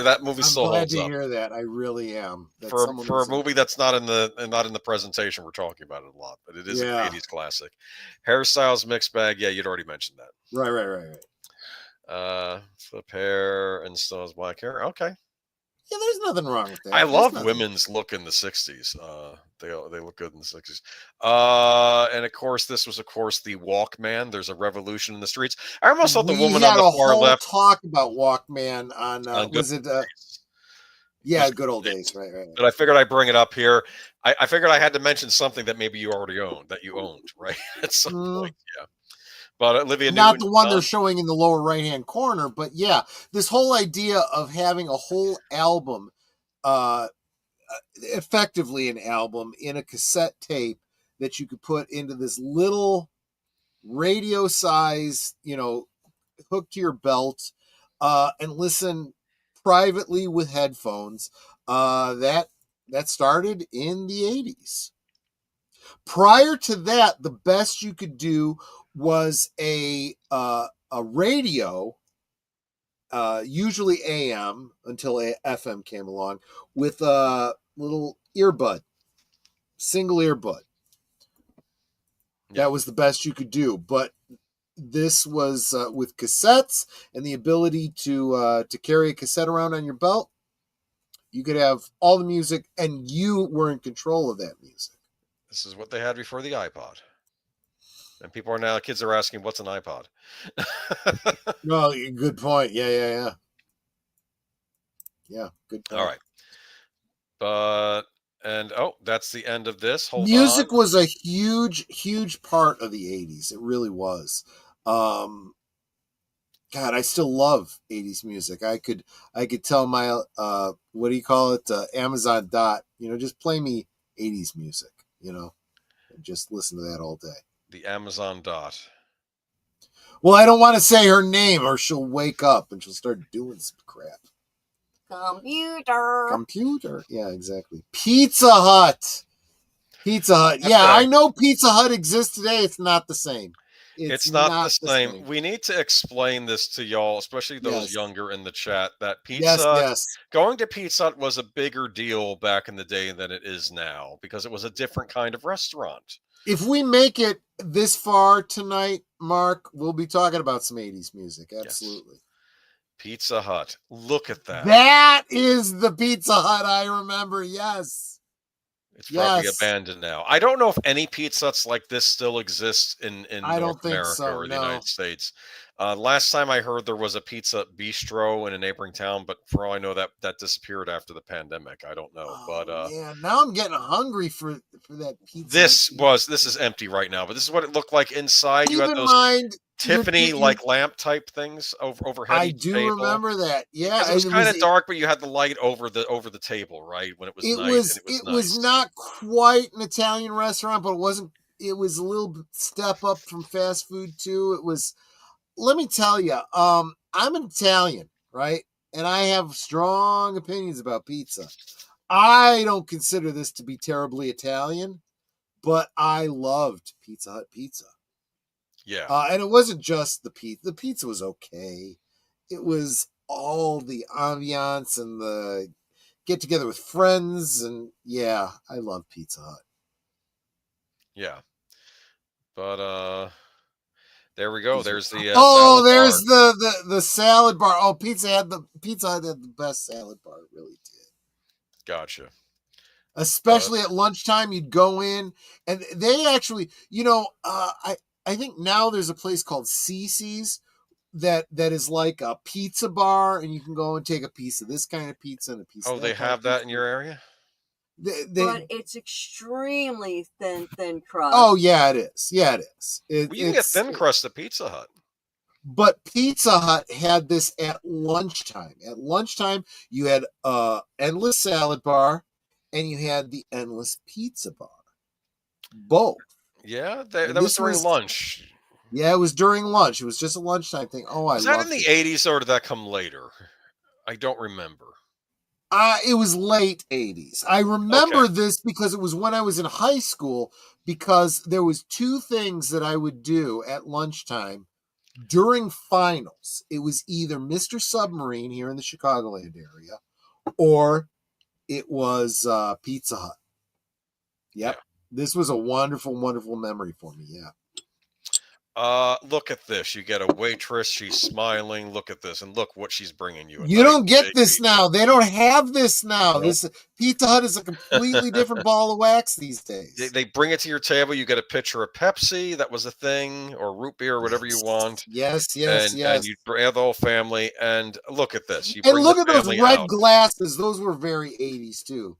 That movie I'm still glad holds to up. hear that. I really am. That For someone a was- movie that's not in the presentation, we're talking about it a lot, but it is an Yeah. 80s classic. Hairstyles mixed bag. Yeah, you'd already mentioned that. Right. Flip hair and still has black hair. Okay. Yeah, there's nothing wrong with that. I There's love nothing. women's look in the 60s. They look good in the 60s. And of course, this was, of course, the Walkman. There's a revolution in the streets. I almost thought the woman on the far left. Talk about Walkman on was it? Yeah, good old days. Right. But I figured I'd bring it up here. I figured I had to mention something that maybe you already owned, right? At some point, yeah. But Olivia Not Newton, the one they're showing in the lower right-hand corner, but yeah, this whole idea of having a whole album, effectively an album in a cassette tape that you could put into this little radio size, hook to your belt, and listen privately with headphones. That started in the 80s. Prior to that, the best you could do was a radio, usually AM until FM came along, with a little earbud, single earbud. That was the best you could do. But this was with cassettes and the ability to carry a cassette around on your belt. You could have all the music, and you were in control of that music. This is what they had before the iPod. And kids are asking, what's an iPod? No, good point. Yeah, good point. All right. That's the end of this. Music was a huge part of the 80s. It really was. God, I still love 80s music. I could tell my, what do you call it? Amazon Dot, just play me 80s music, and just listen to that all day. The Amazon Dot. Well, I don't want to say her name or she'll wake up and she'll start doing some crap. Computer. Yeah, exactly. Pizza Hut. Yeah, I know Pizza Hut exists today. It's not the same. It's not the same. We need to explain this to y'all, especially those younger in the chat, that going to Pizza Hut was a bigger deal back in the day than it is now because it was a different kind of restaurant. If we make it this far tonight, Mark, we'll be talking about some 80s music. Absolutely. Yes. Pizza Hut. Look at that. That is the Pizza Hut I remember. Yes. It's probably abandoned now. I don't know if any Pizza Huts like this still exist in North America or the United States. Last time I heard there was a Pizza Bistro in a neighboring town, but for all I know, that disappeared after the pandemic. I don't know. Now I'm getting hungry for that pizza. This is empty right now, but this is what it looked like inside. You had those Tiffany lamp type things overhead. I do remember that. Yeah, it was kind of dark, but you had the light over the table, right? When it was night. It was not quite an Italian restaurant, but it wasn't. It was a little step up from fast food too. It was. Let me tell you, I'm an Italian, right? And I have strong opinions about pizza. I don't consider this to be terribly Italian, but I loved Pizza Hut pizza. Yeah. And it wasn't just the pizza. The pizza was okay. It was all the ambiance and the get together with friends. And yeah, I love Pizza Hut. Yeah. But, there we go. There's the there's the salad bar. Oh, Pizza Hut had the best salad bar. It really did. Gotcha. Especially at lunchtime, you'd go in and they actually, I think now there's a place called Cece's that is like a pizza bar, and you can go and take a piece of this kind of pizza and a piece. Oh, they have that in your area? But it's extremely thin crust. Oh yeah, it is. Yeah, it is. You can get thin crust at Pizza Hut. But Pizza Hut had this at lunchtime. At lunchtime, you had endless salad bar, and you had the endless pizza bar. Both. Yeah, that was during lunch. Yeah, it was during lunch. It was just a lunchtime thing. Oh, Was that in the 80s or did that come later? I don't remember. It was late 80s. I remember this because it was when I was in high school, because there was two things that I would do at lunchtime during finals. It was either Mr. Submarine here in the Chicagoland area, or it was Pizza Hut. Yep. Yeah. This was a wonderful, wonderful memory for me. Yeah. Look at this. You get a waitress. She's smiling. Look at this. And look what she's bringing you. You don't get this now. They don't have this now. Nope. This Pizza Hut is a completely different ball of wax these days. They bring it to your table. You get a pitcher of Pepsi. That was a thing, or root beer, or whatever you want. Yes. And you bring the whole family. And look at this. And look at those red glasses. Those were very 80s too.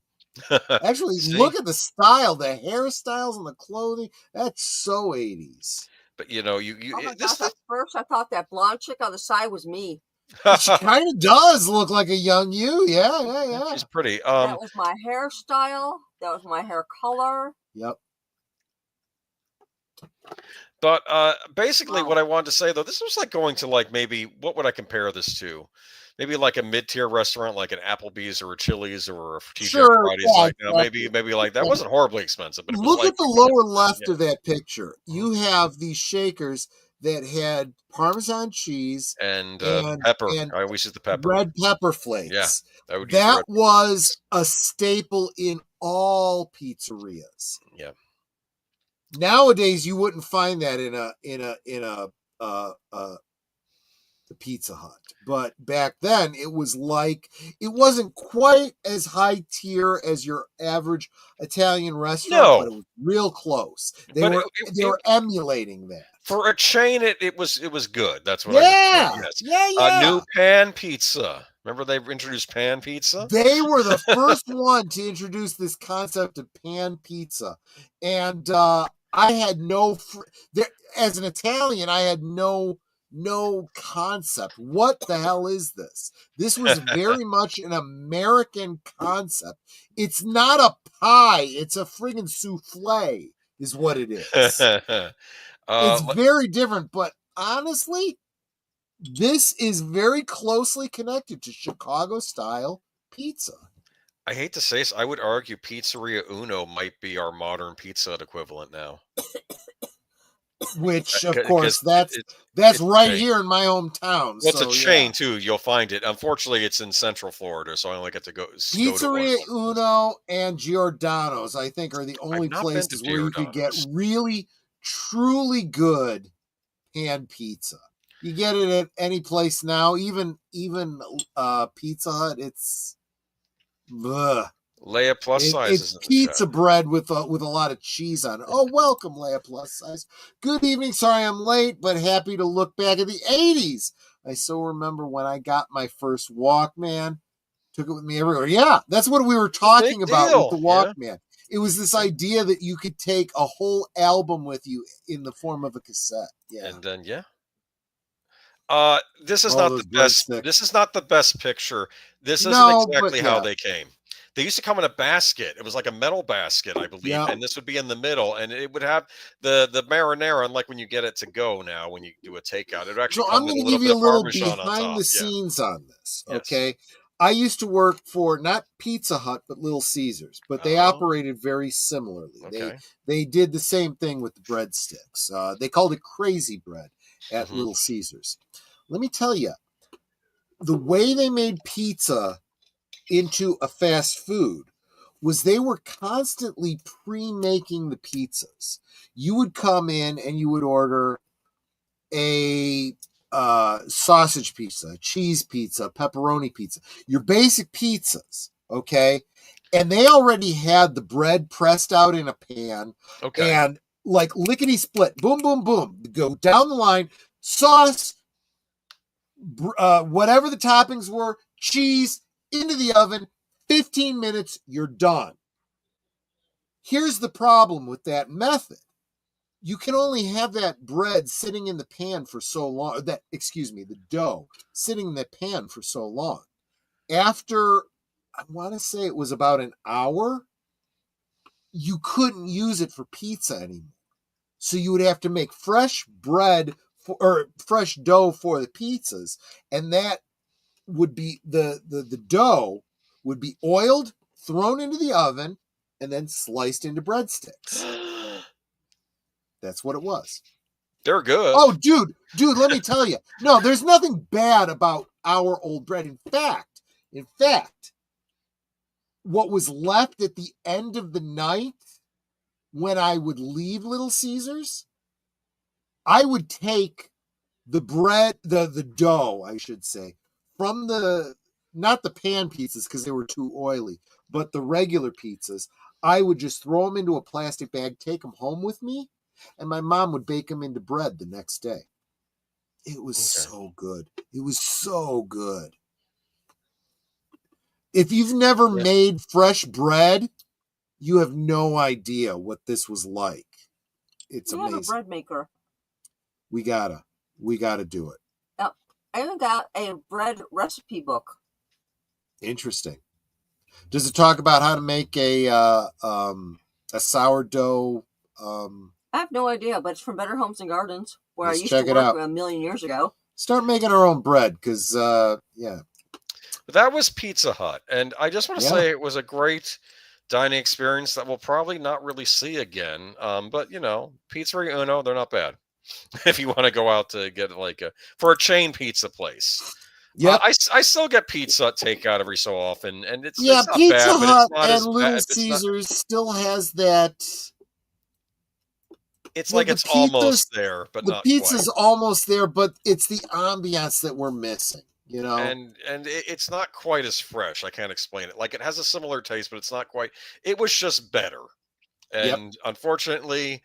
Actually, look at the style, the hairstyles and the clothing. That's so 80s. But you know, at first I thought that blonde chick on the side was me. She kind of does look like a young you. Yeah. She's pretty. That was my hairstyle. That was my hair color. Yep. But basically, what I wanted to say though, this was like going to like maybe what would I compare this to? Maybe like a mid-tier restaurant, like an Applebee's or a Chili's or a TGI Fridays. Like, maybe like that wasn't horribly expensive. But it was look like, at the lower left of that picture. You have these shakers that had Parmesan cheese and pepper. I always use the pepper. Red pepper flakes. Yeah, that was a staple in all pizzerias. Yeah. Nowadays, you wouldn't find that in the Pizza Hut. But back then it wasn't quite as high tier as your average Italian restaurant, but it was real close. They were emulating that. For a chain, it was good. That's what Yeah. New pan pizza. Remember they introduced pan pizza? They were the first one to introduce this concept of pan pizza. And I had as an Italian, I had no concept. What the hell is this? This was very much an American concept. It's not a pie. It's a friggin' souffle is what it is. It's very different, but honestly, this is very closely connected to Chicago style pizza. I hate to say this, I would argue Pizzeria Uno might be our modern Pizza Hut equivalent now. Which, of course, that's right here in my hometown. Well, it's a chain too. You'll find it. Unfortunately, it's in Central Florida, so I only get to go. Pizzeria Uno and Giordano's, I think, are the only places where you could get really, truly good pan pizza. You get it at any place now, even Pizza Hut. It's Leia plus size. It's pizza bread with a lot of cheese on it. Oh, welcome, Leia plus size. Good evening. Sorry I'm late, but happy to look back at the 80s. I so remember when I got my first Walkman. Took it with me everywhere. Yeah, that's what we were talking about with the Walkman. Yeah. It was this idea that you could take a whole album with you in the form of a cassette. Yeah. And then, this is not the best. This is not the best picture. This isn't exactly how they came. They used to come in a basket. It was like a metal basket, I believe, and this would be in the middle, and it would have the marinara. Unlike when you get it to go now, when you do a takeout, it actually. So I'm going to give you a little behind the scenes on this. Okay, I used to work for not Pizza Hut but Little Caesars, but they operated very similarly. Okay. They did the same thing with the breadsticks. They called it crazy bread at Little Caesars. Let me tell you, the way they made pizza into a fast food was they were constantly pre-making the pizzas. You would come in and you would order a sausage pizza, a cheese pizza, a pepperoni pizza, your basic pizzas, okay? And they already had the bread pressed out in a pan, and like lickety split, boom, boom, boom, go down the line, sauce, whatever the toppings were, cheese, into the oven, 15 minutes, you're done. Here's the problem with that method. You can only have that bread sitting in the pan for so long, the dough sitting in the pan for so long. After, I want to say it was about an hour, you couldn't use it for pizza anymore. So you would have to make fresh bread or fresh dough for the pizzas, and that would be the dough would be oiled, thrown into the oven, and then sliced into breadsticks. That's what it was. They're good. Oh, dude, let me tell you. No, there's nothing bad about our old bread. In fact, what was left at the end of the night when I would leave Little Caesars, I would take the bread, the dough, I should say, from not the pan pizzas because they were too oily, but the regular pizzas. I would just throw them into a plastic bag, take them home with me, and my mom would bake them into bread the next day. It was so good. It was so good. If you've never made fresh bread, you have no idea what this was like. It's amazing. Have a bread maker. We gotta do it. I even got a bread recipe book. Interesting. Does it talk about how to make a sourdough? I have no idea, but it's from Better Homes and Gardens, where I used check to it work out. a million years ago. Start making our own bread, because yeah. That was Pizza Hut, and I just want to say it was a great dining experience that we'll probably not really see again. But you know, Pizzeria Uno, they're not bad. If you want to go out to get like for a chain pizza place. Yeah, I still get pizza takeout every so often, and it's yeah. it's not Pizza bad, Hut but it's not and as Little bad. Caesars still has that. It's well, like it's almost there, but the not pizza's quite. almost there, but it's the ambiance that we're missing. You know, And it's not quite as fresh. I can't explain it. Like it has a similar taste, but it's not quite. It was just better. And unfortunately,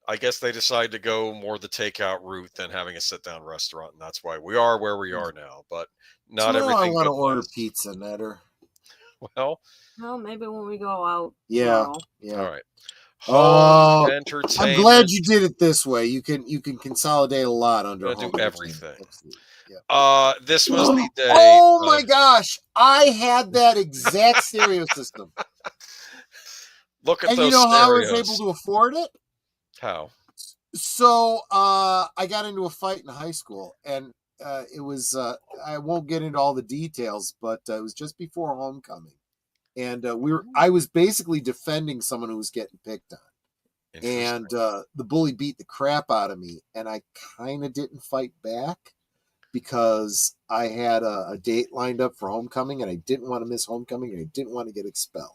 I guess they decided to go more the takeout route than having a sit-down restaurant, and that's why we are where we are now. But not tomorrow everything. I want to good order lasts. pizza, Netter. Well, No, maybe when we go out. Yeah, tomorrow. yeah. all right. Home Oh, entertainment. I'm glad you did it this way. You can consolidate a lot under Gonna home do entertainment. everything. Absolutely. Yeah. This was the day. Oh my gosh, I had that exact stereo system. Look at And those you know how I was stereos. able to afford it? How? So I got into a fight in high school, and it was I won't get into all the details, but it was just before homecoming, and I was basically defending someone who was getting picked on. And the bully beat the crap out of me, and I kind of didn't fight back because I had a date lined up for homecoming, and I didn't want to miss homecoming, and I didn't want to get expelled.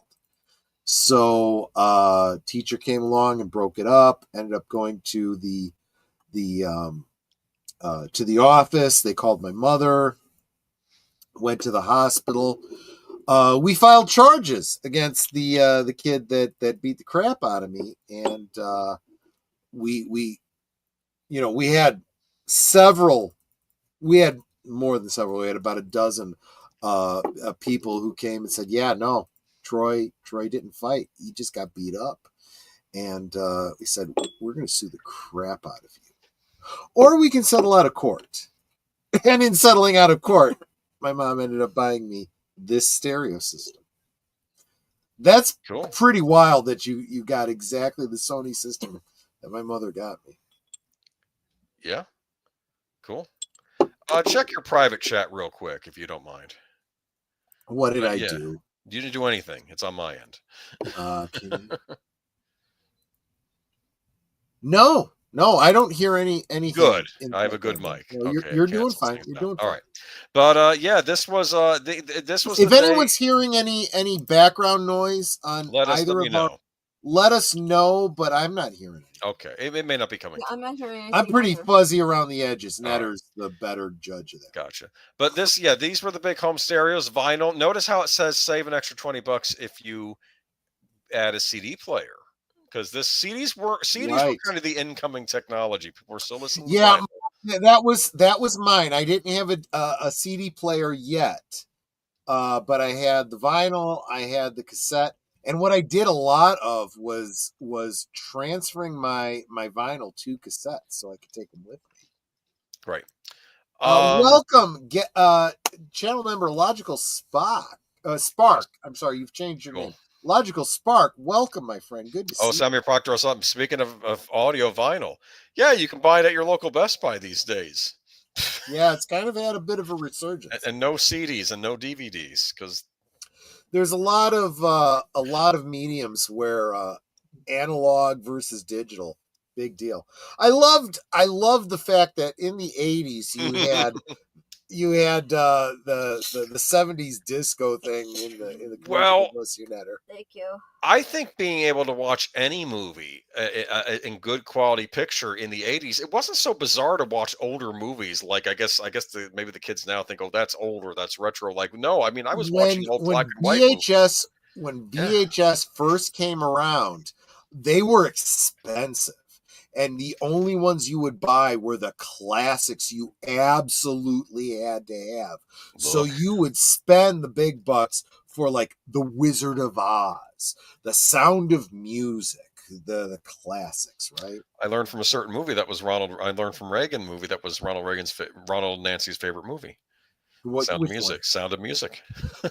So teacher came along and broke it up. Ended up going to the office. They called my mother. Went to the hospital. We filed charges against the kid that beat the crap out of me, and we had several. We had more than several. We had about a dozen people who came and said, "Yeah, no, Troy didn't fight. He just got beat up." And we said, "We're going to sue the crap out of you, or we can settle out of court." And in settling out of court, my mom ended up buying me this stereo system. That's cool. Pretty wild that you got exactly the Sony system that my mother got me. Yeah, cool. Check your private chat real quick if you don't mind. What did I do? You didn't do anything. It's on my end. No, I don't hear anything. Good. I have a good mic. No, okay, you're doing fine. You're doing fine. All right. But this was this was. If the anyone's day... hearing any background noise on either of our, let us know. But I'm not hearing it. Okay, it may not be coming. Yeah, I'm not hearing anything. I'm pretty fuzzy around the edges. Netter's right. the better judge of that. Gotcha. But these were the big home stereos, vinyl. Notice how it says save an extra $20 if you add a CD player, because CDs were kind of the incoming technology. People were still listening. Yeah, that was mine. I didn't have a CD player yet, but I had the vinyl. I had the cassette. And what I did a lot of was transferring my vinyl to cassettes so I could take them with me. Right. Welcome, channel member Logical Spark. I'm sorry, you've changed your name. Logical Spark. Welcome, my friend. Good to see you. Samir Proctor or something. Speaking of audio vinyl, yeah, you can buy it at your local Best Buy these days. Yeah, it's kind of had a bit of a resurgence. And no CDs and no DVDs because. there's a lot of mediums where analog versus digital, big deal. I loved the fact that in the 80s you had the 70s disco thing in the commercial Well, with Netter. Thank you. I think being able to watch any movie in good quality picture in the 80s, it wasn't so bizarre to watch older movies. Like, maybe the kids now think, oh, that's old or that's retro. Like, no, I mean, I was watching old black and white movies. When Yeah. VHS first came around, they were expensive. And the only ones you would buy were the classics you absolutely had to have. So Look. you would spend the big bucks for like The Wizard of Oz, The Sound of Music, the classics, right? I learned from a certain movie that was I learned from Reagan movie that was Ronald and Nancy's favorite movie. Sound of Music. One? Sound of Music.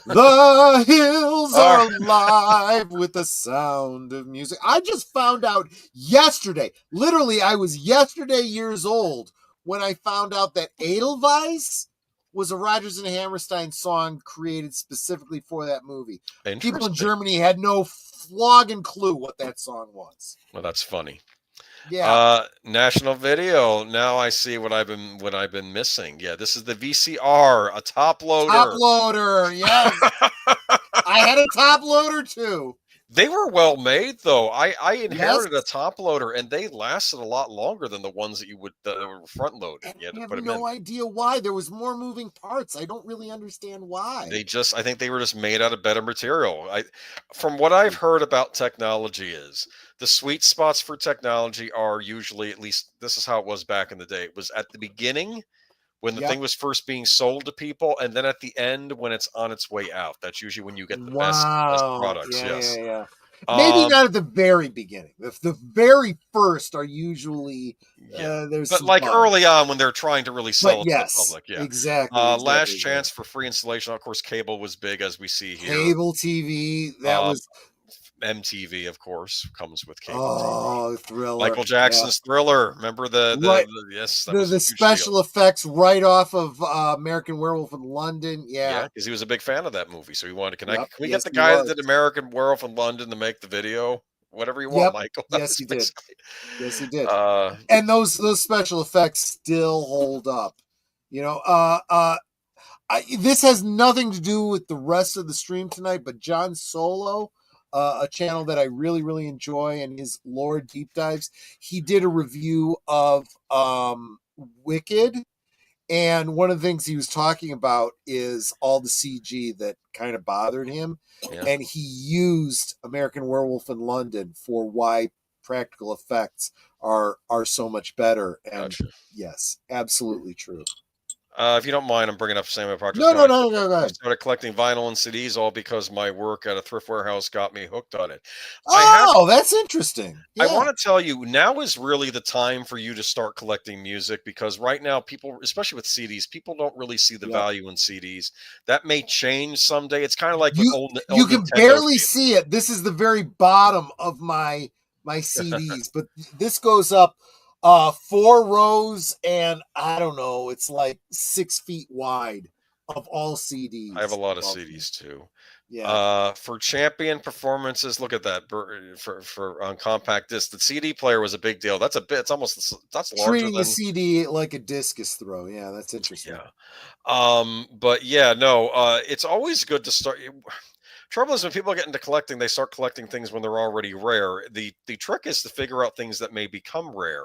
The hills are alive with the sound of music. I just found out yesterday. Literally, I was yesterday years old when I found out that Edelweiss was a Rodgers and Hammerstein song created specifically for that movie. People in Germany had no flogging clue what that song was. Well, that's funny. Yeah. National Video. Now I see what I've been missing. Yeah, this is the VCR, a top loader. Top loader, yes. I had a top loader too. They were well made, though. I inherited a top loader, and they lasted a lot longer than the ones that were front loaded. I have no idea why. There was more moving parts. I don't really understand why. I think they were just made out of better material. From what I've heard about technology is the sweet spots for technology are usually, at least this is how it was back in the day. It was at the beginning when the thing was first being sold to people, and then at the end when it's on its way out. That's usually when you get the best products. Yeah. Maybe not at the very beginning. The very first are usually there's but early on when they're trying to really sell it to the public. Yeah, exactly. Last chance for free installation. Of course, cable was big, as we see here. Cable TV, that was MTV, of course, comes with cable TV. Thriller. Michael Jackson's Thriller. Remember the special effects right off of American Werewolf in London. Yeah, because he was a big fan of that movie, so he wanted to connect. Can we get the guy that did American Werewolf in London to make the video? Whatever you want, Michael. Yes, he did. Yes, he did. And those special effects still hold up. You know, this has nothing to do with the rest of the stream tonight, but John Solo, a channel that I really, really enjoy, and his lore deep dives. He did a review of Wicked, and one of the things he was talking about is all the CG that kind of bothered him, and he used American Werewolf in London for why practical effects are so much better. And yes, absolutely true. If you don't mind, I'm bringing up Samuel Project. No, go ahead. I started collecting vinyl and CDs all because my work at a thrift warehouse got me hooked on it. That's interesting. Yeah. I want to tell you, now is really the time for you to start collecting music, because right now people, especially with CDs, people don't really see the value in CDs. That may change someday. It's kind of like you can barely see it. This is the very bottom of my CDs, but this goes up 4 rows, and I don't know, it's like 6 feet wide of all CDs. I have a lot of CDs too. Yeah. For champion performances, look at that. For on compact disc, the CD player was a big deal. That's larger treating the CD like a discus throw. Yeah, that's interesting. Yeah. But yeah, no. It's always good to start. Trouble is, when people get into collecting, they start collecting things when they're already rare. The trick is to figure out things that may become rare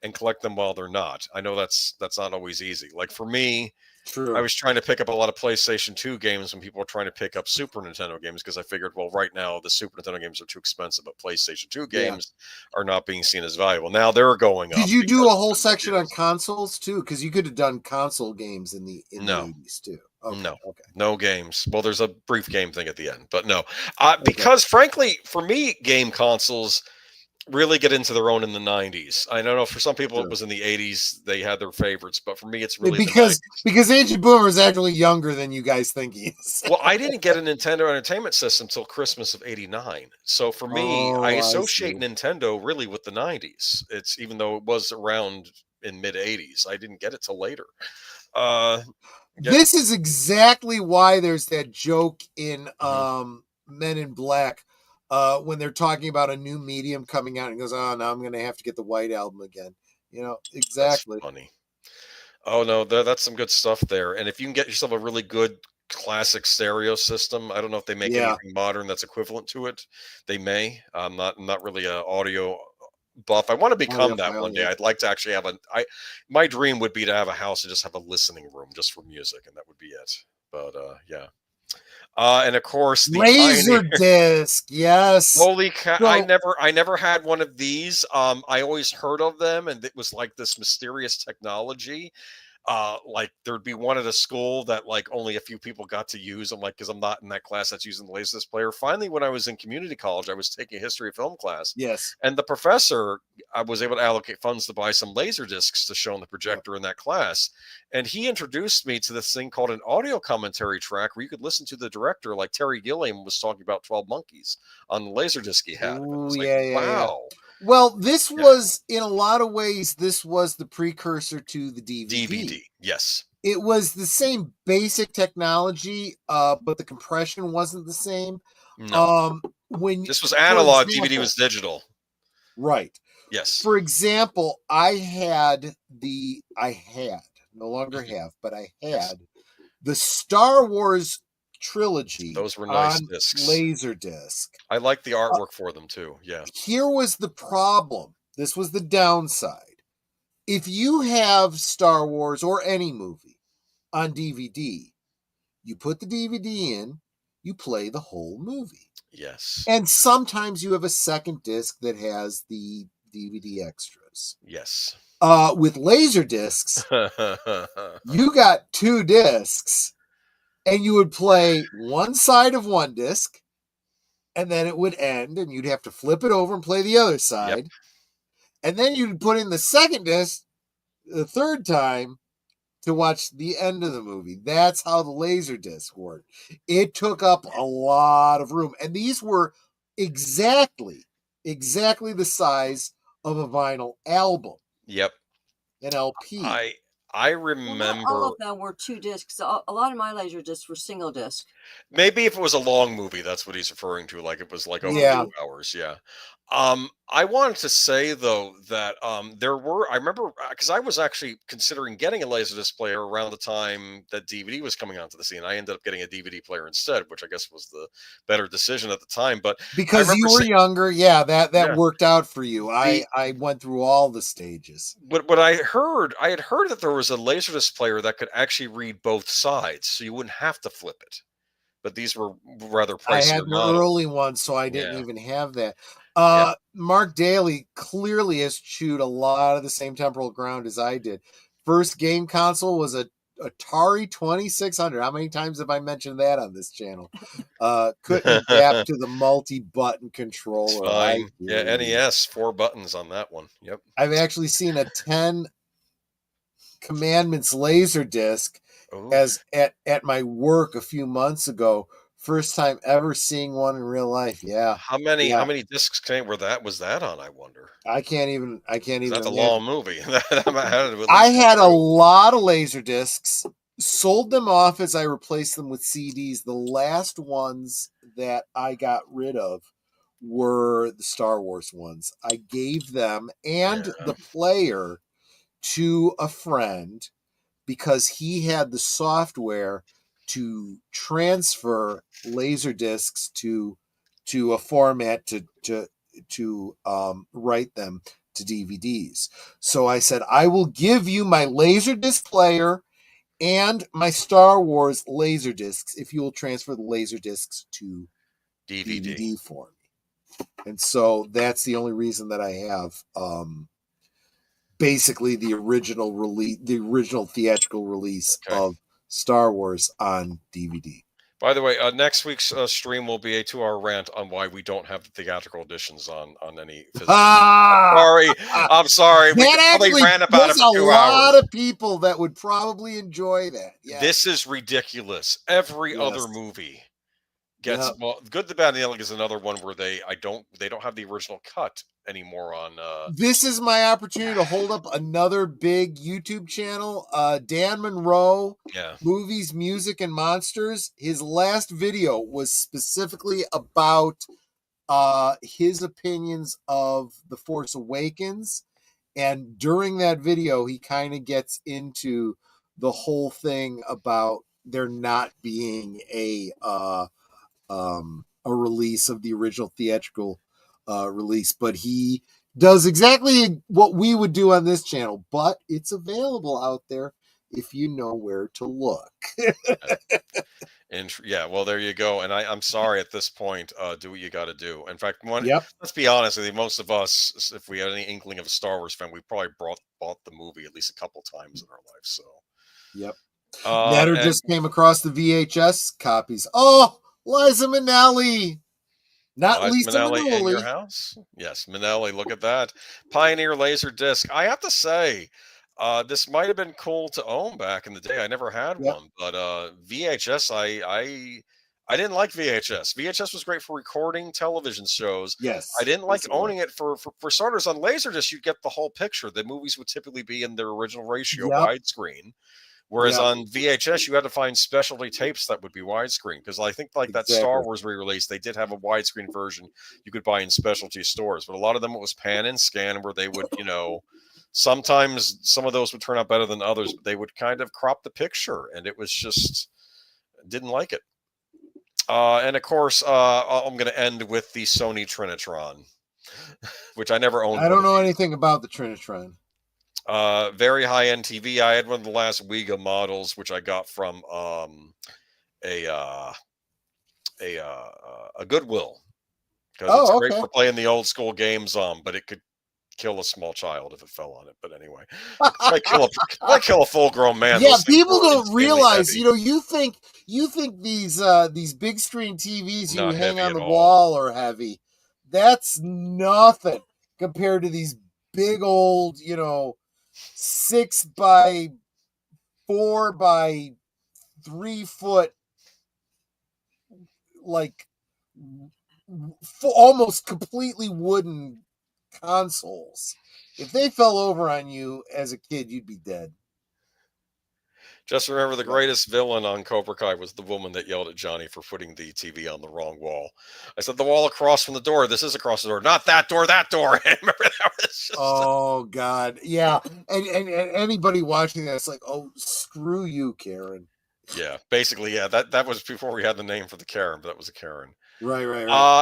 and collect them while they're not. I know that's not always easy. Like for me, I was trying to pick up a lot of PlayStation 2 games when people were trying to pick up Super Nintendo games, because I figured, well, right now the Super Nintendo games are too expensive, but PlayStation 2 games are not being seen as valuable. Now they're going up. Did you do a whole section on consoles too? Because you could have done console games in the 80s too. Okay, no games. Well, there's a brief game thing at the end, but no. Because frankly, for me, game consoles really get into their own in the 90s. I don't know, for some people it was in the 80s they had their favorites, but for me it's really because Ancient Boomer is actually younger than you guys think he is. Well, I didn't get a Nintendo Entertainment System until Christmas of '89, so for me, I associate Nintendo really with the 90s. It's, even though it was around in mid 80s, I didn't get it till later. This is exactly why there's that joke in Men in Black when they're talking about a new medium coming out and goes, oh, now I'm going to have to get the White Album again. Exactly. That's funny. Oh, no, that's some good stuff there. And if you can get yourself a really good classic stereo system, I don't know if they make anything modern that's equivalent to it. They may. I'm not really a audio buff. I want to become that one day. I'd like to actually have my dream would be to have a house and just have a listening room just for music, and that would be it. But yeah. And of course the Laserdisc, yes. Holy cow! I never had one of these. I always heard of them, and it was like this mysterious technology. Like there'd be one at a school that like only a few people got to use. I'm like, because I'm not in that class that's using the Laserdisc player. Finally, when I was in community college, I was taking a history of film class. Yes. And the professor, I was able to allocate funds to buy some Laserdiscs to show on the projector in that class. And he introduced me to this thing called an audio commentary track where you could listen to the director, like Terry Gilliam was talking about 12 Monkeys on the Laserdisc he had. Ooh, wow. Well, this was, in a lot of ways, this was the precursor to the DVD. Yes. It was the same basic technology, but the compression wasn't the same. No. This was analog, DVD was digital. Right. Yes. For example, I had, no longer have, but I had the Star Wars trilogy. Those were nice discs. Laserdisc. I like the artwork for them too. Yeah. Here was the problem. This was the downside. If you have Star Wars or any movie on DVD, you put the DVD in, you play the whole movie. Yes. And sometimes you have a second disc that has the DVD extras. Yes. With Laserdiscs, you got 2 discs. And you would play one side of one disc, and then it would end, and you'd have to flip it over and play the other side. Yep. And then you'd put in the second disc the third time to watch the end of the movie. That's how the Laserdisc worked. It took up a lot of room. And these were exactly the size of a vinyl album. Yep. An LP. I remember all of them were 2 discs. A lot of my Laserdiscs were single disc. Maybe if it was a long movie, that's what he's referring to. Like it was like over 2 hours. Yeah. I wanted to say though that I remember because I was actually considering getting a Laserdisc player around the time that DVD was coming onto the scene. I ended up getting a DVD player instead, which I guess was the better decision at the time. But because you were younger, that worked out for you. I went through all the stages. But what I had heard that there was a Laserdisc player that could actually read both sides, so you wouldn't have to flip it. But these were rather pricier. I had an early one, so I didn't even have that. Mark Daly clearly has chewed a lot of the same temporal ground as I did. First game console was a Atari 2600. How many times have I mentioned that on this channel? Couldn't adapt to the multi-button controller. Fine. Yeah, NES, 4 buttons on that one. Yep. I've actually seen a 10 Commandments Laserdisc as at my work a few months ago. First time ever seeing one in real life. Yeah. How many discs was that on? I wonder. I can't even. That's a long movie. I had a lot of Laserdiscs. Sold them off as I replaced them with CDs. The last ones that I got rid of were the Star Wars ones. I gave them and the player to a friend because he had the software to transfer Laserdiscs to a format to write them to DVDs. So I said, I will give you my Laserdisc player and my Star Wars Laserdiscs if you will transfer the Laserdiscs to DVD for me. And so that's the only reason that I have basically the original theatrical release of Star Wars on DVD. By the way, next week's stream will be a 2-hour rant on why we don't have the theatrical editions on any physical. I'm sorry. We probably ran about it for 2 hours. There's a lot of people that would probably enjoy that. Yes. This is ridiculous. Every other movie gets Yep. well. Good, the Bad, and the Ugly is another one where they don't have the original cut anymore on. This is my opportunity to hold up another big YouTube channel. Dan Monroe, Yeah. Movies, Music, and Monsters. His last video was specifically about his opinions of The Force Awakens. And during that video, he kind of gets into the whole thing about there not being a release of the original theatrical release, but he does exactly what we would do on this channel, but it's available out there if you know where to look. And yeah, well, there you go. And I'm sorry at this point, do what you got to do. In fact, Yep. let's be honest with you, most of us, if we had any inkling of a Star Wars fan, we probably bought the movie at least a couple times in our life. So, Yep. Netter and just came across the VHS copies. Oh, Liza Minnelli. Not Liza Lisa Minnelli in your Minnelli. house? Yes, Minnelli. Look at that. Pioneer Laserdisc. I have to say, this might have been cool to own back in the day. I never had Yep. one, but VHS, I didn't like VHS. VHS was great for recording television shows. Yes. I didn't like Yes, it owning it for starters. On Laserdisc, you'd get the whole picture. The movies would typically be in their original ratio, Yep. widescreen. Whereas Yep. on VHS, you had to find specialty tapes that would be widescreen. Because I think like that Star Exactly. Wars re-release, they did have a widescreen version you could buy in specialty stores. But a lot of them it was pan and scan, where they would, sometimes some of those would turn out better than others, but they would kind of crop the picture, and it was just didn't like it. And of course, I'm going to end with the Sony Trinitron, which I never owned. I don't know anything about the Trinitron. Very high-end TV. I had one of the last Wiga models, which I got from a Goodwill, because it's great for playing the old school games on, but it could kill a small child if it fell on it. But anyway, might kill a full-grown man. Yeah, Those things people were don't insanely realize. heavy. You think these big screen TVs Not you hang heavy on at the all. wall are heavy. That's nothing compared to these big old, 6 by 4 by 3 foot, like almost completely wooden consoles. If they fell over on you as a kid, you'd be dead. Just remember, the greatest villain on Cobra Kai was the woman that yelled at Johnny for putting the TV on the wrong wall. I said, the wall across from the door. This is across the door. Not that door, that door. Remember that? Was just... Oh, God. Yeah. And anybody watching that, it's like, oh, screw you, Karen. Yeah, basically, yeah. That was before we had the name for the Karen, but that was a Karen. Right.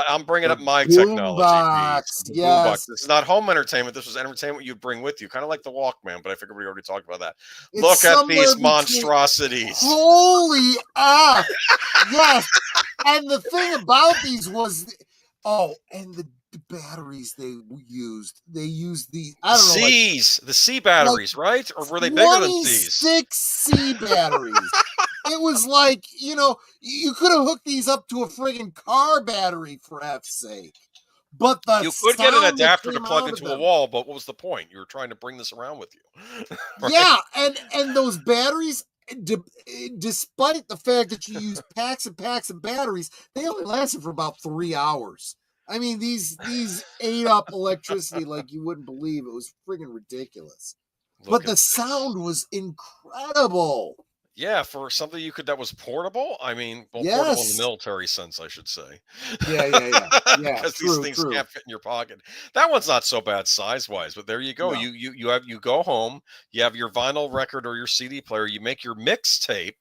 I'm bringing up my technology. technology piece. Yes. Boombox. This is not home entertainment. This was entertainment you'd bring with you, kind of like the Walkman. But I figured we already talked about that. It's Look at somewhere these between- monstrosities. Holy F! Yes. And the thing about these was, and the batteries they used. They used the the C batteries, right? Or were they bigger than C's? 26 C batteries. It was like, you could have hooked these up to a friggin' car battery, for F's sake. But you could get an adapter to plug into a wall, but what was the point? You were trying to bring this around with you. Right? Yeah, and those batteries, despite the fact that you use packs and packs of batteries, they only lasted for about 3 hours. I mean, these ate up electricity like you wouldn't believe. It was friggin' ridiculous. But the sound was incredible. Yeah, for something that was portable. I mean, Yes. Portable in the military sense, I should say. Yeah. Because these things can't fit in your pocket. That one's not so bad size-wise, but there you go. No. You go home, you have your vinyl record or your CD player, you make your mixtape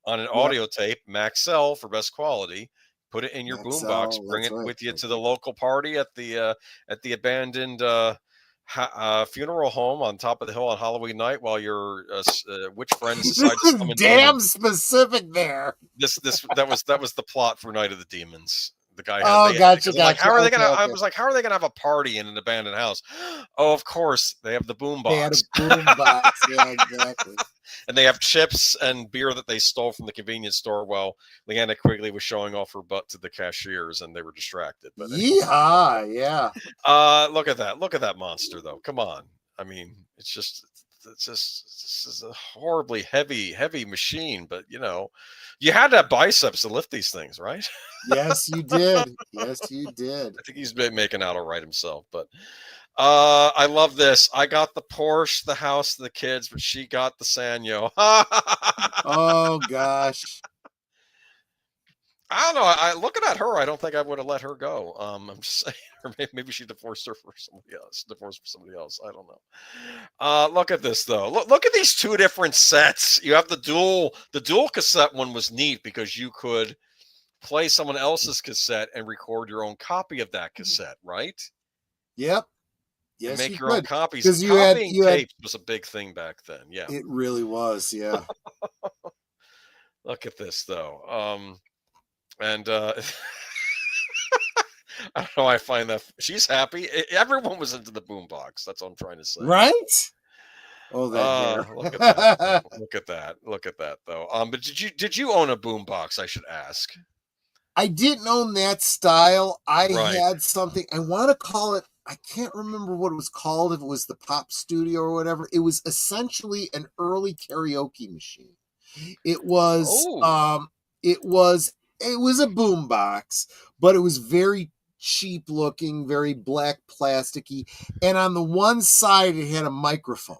on an audio tape, Maxell for best quality. Put it in your boombox, bring it with you to the local party at the abandoned funeral home on top of the hill on Halloween night while your witch friends decide to summon demons. Specific there. That was the plot for Night of the Demons. The guy gotcha. Like, how are they gonna? I was like, how are they gonna have a party in an abandoned house? Oh, of course, they have the boombox. They had a boombox. Yeah, exactly. And they have chips and beer that they stole from the convenience store while Leanna Quigley was showing off her butt to the cashiers, and they were distracted. But yeehaw, yeah. Look at that! Look at that monster, though. Come on. I mean, it's just this is a horribly heavy machine. But you had to have biceps to lift these things, right? Yes, you did. Yes, you did. I think he's been making out all right himself. But I love this. I got the Porsche, the house, the kids, but she got the Sanyo. Oh gosh. I don't know. I looking at her, I don't think I would have let her go. I'm just saying, or maybe she divorced her for somebody else. Divorced for somebody else. I don't know. Look at this though. Look at these two different sets. You have the dual cassette one was neat because you could play someone else's cassette and record your own copy of that cassette, right? Yep. And Yes, make you your own could. copies. 'Cause Copying tapes was a big thing back then. Yeah. It really was. Yeah. Look at this though. And I don't know. I find that she's happy. Everyone was into the boombox. That's what I'm trying to say. Right? Oh, that hair. Look at that. Look at that. Look at that, though. But did you own a boombox? I should ask. I didn't own that style. I Right. had something. I want to call it. I can't remember what it was called. If it was the Pop Studio or whatever. It was essentially an early karaoke machine. It was. Oh. It was a boombox, but it was very cheap looking, very black plasticky, and on the one side it had a microphone.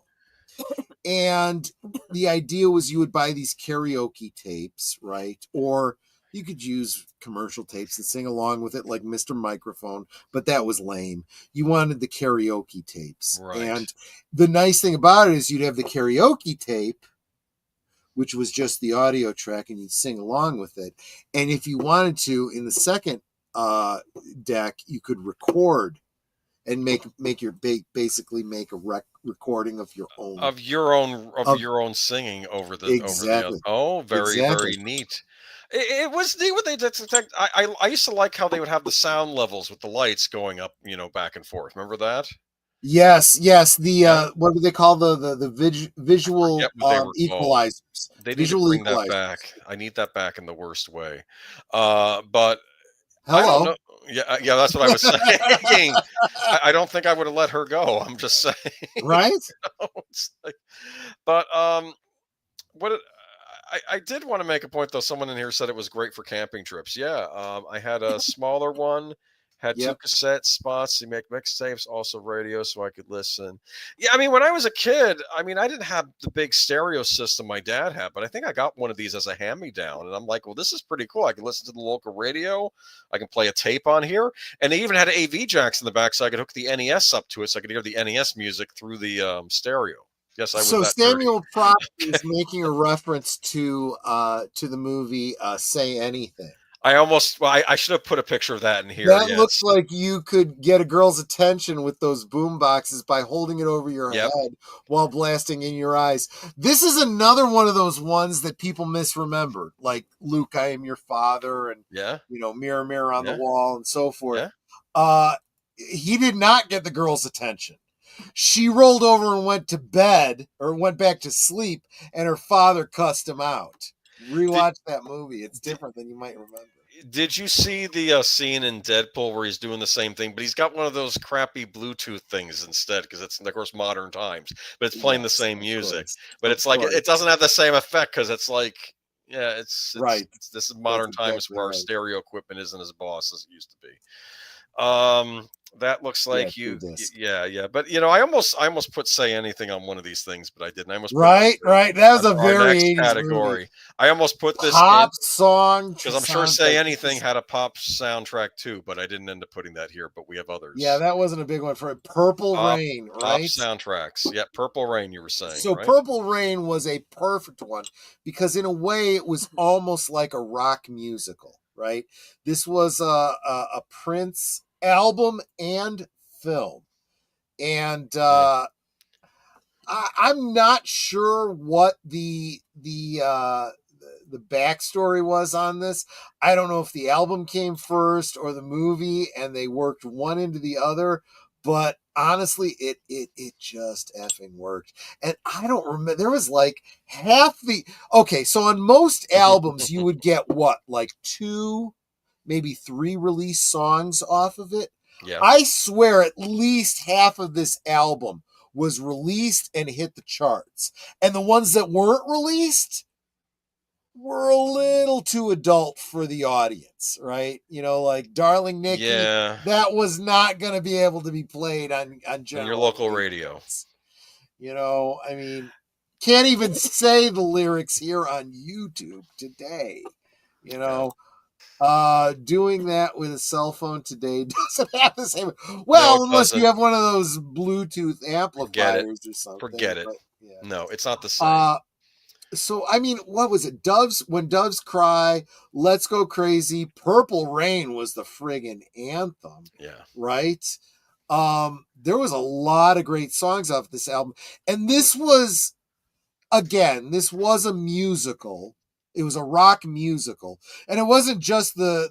And the idea was you would buy these karaoke tapes, right? Or you could use commercial tapes and sing along with it like Mr. Microphone, but that was lame. You wanted the karaoke tapes. Right. And the nice thing about it is you'd have the karaoke tape, which was just the audio track, and you'd sing along with it. And if you wanted to, in the second deck, you could record and basically make a recording of your own singing over the exactly. Very neat. It was neat what they did. I used to like how they would have the sound levels with the lights going up, back and forth. Remember that? Yes. The what do they call the visual equalizers? They need to bring that back. I need that back in the worst way. But hello. I don't know. Yeah, that's what I was saying. I don't think I would have let her go. I'm just saying. Right? But what I did want to make a point though. Someone in here said it was great for camping trips. Yeah, I had a smaller one. Had two cassette spots to make mixtapes, also radio, so I could listen. Yeah, I mean, when I was a kid, I didn't have the big stereo system my dad had, but I think I got one of these as a hand-me-down, and I'm like, well, this is pretty cool. I can listen to the local radio. I can play a tape on here, and they even had AV jacks in the back, so I could hook the NES up to it, so I could hear the NES music through the stereo. Yes, I was. So Samuel probably is making a reference to the movie Say Anything. I should have put a picture of that in here. That looks like you could get a girl's attention with those boom boxes by holding it over your head while blasting in your eyes. This is another one of those ones that people misremembered, like Luke, I Am Your Father, and Mirror, Mirror on the Wall, and so forth. Yeah. He did not get the girl's attention. She rolled over and went to bed, or went back to sleep, and her father cussed him out. Rewatch that movie. It's different than you might remember. Did you see the scene in Deadpool where he's doing the same thing, but he's got one of those crappy Bluetooth things instead because it's, of course, modern times, but it's playing the same music. But it's like it doesn't have the same effect because it's like, it's right. This is modern times where our stereo equipment isn't as boss as it used to be. That looks like but I almost put Say Anything on one of these things, but I didn't. I almost right. That was a very 80s category. Movie. I almost put this pop song because I'm sure Say Anything had a pop soundtrack too, but I didn't end up putting that here. But we have others. Yeah, that wasn't a big one for it. Purple Rain, right? Pop soundtracks. Yeah, Purple Rain. You were saying. So right? Purple Rain was a perfect one because in a way it was almost like a rock musical, right? This was a Prince album and film, and I'm not sure what the backstory was on this. I don't know if the album came first or the movie and they worked one into the other, but honestly it just effing worked. And I don't remember, there was like so on most albums you would get what, like 2, maybe 3 release songs off of it. Yeah. I swear at least half of this album was released and hit the charts. And the ones that weren't released were a little too adult for the audience, right? You know, like Darling Nikki, Yeah. that was not going to be able to be played on In your local radio. You know, I mean, can't even say the lyrics here on YouTube today. You know, doing that with a cell phone today doesn't have the same. Well, No, unless you have one of those Bluetooth amplifiers or something. Forget it. But, yeah. No, it's not the same. So, I mean, what was it? When Doves Cry, Let's Go Crazy, Purple Rain was the friggin' anthem. Yeah. Right? There was a lot of great songs off this album. And this was a musical. It was a rock musical. And it wasn't just the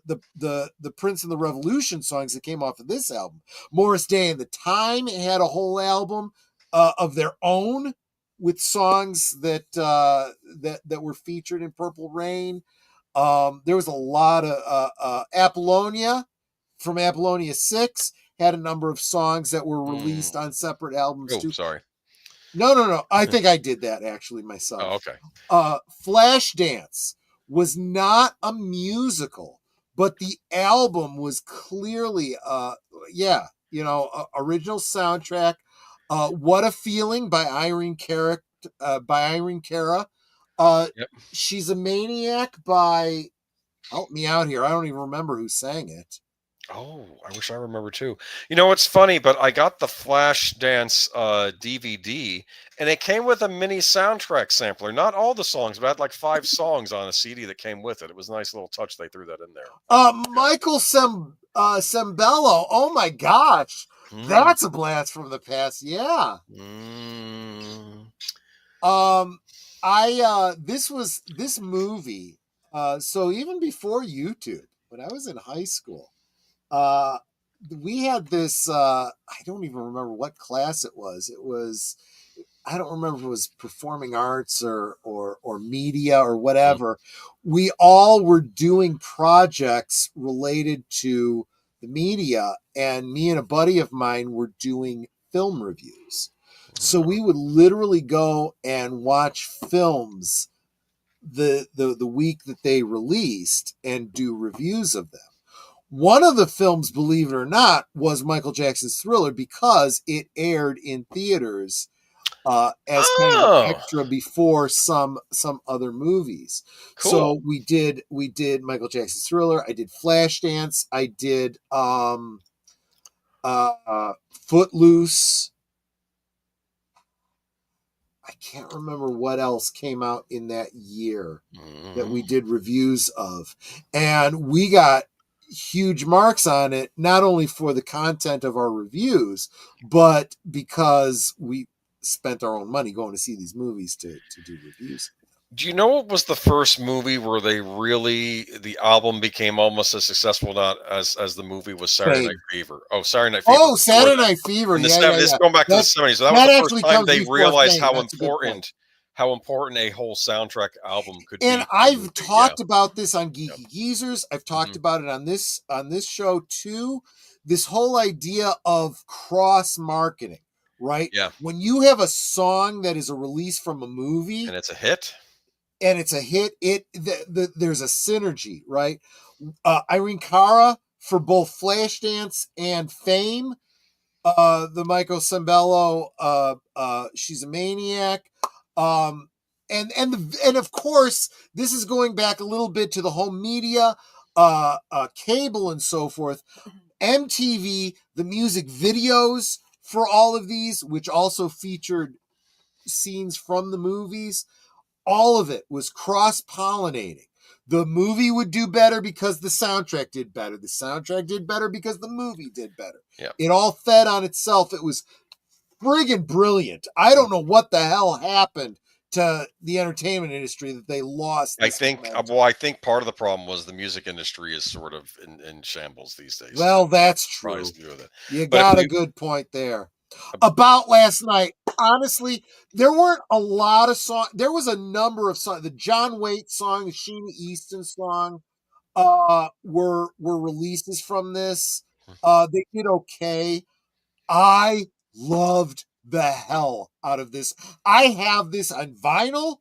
Prince and the Revolution songs that came off of this album. Morris Day and the Time had a whole album of their own, with songs that were featured in Purple Rain. There was a lot of Apollonia from Apollonia 6 had a number of songs that were released on separate albums too. Sorry. No. I think I did that actually myself. Oh, okay. Flashdance was not a musical, but the album was clearly original soundtrack. What a Feeling by Irene Cara. She's a Maniac by, help me out here, I don't even remember who sang it. Oh, I wish I remember too. You know, it's funny, but I got the Flashdance DVD, and it came with a mini soundtrack sampler. Not all the songs, but I had like 5 songs on a CD that came with it. It was a nice little touch. They threw that in there. Michael Sembello. Oh my gosh. That's a blast from the past. Yeah. This movie. So even before YouTube, when I was in high school, we had this, I don't even remember what class it was. I don't remember if it was performing arts or media or whatever. We all were doing projects related to the media, and me and a buddy of mine were doing film reviews. So we would literally go and watch films the week that they released and do reviews of them. One of the films, believe it or not, was Michael Jackson's Thriller, because it aired in theaters as kind of an extra before some other movies. Cool. So we did Michael Jackson's Thriller. I did Flashdance. I did Footloose. I can't remember what else came out in that year that we did reviews of. And we got huge marks on it, not only for the content of our reviews, but because we spent our own money going to see these movies to do reviews. Do you know what was the first movie where the album became almost as successful, not as the movie, was Saturday Night Fever? Oh, Saturday Night Fever. Oh, Saturday Night Fever. This is going back to the 70s. So that was the first time they realized how important a whole soundtrack album could be. And I've talked about this on Geeky Geezers. I've talked about it on this show too. This whole idea of cross marketing, right? Yeah. When you have a song that is a release from a movie and it's a hit, there's a synergy, right? Irene Cara for both Flashdance and Fame. The Michael Sembello, She's a Maniac. And of course, this is going back a little bit to the home media, cable and so forth. MTV, the music videos for all of these, which also featured scenes from the movies, all of it was cross-pollinating. The movie would do better because the soundtrack did better. The soundtrack did better because the movie did better. Yeah. It all fed on itself. It was friggin' brilliant. I don't know what the hell happened to the entertainment industry that they lost. I think part of the problem was the music industry is sort of in shambles these days. Well, that's true. You got a good point there. About Last Night, honestly, there weren't a lot of songs. There was a number of songs. The John Waite song, the Sheena Easton song, were releases from this. They did okay. I loved the hell out of this. I have this on vinyl,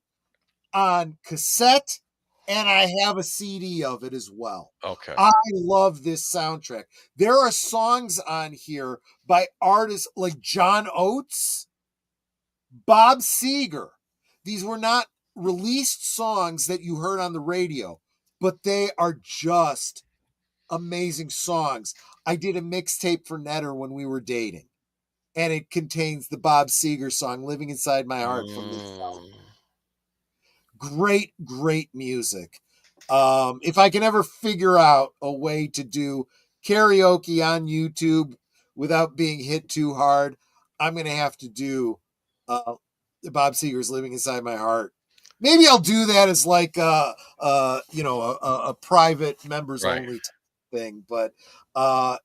on cassette, and I have a CD of it as well. Okay. I love this soundtrack. There are songs on here by artists like John Oates, Bob Seger. These were not released songs that you heard on the radio, but they are just amazing songs. I did a mixtape for Netter when we were dating, and it contains the Bob Seger song "Living Inside My Heart" from this album. Great, great music. If I can ever figure out a way to do karaoke on YouTube without being hit too hard, I'm going to have to do Bob Seger's "Living Inside My Heart." Maybe I'll do that as like a private members only thing. But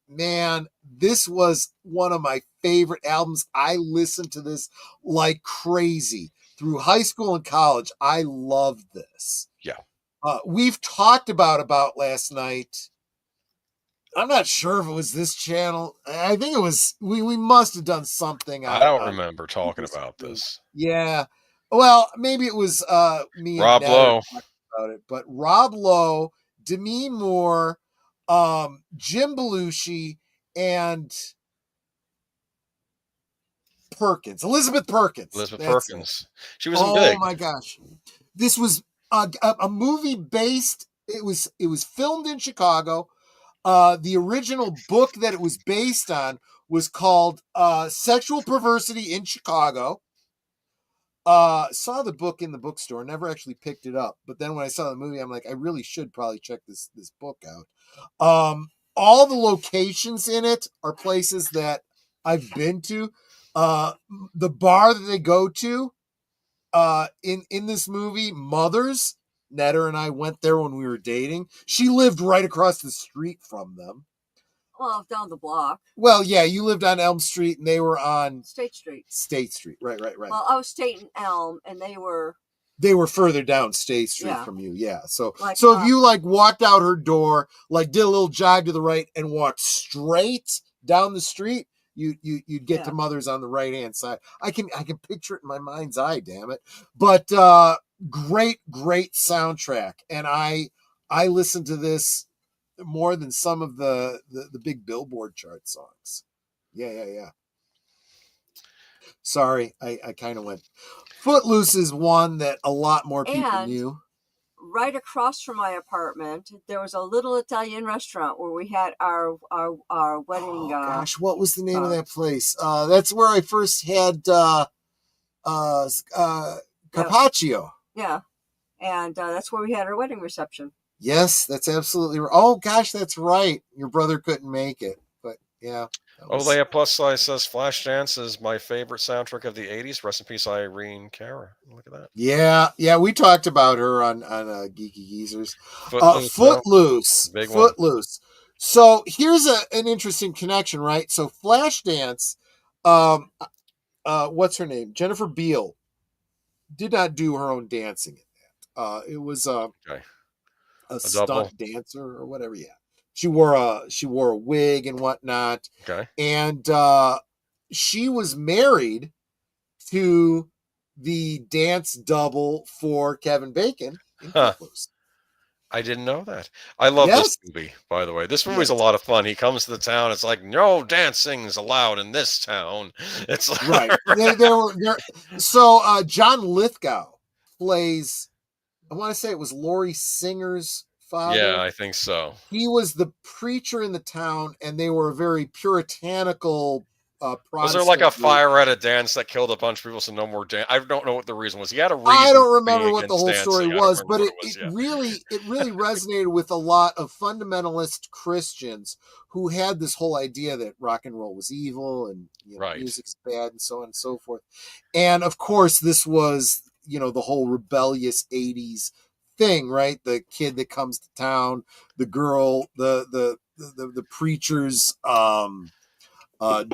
man, this was one of my favorite albums. I listened to this like crazy through high school and college. I loved this. Yeah. We've talked about Last Night. I'm not sure if it was this channel. I think it was, we must have done something. I don't remember talking about this. Yeah. Well, maybe it was me Rob and Lowe about it, but Rob Lowe, Demi Moore, Jim Belushi, and Elizabeth Perkins. She was in Big. Oh my gosh. This was a movie based, it was filmed in Chicago. The original book that it was based on was called Sexual Perversity in Chicago. Saw the book in the bookstore, never actually picked it up. But then when I saw the movie, I'm like, I really should probably check this book out. All the locations in it are places that I've been to. The bar that they go to in this movie, Mother's, Netter and I went there when we were dating. She lived right across the street from them. Well, down the block. Well, yeah, you lived on Elm Street and they were on State Street. State Street, right. Well, I was State and Elm, and they were further down State Street from you, yeah. So, like, if you like walked out her door, like did a little jog to the right and walked straight down the street, you'd get to Mother's on the right hand side. I can picture it in my mind's eye, damn it. But great soundtrack, and I listened to this more than some of the big Billboard chart songs. Yeah. Sorry, I kind of went. Footloose is one that a lot more people knew. Right across from my apartment, there was a little Italian restaurant where we had our wedding. Oh gosh, what was the name of that place? That's where I first had carpaccio. Yeah, and that's where we had our wedding reception. Yes, that's absolutely right. Oh gosh, that's right. Your brother couldn't make it, but yeah. Olea Plus Size says Flashdance is my favorite soundtrack of the 80s. Rest in peace, Irene Cara. Look at that. Yeah. We talked about her on Geeky Geezers. Footloose. Big Footloose. One. So here's an interesting connection, right? So Flashdance, what's her name? Jennifer Beal did not do her own dancing in that. It was a stunt dancer or whatever. Yeah. She wore a wig and whatnot. Okay. And she was married to the dance double for Kevin Bacon in Footloose. I didn't know that. I love this movie, by the way. This movie's a lot of fun. He comes to the town. It's like, no dancing's allowed in this town. It's like, right. So John Lithgow plays, I want to say it was Laurie Singer's father. Yeah, I think so. He was the preacher in the town, and they were a very puritanical Protestant. Was there like a fire at a dance that killed a bunch of people, so no more dance? I don't know what the reason was. He had a reason. I don't remember what the whole story was, but it really resonated with a lot of fundamentalist Christians who had this whole idea that rock and roll was evil and music's bad and so on and so forth. And of course, this was the whole rebellious 80s thing, right? The kid that comes to town, the girl, the preacher's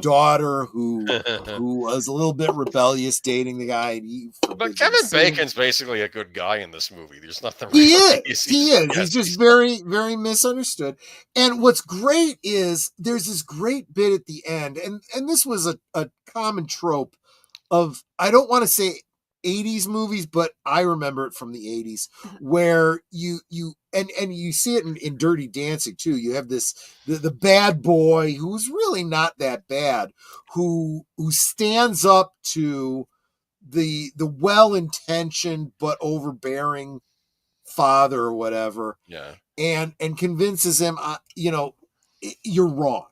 daughter who was a little bit rebellious, dating the guy. But Kevin Bacon's basically a good guy in this movie. There's nothing. He is. He's just very, very misunderstood. And what's great is there's this great bit at the end, and this was a common trope I don't want to say 80s movies, but I remember it from the 80s, where you see it in Dirty Dancing too. You have the bad boy who's really not that bad, who stands up to the well-intentioned but overbearing father or whatever, and convinces him, you're wrong,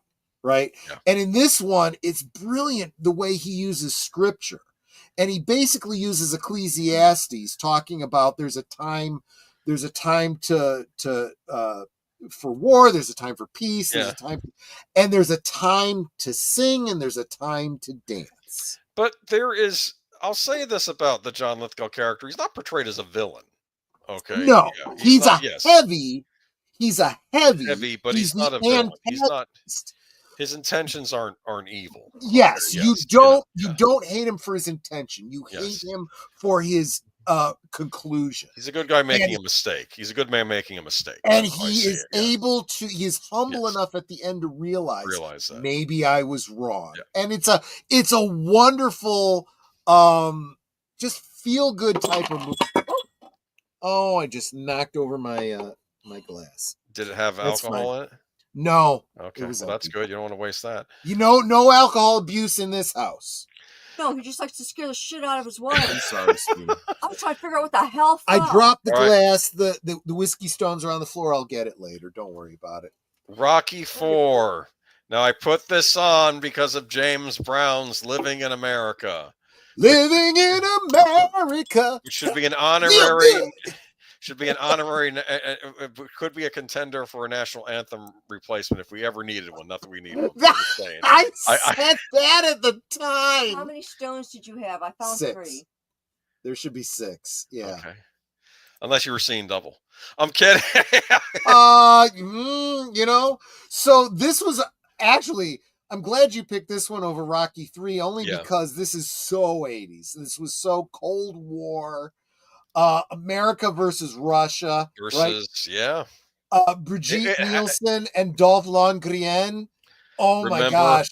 right? Yeah. And in this one, it's brilliant the way he uses scripture. And he basically uses Ecclesiastes, talking about there's a time to for war, there's a time for peace, there's a time, and there's a time to sing, and there's a time to dance. But I'll say this about the John Lithgow character: he's not portrayed as a villain. Okay, No, he's not, heavy, but he's not a villain. He's not. His intentions aren't evil. Yes, you don't hate him for his intention. You hate him for his conclusion. He's a good guy making a mistake. He's a good man making a mistake. And he is he's humble enough at the end to realize that maybe I was wrong. Yeah. And it's a wonderful just feel good type of movie. Oh, I just knocked over my my glass. Did it have alcohol in it? No. Okay, well, that's good. You don't want to waste that. No alcohol abuse in this house. No, he just likes to scare the shit out of his wife. I'm sorry, Steve. I was trying to figure out what the hell. I dropped the glass. The whiskey stones are on the floor. I'll get it later. Don't worry about it. Rocky IV. Now, I put this on because of James Brown's Living in America. Living in America. It should be an honorary. Should be an honorary. It could be a contender for a national anthem replacement if we ever needed one. Not that we need one. I said that at the time. How many stones did you have? I found 6. 3. There should be 6. Yeah. Okay. Unless you were seeing double. I'm kidding. So this was actually. I'm glad you picked this one over Rocky 3, only because this is so 80s. This was so Cold War. America versus Russia. Brigitte Nielsen and Dolph Lundgren. Oh my gosh.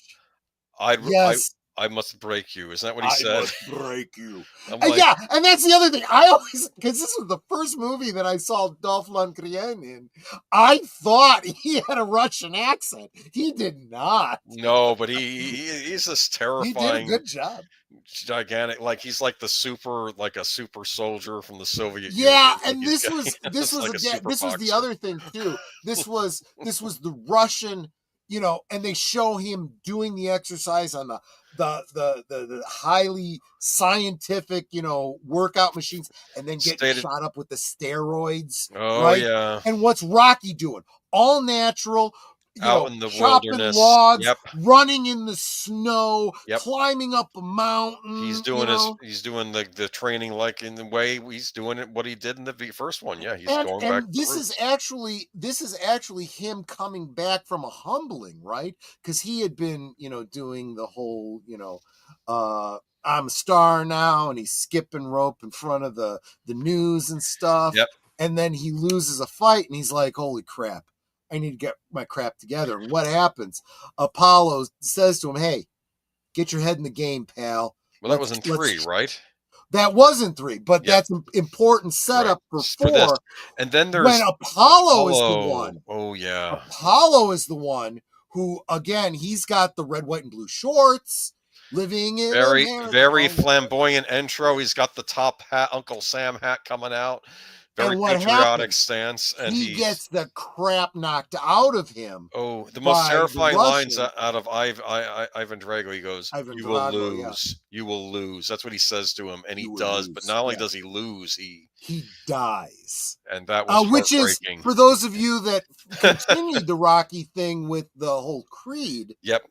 I must break you. Isn't that what he said? I must break you. And that's the other thing. I always, because this was the first movie that I saw Dolph Lundgren in, I thought he had a Russian accent. He did not. No, but he's this terrifying. He did a good job. Gigantic, like he's like a super soldier from the Soviet Union. Yeah, and this was the other thing too. This was the Russian, and they show him doing the exercise on the highly scientific, workout machines, and then getting shot up with the steroids. Oh, right? yeah. And what's Rocky doing? All natural. Out in the chopping wilderness, logs, running in the snow, Yep. climbing up a mountain. He's doing he's doing the training like in the way he's doing it. What he did in the first one, yeah, he's going back. And this is actually him coming back from a humbling, right? Because he had been, doing the whole, I'm a star now, and he's skipping rope in front of the news and stuff. Yep. And then he loses a fight, and he's like, "Holy crap! I need to get my crap together." And what happens? Apollo says to him, "Hey, get your head in the game, pal." Well, that was in 3, right? That wasn't 3, but that's an important setup for 4. And then there's when Apollo is the one. Oh, yeah. Apollo is the one who, again, he's got the red, white, and blue shorts. Living in America. Very flamboyant intro. He's got the top hat, Uncle Sam hat coming out. Very patriotic stance, and he gets the crap knocked out of him. Oh, the most terrifying lines out of Ivan Drago. He goes, "You will lose. You will lose." That's what he says to him, and he does. But not only does he lose, he dies. And that was which is, for those of you that continued the Rocky thing with the whole Creed. Yep.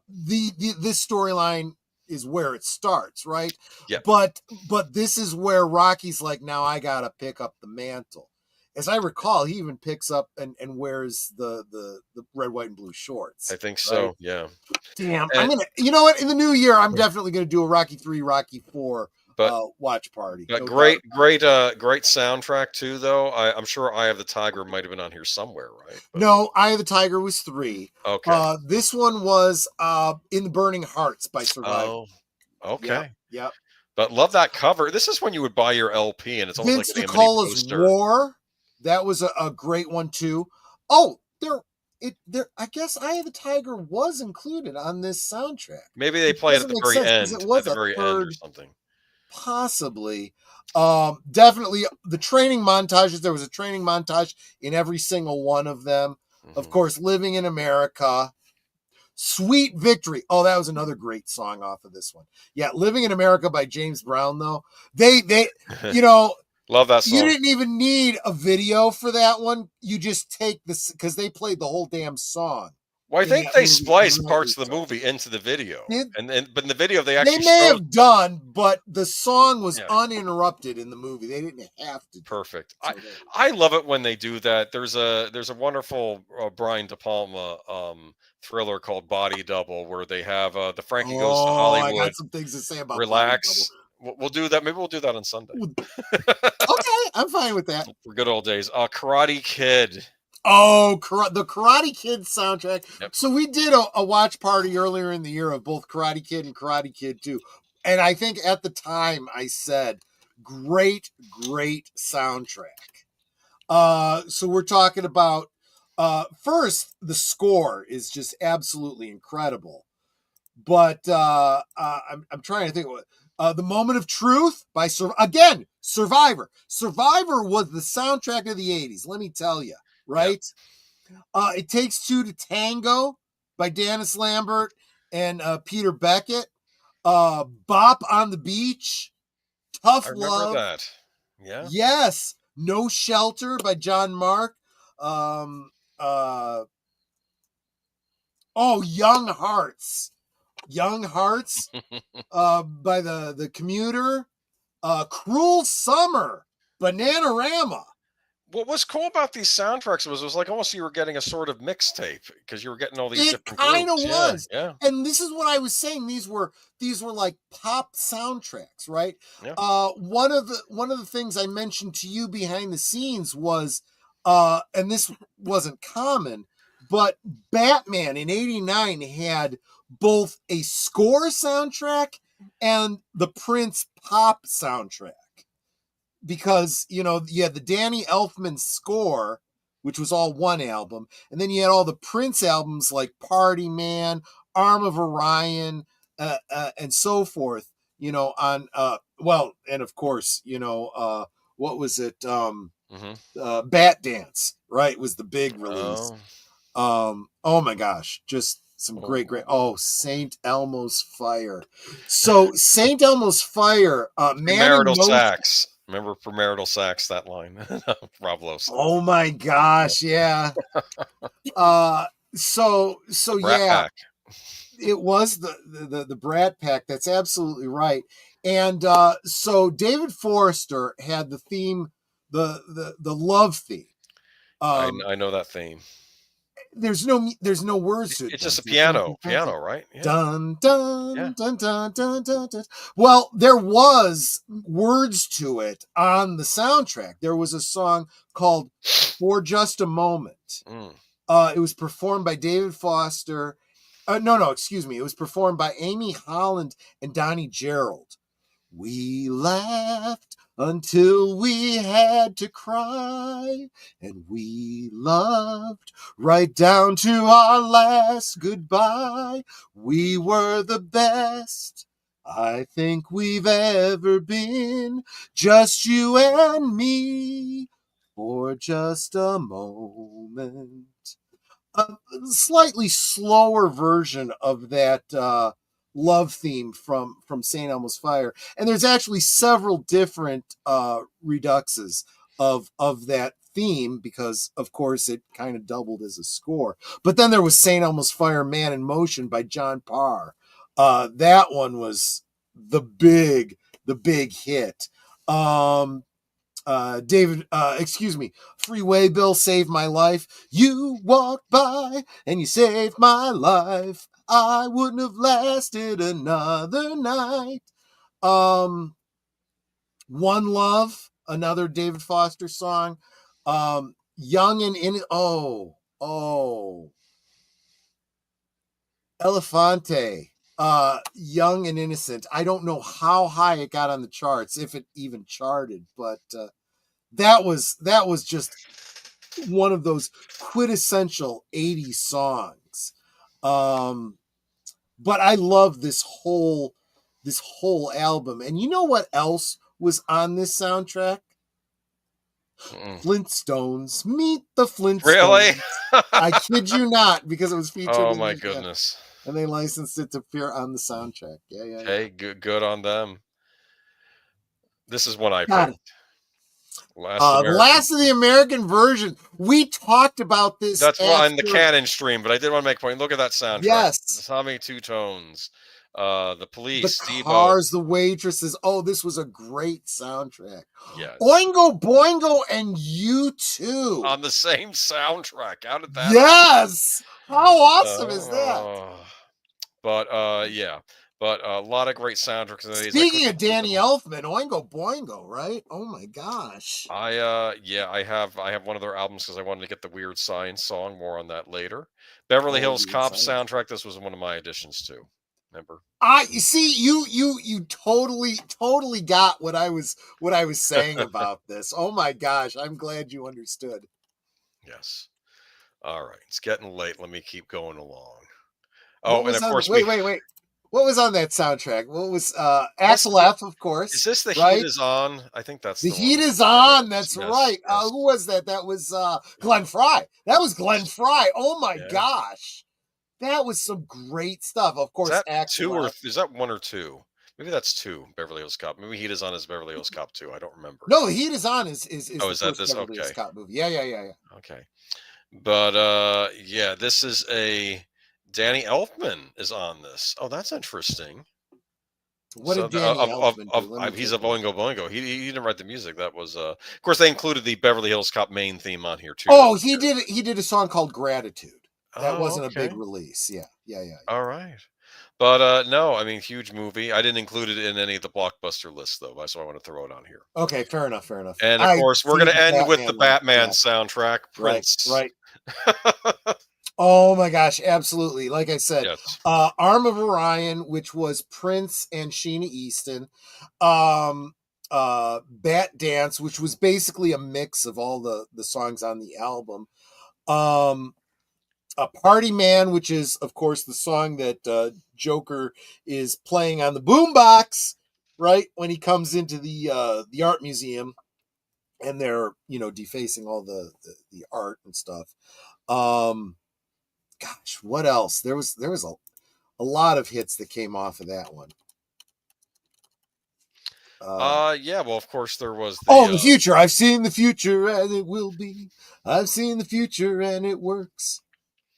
This storyline is where it starts, right? Yeah. But this is where Rocky's like, now I gotta pick up the mantle. As I recall, he even picks up and wears the red, white, and blue shorts. I think so. Right? Yeah. Damn. I'm gonna. You know what? In the new year, I'm definitely gonna do a Rocky 3, Rocky 4 watch party. But great soundtrack too, though. I'm sure Eye of the Tiger might have been on here somewhere, right? But... No, Eye of the Tiger was 3. Okay. This one was In the Burning Hearts by Survivor. Oh, okay. Yep. But love that cover. This is when you would buy your LP, and it's almost Vince like a mini DiCola's poster. War. That was a great one too. Oh, I guess Eye of the Tiger was included on this soundtrack. Maybe they play it at the very end. It was at the very end or something. Possibly. Definitely the training montages. There was a training montage in every single one of them. Mm-hmm. Of course, Living in America. Sweet Victory. Oh, that was another great song off of this one. Yeah, Living in America by James Brown, though. They love that song. You didn't even need a video for that one. You just take this, because they played the whole damn song. Well, I think they spliced parts of the movie into the video. But in the video, they actually have done, but the song was uninterrupted in the movie. They didn't have to. Perfect. I love it when they do that. There's a wonderful Brian De Palma thriller called Body Double, where they have the Frankie Goes to Hollywood. I got some things to say about Relax. We'll do that. Maybe we'll do that on Sunday. Okay, I'm fine with that. For good old days. Karate Kid. Oh, the Karate Kid soundtrack. Yep. So we did a watch party earlier in the year of both Karate Kid and Karate Kid 2. And I think at the time I said, great soundtrack. So we're talking about, first, the score is just absolutely incredible. But I'm trying to think of The Moment of Truth by Survivor. Survivor was the soundtrack of the 80s, let me tell you. Right? Yep. It Takes Two to Tango by Dennis Lambert and Peter Beckett. Bop on the Beach. Tough Love. That. Yeah. Yes. No Shelter by John Mark. Young Hearts. Young Hearts by the Commuter. Cruel Summer. Bananarama. What was cool about these soundtracks was it was like almost you were getting a sort of mixtape, because you were getting all these different groups. It kind of was. Yeah. And this is what I was saying. These were like pop soundtracks, right? Yeah. One of the things I mentioned to you behind the scenes was, and this wasn't common, but Batman in '89 had both a score soundtrack and the Prince pop soundtrack. Because, you had the Danny Elfman score, which was all one album, and then you had all the Prince albums like Party Man, Arm of Orion, and so forth, on, and of course, what was it? Bat Dance, right? Was the big release. Oh my gosh, just some great, St. Elmo's Fire. So St. Elmo's Fire, Marital Sax. Remember Premarital Sax, that line. Rob Lowe. Oh my gosh, yeah. So Brat Pack. It was the Brat Pack. That's absolutely right. And so David Forrester had the theme, the love theme. I know that theme. There's no words to it. It's just a piano, right? Yeah. Dun, dun, yeah. Dun, dun, dun, dun, dun. Well, there was words to it on the soundtrack. There was a song called For Just a Moment. It was performed by David Foster. Excuse me. It was performed by Amy Holland and Donnie Gerald. We laughed until we had to cry, and we loved right down to our last goodbye. We were the best I think we've ever been, just you and me, for just a moment. A slightly slower version of that love theme from St. Elmo's Fire, and there's actually several different reduxes of that theme, because of course it kind of doubled as a score. But then there was St. Elmo's Fire Man in Motion by John Parr. That one was the big hit. Freeway Bill, Save My Life. You walked by and you saved my life. I wouldn't have lasted another night. One Love, another David Foster song. Young and in Elefante. Young and Innocent. I don't know how high it got on the charts, if it even charted, but that was just one of those quintessential 80s songs. But I love this whole album. And you know what else was on this soundtrack? Flintstones. Meet the Flintstones. Really? I kid you not, because it was featured. Oh my goodness! And they licensed it to appear on the soundtrack. Yeah. Hey, good on them. This is one I Got picked. Last of the American version. We talked about this. That's why in the Canon stream, but I did want to make a point. Look at that soundtrack. Yes. How many two tones? The Police, the cars, the waitresses. Oh, this was a great soundtrack. Yes. Oingo Boingo and U2 on the same soundtrack. How did that? Yes. How awesome is that? But yeah. But a lot of great soundtracks. Speaking of Danny Elfman, Oingo Boingo, right? Oh my gosh. I have one of their albums because I wanted to get the Weird Science song. More on that later. Beverly Hills Cop soundtrack. This was one of my additions too. Remember? You see, you totally got what I was saying about this. Oh my gosh, I'm glad you understood. Yes. All right, it's getting late. Let me keep going along. Oh, and of course, wait. What was on that soundtrack? What was Axel F, of course? Is this The right? Heat Is On? I think that's The Heat Is On. That's right. Yes. Who was that? That was Glenn Frey. That was Glenn Frey. Oh my gosh. That was some great stuff. Of course, is that Axel two F. Or is that one or two? Maybe that's two. Beverly Hills Cop. Maybe Heat Is On is Beverly Hills Cop 2. I don't remember. No, Heat Is On is oh, is that this? Beverly Hills Okay. Cop movie. Yeah. Okay. But yeah, this is a Danny Elfman is on this. Oh, that's interesting. What did Danny Elfman do? He's a Boingo Boingo. He didn't write the music. That was of course they included the Beverly Hills Cop main theme on here too. Oh, he did a song called Gratitude. That wasn't a big release. Yeah. All right. But no, I mean, huge movie. I didn't include it in any of the blockbuster lists, though, so I want to throw it on here. Okay, fair enough. And of course, we're going to end with the Batman soundtrack, Prince. Right. Oh my gosh, absolutely. Like I said, yes. Arm of Orion, which was Prince and Sheena Easton. Bat Dance, which was basically a mix of all the songs on the album. A Party Man, which is, of course, the song that Joker is playing on the boombox, right, when he comes into the art museum, and they're defacing all the art and stuff. Gosh, what else? There was a lot of hits that came off of that one. Yeah, well, of course there was the the future. I've seen the future and it will be. I've seen the future and it works.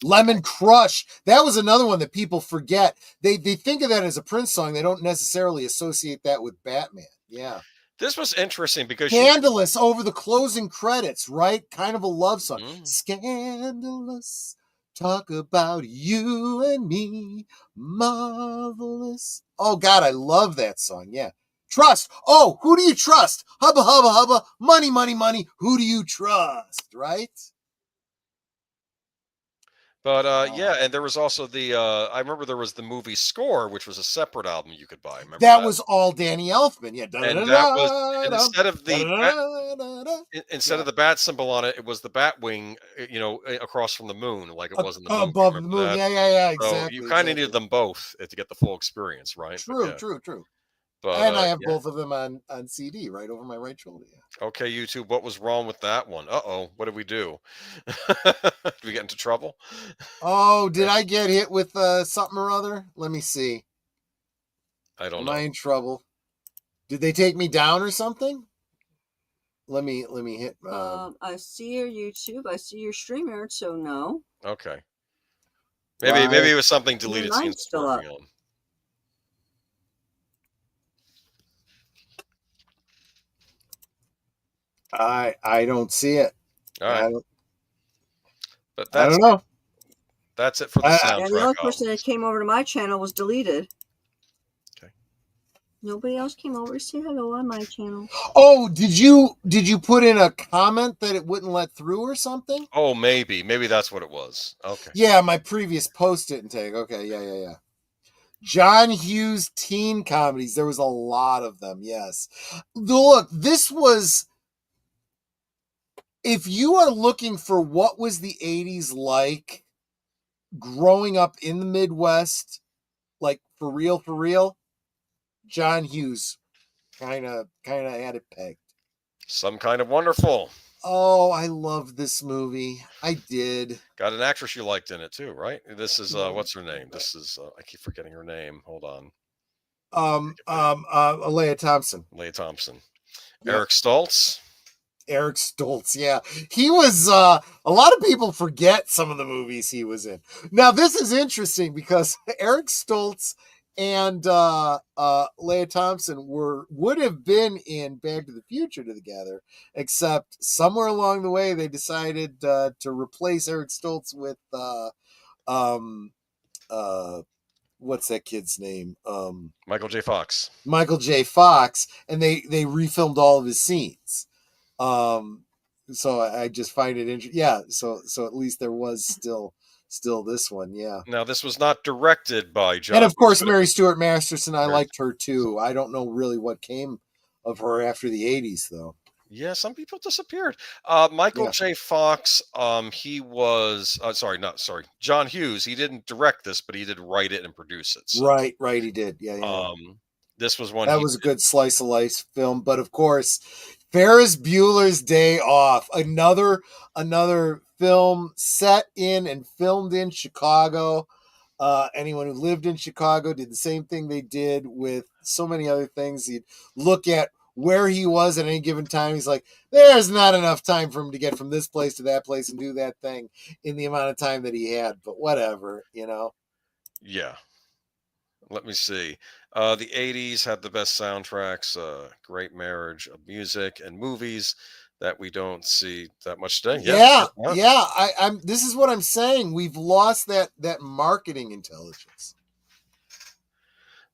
Lemon Crush. That was another one that people forget. They think of that as a Prince song. They don't necessarily associate that with Batman. Yeah. This was interesting because Scandalous over the closing credits, right? Kind of a love song. Scandalous. Talk about you and me. Marvelous. Oh God, I love that song. Yeah. Trust. Oh, who do you trust? Hubba, hubba, hubba. Money, money, money. Who do you trust? Right? But yeah, and there was also the I remember there was the movie Score, which was a separate album you could buy. Remember that was all Danny Elfman. Yeah, and that was instead of the bat symbol on it, it was the bat wing, across from the moon, like it was in the movie. Above the moon. Yeah, exactly. So you kind of needed them both to get the full experience, right? True. But, and I have both of them on CD right over my right shoulder. Yeah. Okay, YouTube, what was wrong with that one? Uh-oh, what did we do? Did we get into trouble? Oh, did I get hit with something or other? Let me see. I don't know. Am I in trouble? Did they take me down or something? Let me hit. I see your YouTube. I see your streamer, so no. Okay. Maybe it was something deleted. Mine's still up. On. I don't see it. All right. But I don't know. That's it for the soundtrack. And the other person that came over to my channel was deleted. Okay. Nobody else came over to say hello on my channel. Oh, did you put in a comment that it wouldn't let through or something? Oh, maybe that's what it was. Okay. Yeah, my previous post didn't take. Okay, yeah. John Hughes teen comedies. There was a lot of them, yes. Look, this was, if you are looking for what was the 80s like growing up in the Midwest, like for real, John Hughes kind of had it pegged. Some Kind of Wonderful. Oh, I love this movie. I did. Got an actress you liked in it too, right? This is what's her name? This is I keep forgetting her name. Hold on. Leah Thompson. Leah Thompson. Yep. Eric Stoltz. Eric Stoltz, yeah. He was, a lot of people forget some of the movies he was in. Now, this is interesting because Eric Stoltz and Leah Thompson would have been in Back to the Future together, except somewhere along the way they decided to replace Eric Stoltz with, what's that kid's name? Michael J. Fox. Michael J. Fox, and they refilmed all of his scenes. So I just find it interesting. Yeah. So at least there was still this one. Yeah. Now this was not directed by John. And of course, Mary Stuart Masterson. I liked her too. I don't know really what came of her after the 80s though. Yeah. Some people disappeared. Michael J. Fox. He was, John Hughes. He didn't direct this, but he did write it and produce it. So. Right. He did. Yeah. This was one that was a good slice of life film, but of course, Ferris Bueller's Day Off, another film set in and filmed in Chicago. Anyone who lived in Chicago did the same thing they did with so many other things. He'd look at where he was at any given time. He's like, there's not enough time for him to get from this place to that place and do that thing in the amount of time that he had, but whatever, Yeah. Let me see. The 80s had the best soundtracks, great marriage of music and movies that we don't see that much today. I'm this is what I'm saying. We've lost that marketing intelligence.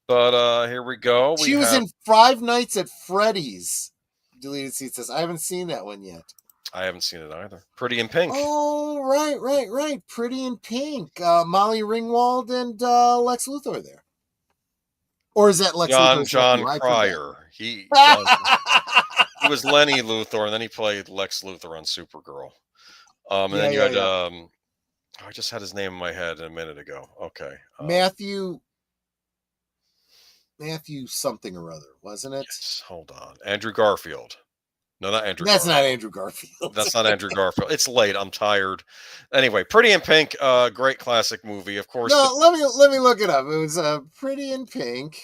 But here we go. She was in Five Nights at Freddy's. Deleted Seat says, I haven't seen that one yet. I haven't seen it either. Pretty in Pink. Oh, right. Pretty in Pink. Molly Ringwald and Lex Luthor there. Or is that Lex Luthor? John Cryer. He was Lenny Luthor, and then he played Lex Luthor on Supergirl. And then you had I just had his name in my head a minute ago. Okay. Matthew something or other, wasn't it? Yes, hold on. Andrew Garfield. No, not Andrew. That's not Andrew Garfield. That's not Andrew Garfield. It's late. I'm tired. Anyway, Pretty in Pink, great classic movie. Of course. No, let me look it up. It was Pretty in Pink.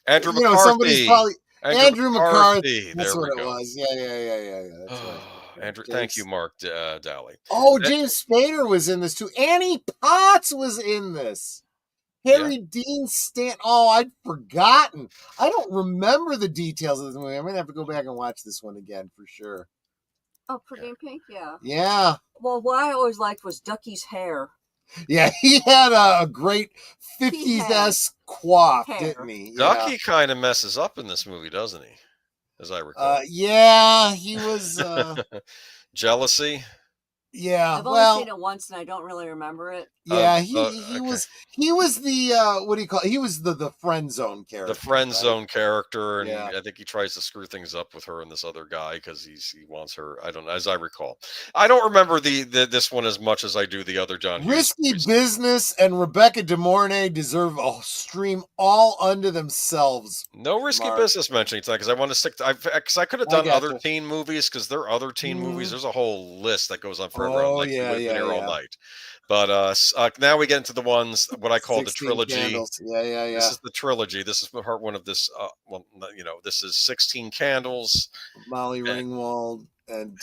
Andrew McCarthy. Somebody's probably Andrew McCarthy. That's there what it was. Yeah. That's right. Andrew, thank you, Mark Daly. Oh, James Spader was in this too. Annie Potts was in this. Harry Dean Stanton. Oh, I'd forgotten. I don't remember the details of this movie. I'm going to have to go back and watch this one again for sure. Oh, Pretty in Pink, yeah. Yeah. Well, what I always liked was Ducky's hair. Yeah, he had a great 50s-esque coif, didn't he? Yeah. Ducky kind of messes up in this movie, doesn't he? As I recall. Yeah, he was... Jealousy. Yeah, I've only seen it once and I don't really remember it. Yeah, he was the what do you call it? He was the friend zone character. The friend zone character, and I think he tries to screw things up with her and this other guy because he wants her. I don't know, as I recall. I don't remember this one as much as I do the other John Hughes. Risky Business and Rebecca De Mornay deserve a stream all unto themselves. No Risky Business mentioning tonight because I want to stick to because I could have done other teen movies because there are other teen movies. There's a whole list that goes on forever. Oh, I'm here all night. But now we get into the ones what I call the trilogy. Candles. Yeah. This is the trilogy. This is part one of this. This is 16 Candles. Molly Ringwald and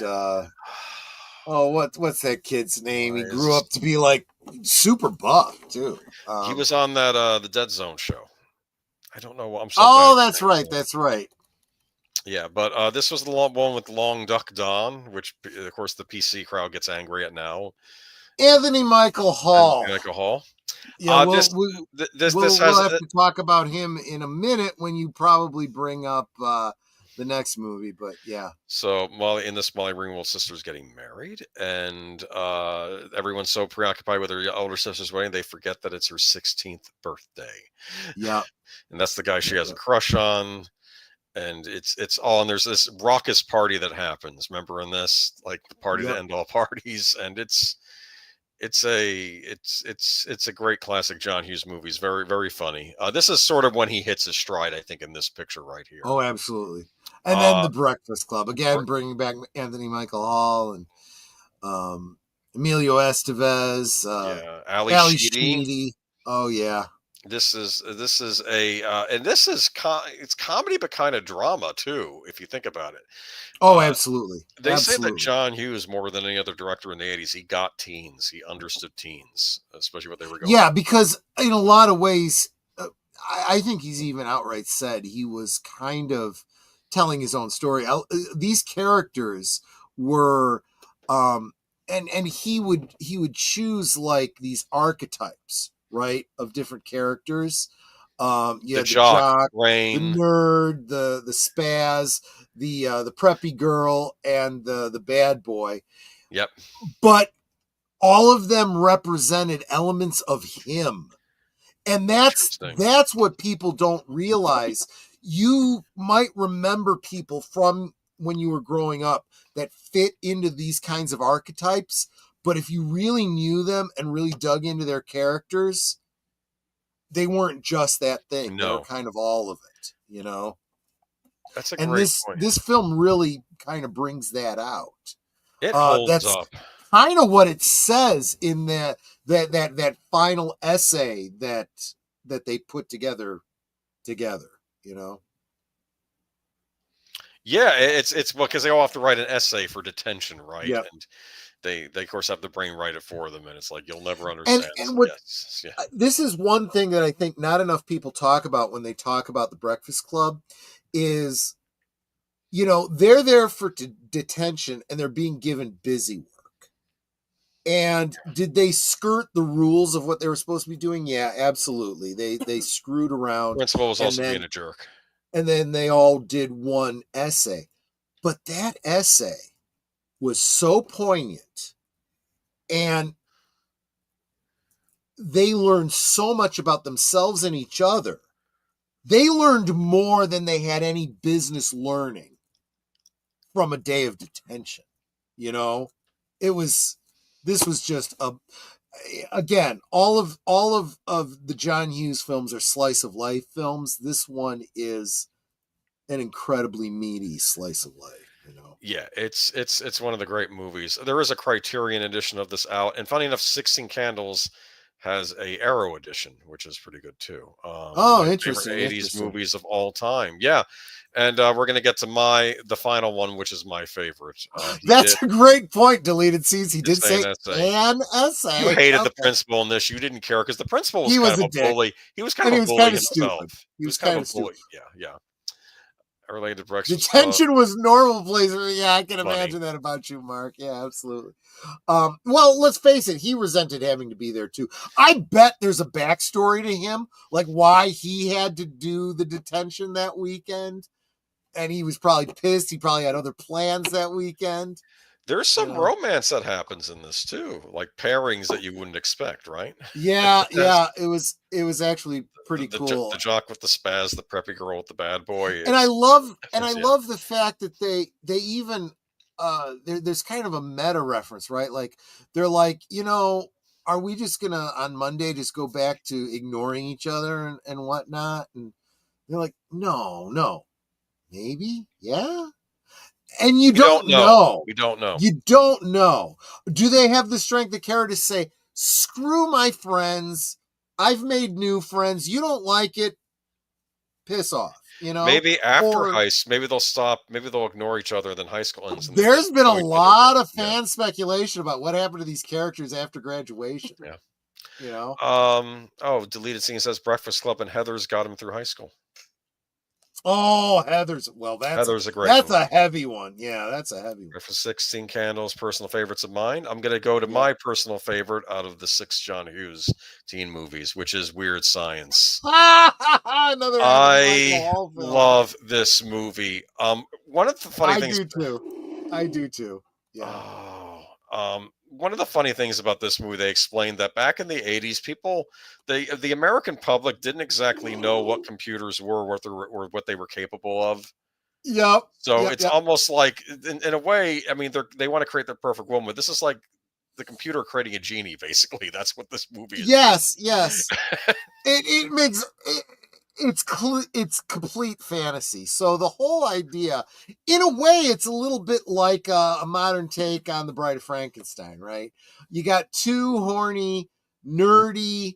what's that kid's name? He grew up to be like super buff too. He was on that the Dead Zone show. I don't know. That's right. That's right. Yeah, but this was the one with Long Duck Don, which of course the PC crowd gets angry at now. Anthony Michael Hall. Yeah, we'll have to talk about him in a minute when you probably bring up the next movie, but yeah. So Molly Ringwald's sister's getting married, and everyone's so preoccupied with her older sister's wedding, they forget that it's her 16th birthday. Yeah. And that's the guy she has a crush on. And it's all, and there's this raucous party that happens. Remember in this, like the party to end all parties, and it's a great classic John Hughes movie. It's very, very funny. This is sort of when he hits his stride, I think, in this picture right here. Oh, absolutely. And then The Breakfast Club, again, bringing back Anthony Michael Hall and Emilio Estevez, Ali Sheedy. Oh yeah. This is it's comedy, but kind of drama too, if you think about it. Oh, absolutely. They say that John Hughes, more than any other director in the 80s, he got teens. He understood teens, especially what they were going. Yeah, because in a lot of ways, I think he's even outright said he was kind of telling his own story. These characters were, and he would choose like these archetypes, right, of different characters. The jock, Rain, the nerd, the spaz, the preppy girl, and the bad boy. Yep. But all of them represented elements of him. And that's what people don't realize. You might remember people from when you were growing up that fit into these kinds of archetypes, but if you really knew them and really dug into their characters, they weren't just that thing. No. They were kind of all of it, you know? That's a great point. This film really kind of brings that out. It holds up. Kind of what it says in that final essay that they put together, you know? Yeah, it's because they all have to write an essay for detention, right? Yep. And they of course have the brain write it for them, and it's like you'll never understand. And what, this is one thing that I think not enough people talk about when they talk about The Breakfast Club is, you know, they're there for detention and they're being given busy work. And did they skirt the rules of what they were supposed to be doing? Yeah, absolutely. They screwed around. Principal was also being a jerk. And then they all did one essay. But that essay was so poignant. And they learned so much about themselves and each other. They learned more than they had any business learning from a day of detention. You know, this was just again, all of the John Hughes films are slice of life films. This one is an incredibly meaty slice of life, you know. Yeah, it's one of the great movies. There is a Criterion edition of this out, and funny enough, 16 Candles has a Arrow edition, which is pretty good too. Interesting. 80s movies of all time. Yeah. And we're going to get to the final one, which is my favorite. That's a great point, deleted scenes. He did say an essay. You hated the principal in this. You didn't care because the principal was kind of a bully. He was kind of a bully himself. He was kind of a bully. Yeah. Related to Breakfast. Detention was normal place. Yeah, I can imagine that about you, Mark. Yeah, absolutely. Well, let's face it, he resented having to be there too. I bet there's a backstory to him, like why he had to do the detention that weekend. And he was probably pissed. He probably had other plans that weekend. There's some romance that happens in this too, like pairings that you wouldn't expect, right? Yeah. It was actually pretty cool. The jock with the spaz, the preppy girl with the bad boy. And I love the fact that they even there's kind of a meta reference, right? Like they're like, you know, are we just gonna on Monday just go back to ignoring each other and whatnot? And they're like, no, maybe, yeah. And you don't know. We don't know. You don't know. Do they have the strength of character to say, screw my friends. I've made new friends. You don't like it. Piss off. You know? Maybe after maybe they'll stop. Maybe they'll ignore each other. Then high school ends. There's been a lot of fan speculation about what happened to these characters after graduation. Yeah. You know? Deleted scene says Breakfast Club and Heather's got him through high school. Oh, Heather's. Well, Heather's a great that's movie. a heavy one. Yeah, that's a heavy one. For 16 Candles, personal favorites of mine. I'm going to go to my personal favorite out of the 6 John Hughes teen movies, which is Weird Science. Another I love this movie. One of the funny things. I do too. Yeah. One of the funny things about this movie, they explained that back in the 80s, people, the American public didn't exactly know what computers were, what they were capable of. Yep. So it's almost like, in a way, I mean, they want to create the perfect woman. This is like the computer creating a genie, basically. That's what this movie is. Yes. It makes it's complete fantasy. So the whole idea, in a way, it's a little bit like a modern take on The Bride of Frankenstein, right? You got two horny, nerdy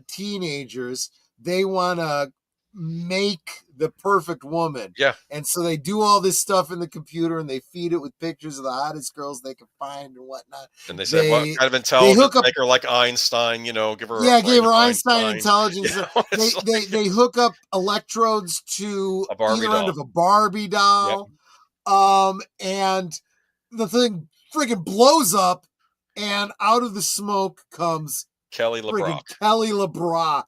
teenagers. They want to make the perfect woman. Yeah. And so they do all this stuff in the computer and they feed it with pictures of the hottest girls they can find and whatnot. And they said, what kind of intelligence? Make her like Einstein, give her. Yeah, gave her Einstein intelligence. They hook up electrodes to either end of a Barbie doll. Yep. And the thing friggin' blows up, and out of the smoke comes Kelly LeBrock.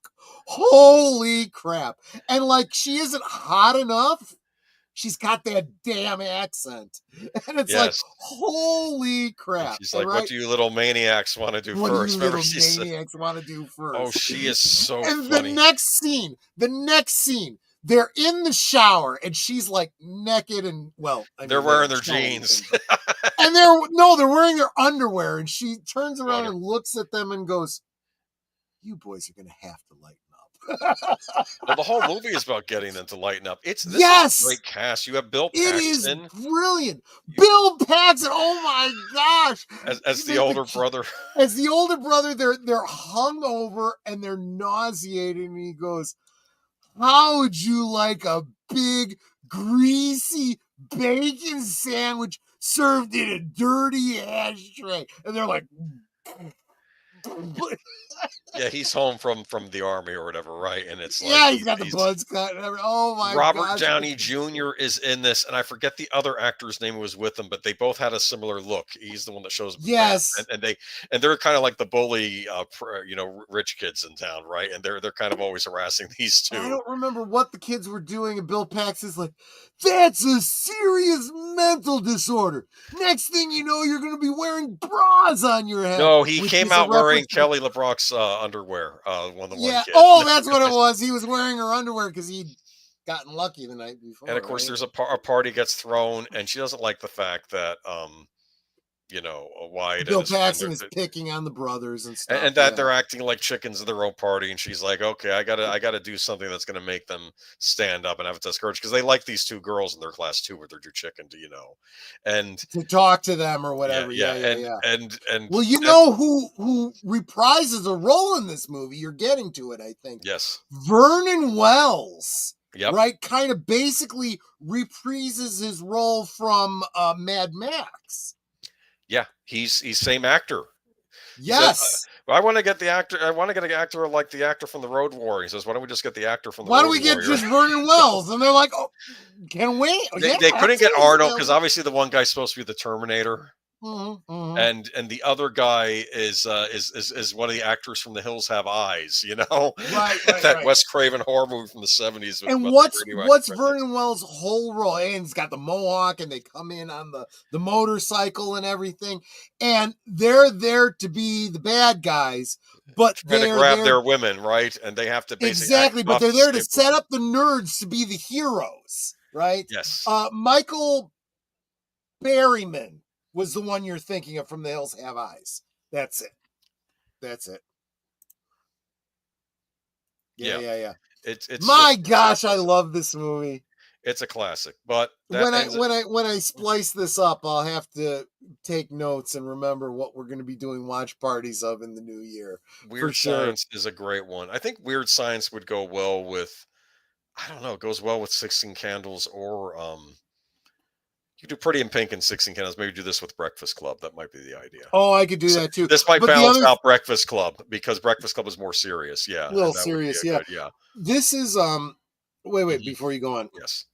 Holy crap. And like, she isn't hot enough. She's got that damn accent. And it's like, holy crap. And she's like, what do you little maniacs want to do first? What do you little maniacs want to do first? Oh, she is so and funny. The next scene, they're in the shower and she's like naked and, they're wearing their jeans. And they're wearing their underwear, and she turns around and looks at them and goes, you boys are going to have to lighten up. Well, the whole movie is about getting them to lighten up. This is a great cast. You have Bill Paxton. It is brilliant. Bill Paxton. Oh my gosh. As the older brother. As the older brother, they're hungover and they're nauseated. And he goes, how would you like a big, greasy bacon sandwich served in a dirty ashtray? And they're like, yeah, he's home from the army or whatever, right? And it's like, he's got the buds cut and everything. Oh my god. Robert Downey Jr. is in this, and I forget the other actor's name who was with him, but they both had a similar look. He's the one that shows up. Yes. And they're kind of like the bully rich kids in town, right? And they're kind of always harassing these two. I don't remember what the kids were doing, and Bill Paxton's like, that's a serious mental disorder. Next thing you know, you're going to be wearing bras on your head. No, he came out wearing Kelly LeBrock's underwear. One kid. Oh, that's what it was. He was wearing her underwear because he'd gotten lucky the night before. And of course, there's a party gets thrown, and she doesn't like the fact that White Bill Paxton is picking on the brothers and stuff, and that they're acting like chickens at their own party, and she's like, okay, I gotta do something that's gonna make them stand up and have a test courage, because they like these two girls in their class too, where they're too chicken to and to talk to them or whatever. And well, who reprises a role in this movie? You're getting to it, I think. Yes, Vernon Wells. Yep. Right, kind of basically reprises his role from Mad Max. Yeah, he's same actor. Yes. Says, I want to get the actor. I want to get an actor like the actor from the Road Warrior. He says, "Why don't we just get the actor from the Road Warrior? Why don't we get just Vernon Wells?" And they're like, "Oh, can we?" They couldn't get Arnold because obviously the one guy's supposed to be the Terminator. Mm-hmm. And the other guy is one of the actors from The Hills Have Eyes, right, that Wes Craven horror movie from the 70s. And what's Vernon Wells' whole role? And he's got the mohawk, and they come in on the motorcycle and everything, and they're there to be the bad guys, but they're to grab their women, right? And they have to basically but they're there to set up the nerds to be the heroes, right? Yes. Michael Berryman was the one you're thinking of from The Hills Have Eyes. That's it. Yeah. It's my gosh, I love this movie. It's a classic. But when I splice this up, I'll have to take notes and remember what we're going to be doing watch parties of in the new year. Weird Science is a great one. I think Weird Science would go well with, I don't know, it goes well with 16 Candles or you do Pretty in Pink and 16 Candles. Maybe do this with Breakfast Club. That might be the idea. Oh, I could do that too. This might balance out Breakfast Club because Breakfast Club is more serious. Yeah. A little serious. Yeah. Good, yeah. This is, Wait, Mhm. before you go on. Yes.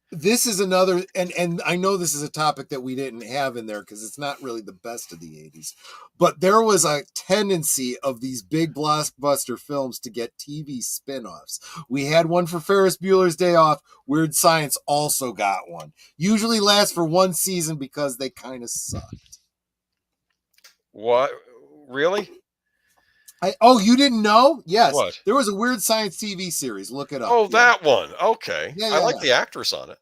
This is another, and I know this is a topic that we didn't have in there because it's not really the best of the 80s, but there was a tendency of these big blockbuster films to get TV spin-offs. We had one for Ferris Bueller's Day Off. Weird Science also got one. Usually lasts for one season because they kind of suck. What? Really? You didn't know? Yes, What? there was a Weird Science TV series. Look it up. Oh, Yeah, that one. Okay. yeah, I yeah, like yeah. the actress on it.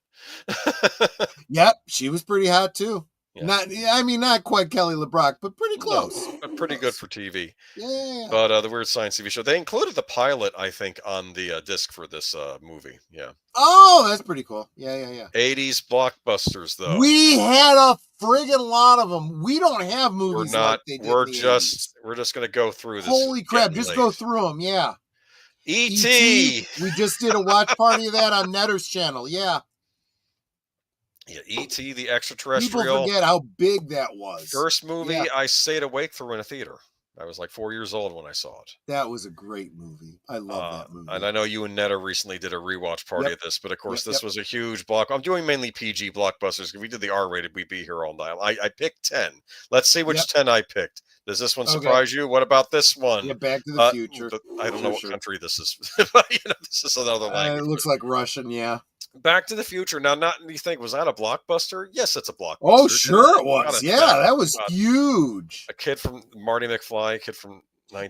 Yep, she was pretty hot too. Yeah. Not quite Kelly LeBrock, but pretty No, close. but pretty good for TV. Yeah. But the Weird Science TV show, they included the pilot, I think, on the disc for this movie. Yeah. Oh, that's pretty cool. Yeah. 80s blockbusters, though. We had a friggin' lot of them. We don't have We're movies not. like they did We're in the just. 80s. We're just gonna go through this. Holy crap! Getting Just late. go through them. Yeah. E.T. We just did a watch party of that on Netter's channel. Yeah. Yeah, E.T. the People extraterrestrial. forget how big that was. First movie Yeah. I stayed awake through in a theater. I was like 4 years old when I saw it. That was a great movie. I love that movie. And I know you and Netta recently did a rewatch party Yep. of this, but of course Yep, this was a huge block. I'm doing mainly PG blockbusters. If we did the R-rated, we'd be here all night. I picked 10. Let's see which Yep. 10 I picked. Does this one Okay. surprise you? What about this one? Yeah, Back to the Future. I don't know what Sure. country this is, but this is another It language. looks like Russian. Yeah. Back to the Future. Now, not you think, was that a blockbuster? Yes, it's a blockbuster. Oh, sure it was. Gotta Yeah, say, that was a huge. kid from Marty McFly, a kid from And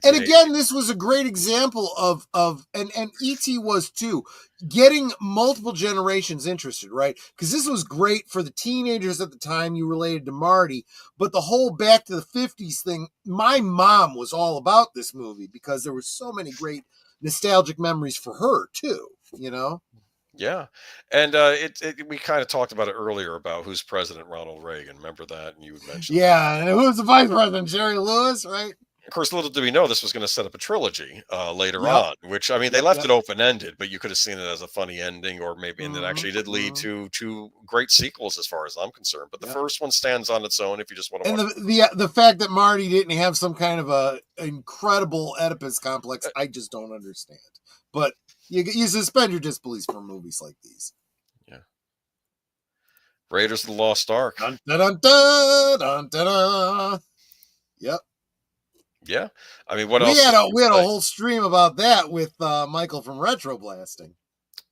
1980. again, this was a great example of and E.T. was too, getting multiple generations interested, right? Because this was great for the teenagers at the time you related to Marty, but the whole Back to the 50s thing, my mom was all about this movie because there were so many great nostalgic memories for her too, you know? Yeah, and we kind of talked about it earlier about who's President Ronald Reagan. Remember that? And you mentioned, Yeah, and who was the vice president? Jerry Lewis, right? of course, little did we know this was going to set up a trilogy later Yep. on. Which I mean, they Yep, left yep. it open ended, but you could have seen it as a funny ending, or maybe, and it actually did lead to two great sequels, as far as I'm concerned. But the Yep. first one stands on its own. If you just want to And watch, the fact that Marty didn't have some kind of a incredible Oedipus complex, I just don't understand. But you suspend your disbelief for movies like these. Raiders of the Lost Ark. Dun, dun, dun, dun, dun, dun, dun. Yep. Yeah, I mean, what We else? had can we you had a say? whole stream about that with Michael from Retro Blasting.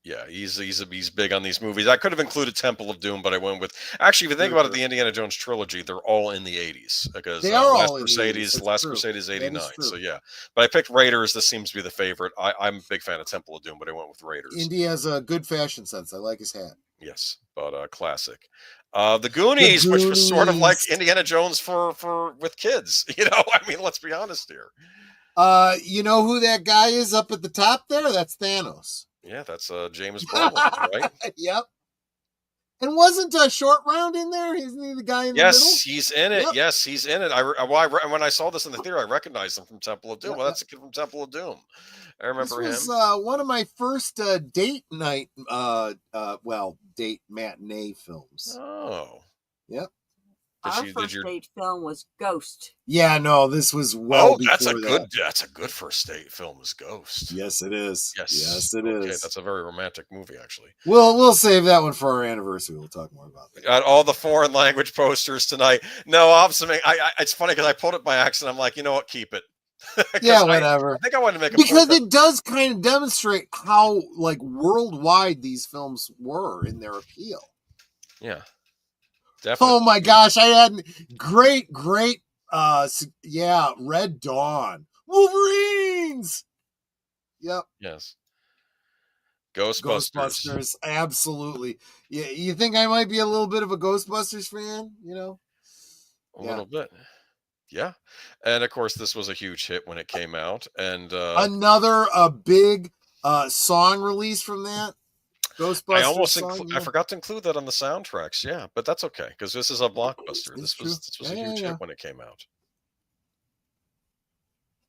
Yeah, he's big on these movies. I could have included Temple of Doom, but I went with actually. If you think about it, the Indiana Jones trilogy, they're all in the 80s because They are Last all in the Crusade 80s. is That's Last true. Crusade is That is 89. true. So yeah, but I picked Raiders. This seems to be the favorite. I'm a big fan of Temple of Doom, but I went with Raiders. Indy has a good fashion sense. I like his hat. Yes, but classic. The Goonies, which was sort of like Goonies. Indiana Jones for with kids. You know, I mean, let's be honest here. You know who that guy is up at the top there? That's Thanos. Yeah, that's James Brolin, right? Yep. And wasn't a Short Round in there? Isn't he the guy in the middle? Yes, he's in it. Yep. Yes, he's in it. When I saw this in the theater, I recognized him from Temple of Doom. Yep, Well, that's a kid from Temple of Doom. I remember him. This was one of my first date night, date matinee films. Oh, Yep. Our first date film was Ghost. Yeah, no, this was that's a before that. that's a good first date film. Is Ghost? Yes, it is. Yes, Yes, it is. That's a very romantic movie, actually. We'll save that one for our anniversary. We'll talk more about that. Got all the foreign language posters tonight. No, it's funny because I pulled it by accident. I'm like, you know what? Keep it. Yeah, whatever. I think I wanted to make a because point it does kind of demonstrate how like worldwide these films were in their appeal. Yeah. Definitely. Oh my gosh, I had great Red Dawn. Wolverines. Yep. Yes. Ghostbusters. Absolutely. Yeah, you think I might be a little bit of a Ghostbusters fan, you know? A little bit. Yeah. And of course this was a huge hit when it came out. And another big song release from that. Ghostbusters I forgot to include that on the soundtracks. Yeah, but that's okay because this is a blockbuster. This was a huge hit when it came out.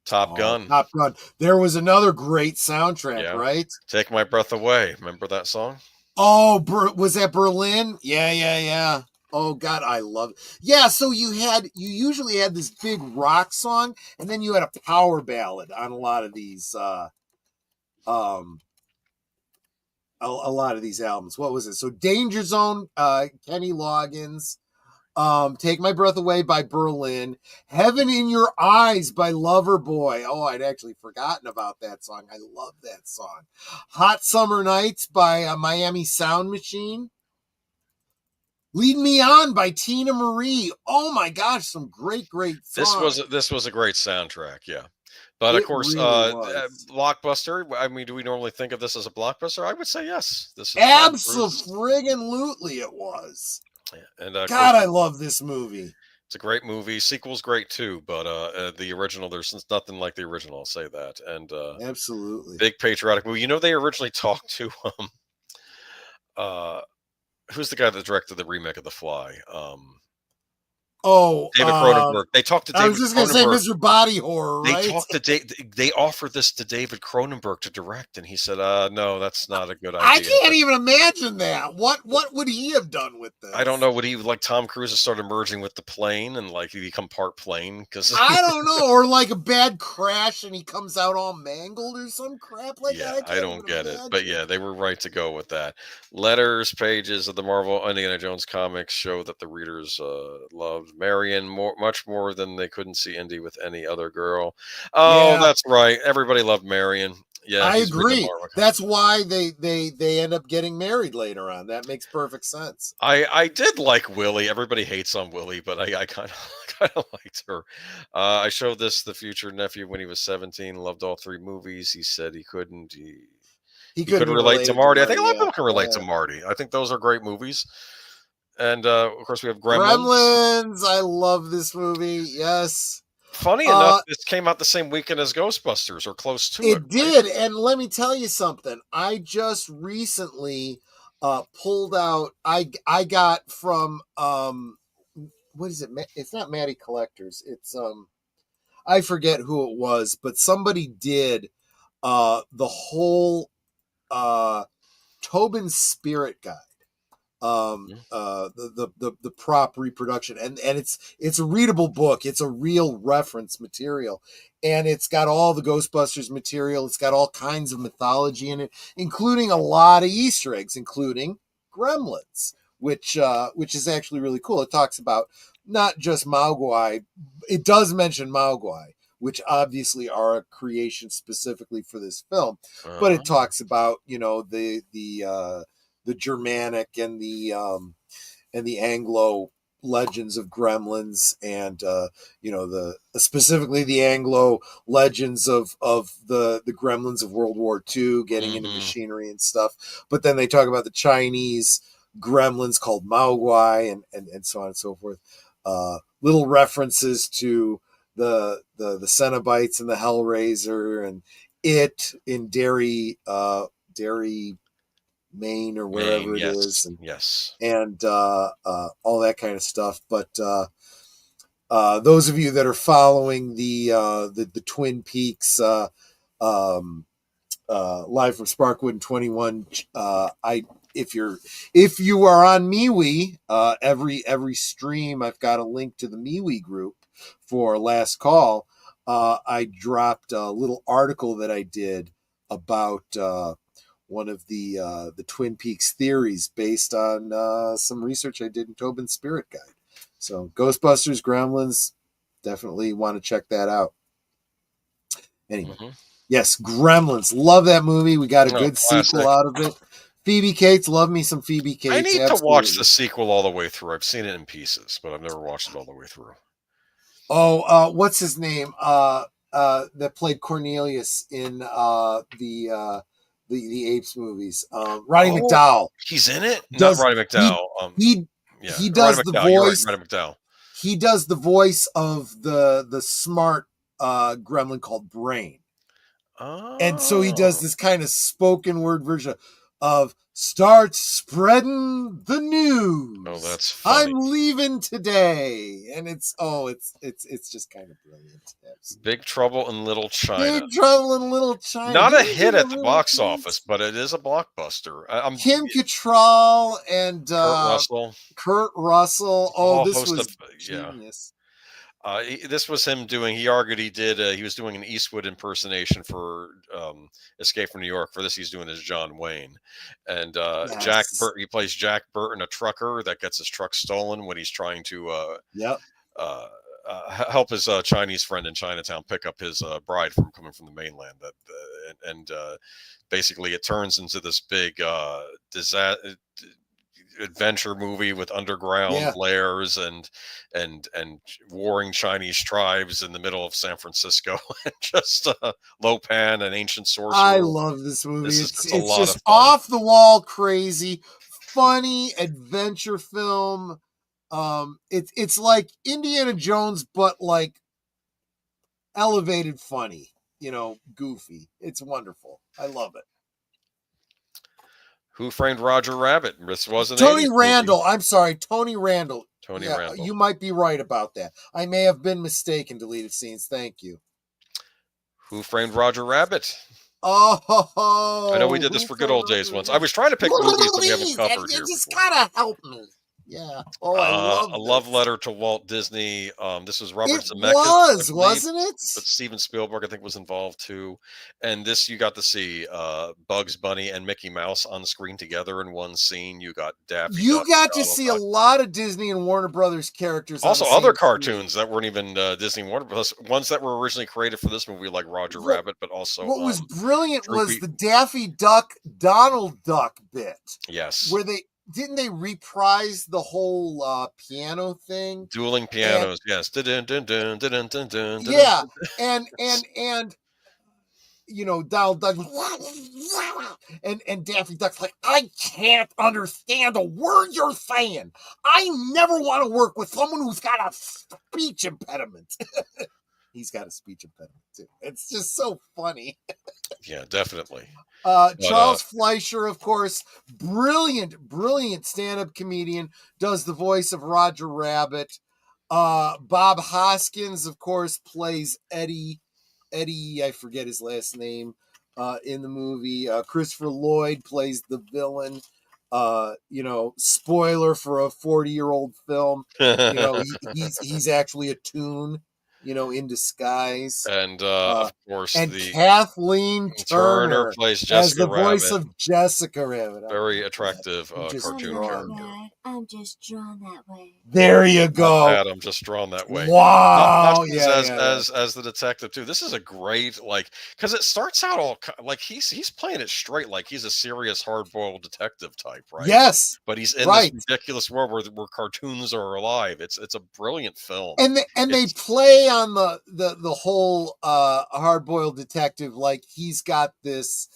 Top Gun. Top Gun. There was another great soundtrack, right? Take My Breath Away. Remember that song? Oh, was that Berlin? Yeah. Oh God, I love it. Yeah, so you usually had this big rock song, and then you had a power ballad on a lot of these a lot of these albums. What was it? So Danger Zone, Kenny Loggins. Take My Breath Away by Berlin. Heaven in Your Eyes by Loverboy. Oh, I'd actually forgotten about that song. I love that song. Hot Summer Nights by Miami Sound Machine. Lead Me On by Tina Marie. Oh my gosh, some great songs. This was a great soundtrack, yeah. But of course, blockbuster. I mean, do we normally think of this as a blockbuster? I would say yes. This is absolutely it was. Yeah. And God, I love this movie. It's a great movie. Sequel's great too, but the original, there's nothing like the original. I'll say that. And absolutely big patriotic movie. You know, they originally talked to who's the guy that directed the remake of The Fly? David Cronenberg. They talked to David. I was just going to say Mr. Body Horror, right? They talked to they offered this to David Cronenberg to direct, and he said, "No, that's not a good idea." I can't even imagine that. What would he have done with this? I don't know. Would he like Tom Cruise have started merging with the plane and like he become part plane? Because I don't know, or like a bad crash and he comes out all mangled or some crap like that. I don't get it, but yeah, they were right to go with that. Letters, pages of the Marvel Indiana Jones comics show that the readers loved Marion much more than they couldn't see Indy with any other girl. Oh, yeah. That's right. Everybody loved Marion. Yeah, I agree. That's why they end up getting married later on. That makes perfect sense. I did like Willie. Everybody hates on Willie, but I kind of liked her. I showed this the future nephew when he was 17. Loved all 3 movies. He said he couldn't. He couldn't relate to Marty. I think a lot of people can relate to Marty. I think those are great movies. And of course, we have Gremlins. I love this movie. Yes. Funny enough, this came out the same weekend as Ghostbusters, or close to it. It did. Right? And let me tell you something. I just recently pulled out. I got from what is it? It's not Matty Collectors. It's I forget who it was, but somebody did the whole Tobin's Spirit Guide. The prop reproduction, and it's a readable book. It's a real reference material, and it's got all the Ghostbusters material. It's got all kinds of mythology in it, including a lot of Easter eggs, including Gremlins, which is actually really cool. It talks about not just Mogwai. It does mention Mogwai, which obviously are a creation specifically for this film, but it talks about the Germanic and the Anglo legends of Gremlins, and specifically the Anglo legends of the Gremlins of World War II, getting into machinery and stuff. But then they talk about the Chinese Gremlins called Mogwai, and so on and so forth. Little references to the Cenobites and the Hellraiser and it in Derry, Maine or wherever it is, and all that kind of stuff. But those of you that are following the Twin Peaks live from Sparkwood 21, if you are on MeWe, every stream I've got a link to the MeWe group for Last Call. I dropped a little article that I did about one of the Twin Peaks theories based on some research I did in Tobin's Spirit Guide. So Ghostbusters, Gremlins, definitely want to check that out. Anyway, yes, Gremlins. Love that movie. We got a good sequel out of it. Phoebe Cates, love me some Phoebe Cates. I need to watch the sequel all the way through. I've seen it in pieces, but I've never watched it all the way through. Oh, what's his name? That played Cornelius in the Apes movies. Roddy McDowall. He's in it? Not Roddy McDowall. He does the voice. Roddy McDowall. He does the voice of the smart gremlin called Brain. Oh. And so he does this kind of spoken word version of "Start spreading the news. Oh, that's funny. I'm leaving today," and it's just kind of brilliant. Big Trouble in Little China. Big Trouble in Little China. Not a hit at the box office, but it is a blockbuster. Kim Cattrall and Kurt Russell. Oh, this was genius. This was him doing. He argued he did. He was doing an Eastwood impersonation for Escape from New York. For this, he's doing as John Wayne, and Jack. Yes. He plays Jack Burton, a trucker that gets his truck stolen when he's trying to Yep. help his Chinese friend in Chinatown pick up his bride from coming from the mainland. Basically, it turns into this big adventure movie with underground lairs and warring Chinese tribes in the middle of San Francisco, and just Lopan, an ancient sorcerer. I love this movie. It's It's just off the wall, crazy, funny adventure film. It's like Indiana Jones, but like elevated funny, goofy. It's wonderful. I love it. Who Framed Roger Rabbit? This wasn't Tony Randall. I'm sorry, Tony Randall. Tony Randall. You might be right about that. I may have been mistaken. Deleted scenes. Thank you. Who Framed Roger Rabbit? Oh, I know we did this for good old days once. I was trying to pick movies that we haven't covered here. You just gotta help me. Yeah. Oh, I love A Love Letter to Walt Disney. This was Robert Zemeckis. Wasn't it? But Steven Spielberg, I think, was involved too. And this, you got to see Bugs Bunny and Mickey Mouse on screen together in one scene. You got Daffy. You got to see a lot of Disney and Warner Brothers characters. Also, other cartoons that weren't even Disney and Warner Brothers. Ones that were originally created for this movie, like Roger Rabbit, but also what was brilliant was the Daffy Duck Donald Duck bit. Yes, where didn't they reprise the whole piano thing? Dueling pianos, yes. Dun, dun, dun, dun, dun, dun, yeah, and Donald Duck and Daffy Duck's like, I can't understand a word you're saying. I never want to work with someone who's got a speech impediment. He's got a speech impediment too. It's just so funny. Yeah, definitely. Charles Fleischer, of course, brilliant stand-up comedian, does the voice of Roger Rabbit. Bob Hoskins, of course, plays Eddie, I forget his last name, in the movie. Christopher Lloyd plays the villain. Spoiler for a 40-year-old film. He's actually a toon. In disguise. And of course, Kathleen Turner plays Jessica as the Rabbit. Voice of Jessica Rabbit. Very attractive cartoon character. I'm just drawn that way. There you go. I'm just drawn that way. Wow. As the detective too. This is a great because it starts out all like he's playing it straight, like he's a serious hard-boiled detective type, right? Yes. But he's in this ridiculous world where cartoons are alive. It's a brilliant film. And they play on the whole hard-boiled detective, like he's got this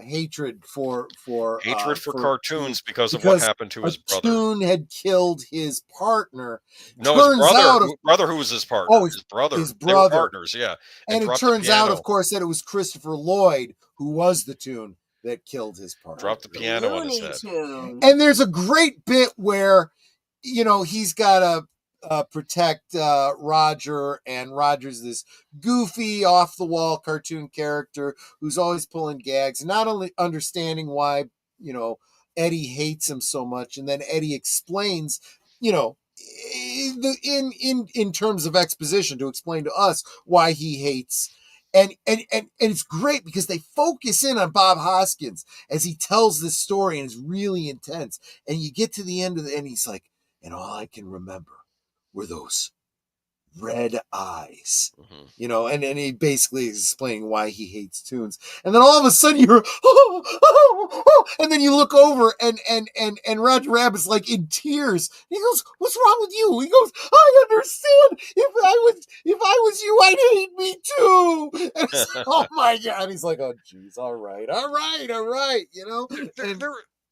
hatred for cartoons because of what happened to his brother. Toon had killed his partner. No, his brother who was his partner. Oh, his brother. They were partners, yeah. And it turns out, of course, that it was Christopher Lloyd who was the Toon that killed his partner. Dropped the piano on his head. And there's a great bit where he's got to protect Roger, and Roger's this goofy, off-the-wall cartoon character who's always pulling gags, not only understanding why, Eddie hates him so much, and then Eddie explains, in terms of exposition to explain to us why he hates. And it's great because they focus in on Bob Hoskins as he tells this story, and it's really intense. And you get to the end of and he's like, and all I can remember were those red eyes, and he basically is explaining why he hates toons. And then all of a sudden you're, and then you look over and Roger Rabbit's like in tears. He goes, "What's wrong with you?" He goes, "I understand. If I was you, I'd hate me too." And it's like, oh my God. He's like, "Oh geez, all right.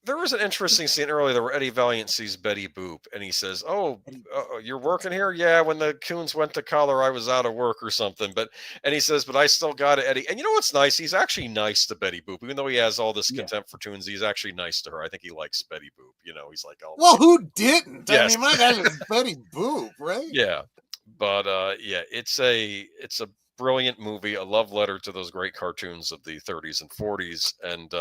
There was an interesting scene earlier where Eddie Valiant sees Betty Boop, and he says, "Oh, you're working here? Yeah, when the Coons went to color, I was out of work or something." And he says, "But I still got it, Eddie." And you know what's nice? He's actually nice to Betty Boop, even though he has all this contempt for Toons. He's actually nice to her. I think he likes Betty Boop. He's like, "Oh, well, who didn't?" Yes. I mean, my name is Betty Boop, right? Yeah, but it's a brilliant movie, a love letter to those great cartoons of the 30s and 40s, and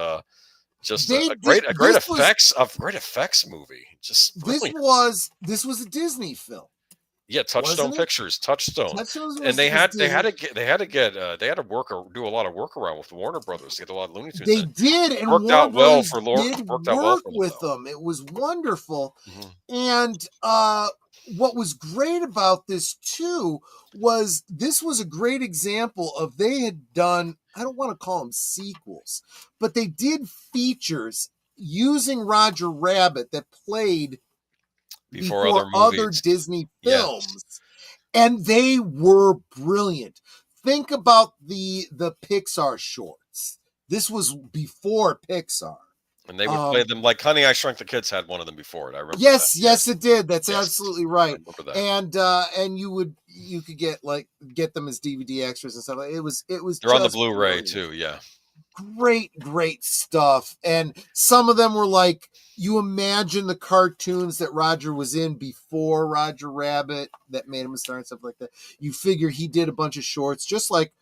Just They a did, great effects movie. Just brilliant. This was a Disney film. Yeah, Touchstone Wasn't it? Pictures, Touchstone, Touchstone and was Disney. they had to do a lot of workaround with Warner Brothers to get a lot of Looney Tunes They in. did, and Worked Warner out well Brothers for Lord. did Worked out well work for them, with though. them. It was wonderful. Mhm. And what was great about this too was this was a great example of they had done, I don't want to call them sequels, but they did features using Roger Rabbit that played Before before other other movies. Disney Yes. films. And they were brilliant. Think about the Pixar shorts. This was before Pixar. And they would play them like Honey, I Shrunk the Kids had one of them before it. I remember Yes, that. yes, it did. That's Yes. absolutely I right. remember that. And you could get them as DVD extras and stuff. It was They're on the just Blu-ray brilliant. too, yeah. Great stuff. And some of them were like, you imagine the cartoons that Roger was in before Roger Rabbit that made him a star and stuff like that. You figure he did a bunch of shorts, just like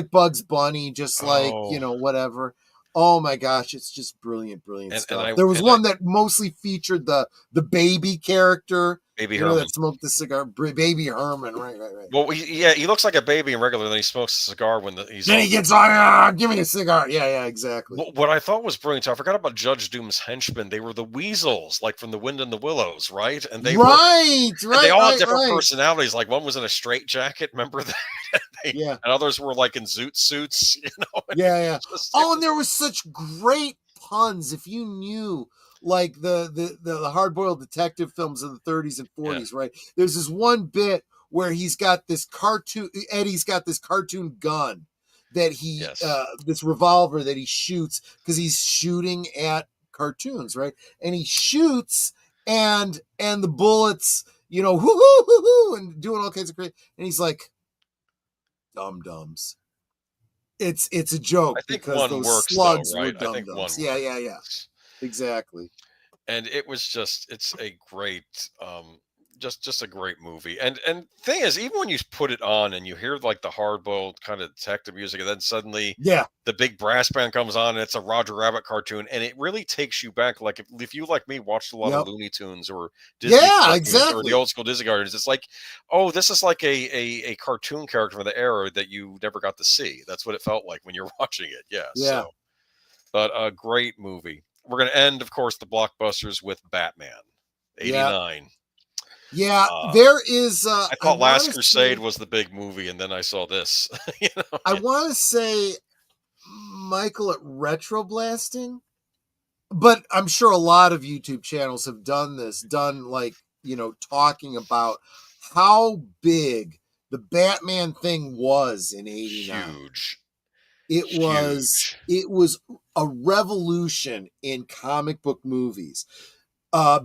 Bugs Bunny, just like, whatever. Oh my gosh, it's just brilliant stuff. There was one that mostly featured the baby character. Baby Herman. That smoked the cigar. Baby Herman, right. Well, he looks like a baby in regular, then he smokes a cigar when he's... Then he gets on, give me a cigar. Yeah, exactly. What I thought was brilliant, I forgot about Judge Doom's henchmen. They were the weasels, like from The Wind in the Willows, right? And they all had different personalities. Like one was in a straitjacket, remember that? Yeah. And others were like in zoot suits, Yeah. And there was such great puns. If you knew like the hard-boiled detective films of the 30s and 40s, right? There's this one bit where Eddie's got this cartoon gun that he this revolver that he shoots because he's shooting at cartoons, right? And he shoots and the bullets, hoo and doing all kinds of crazy, and he's like, dum-dums. It's a joke because those slugs were dum-dums. Yeah. Exactly. And it was it's a great just a great movie. And thing is, even when you put it on and you hear like the hard-boiled kind of detective music, and then suddenly the big brass band comes on and it's a Roger Rabbit cartoon, and it really takes you back. Like if you, like me, watched a lot of Looney Tunes or Disney exactly, or the old school Disney cartoons, it's like, oh, this is like a cartoon character from the era that you never got to see. That's what it felt like when you're watching it. Yeah. So, but a great movie. We're going to end, of course, the blockbusters with Batman, 89. Yeah, there is... I thought Last Crusade was the big movie, and then I saw this. I want to say, Michael, at Retroblasting, but I'm sure a lot of YouTube channels have done talking about how big the Batman thing was in 89. Huge. It was a revolution in comic book movies.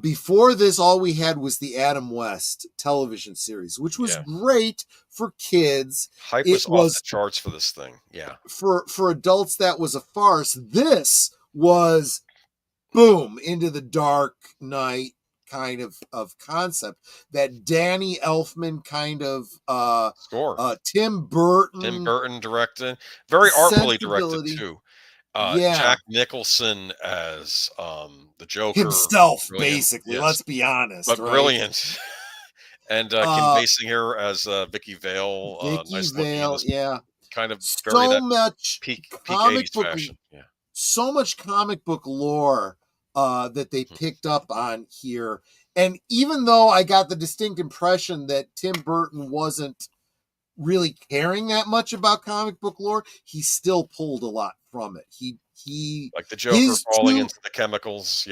Before this, all we had was the Adam West television series, which was great for kids. Hype was off the charts for this thing. Yeah. For adults, that was a farce. This was boom into the Dark Knight kind of concept, that Danny Elfman kind of score. Tim Burton directed, very artfully directed too. Jack Nicholson as the Joker himself, basically. Let's be honest, but brilliant. And Kim Basinger as Vicky Vale. Nice Vale, kind of so much peak comic 80s book fashion. So much comic book lore that they picked up on here. And even though I got the distinct impression that Tim Burton wasn't really caring that much about comic book lore, he still pulled a lot from it. He like the Joker falling into the chemicals,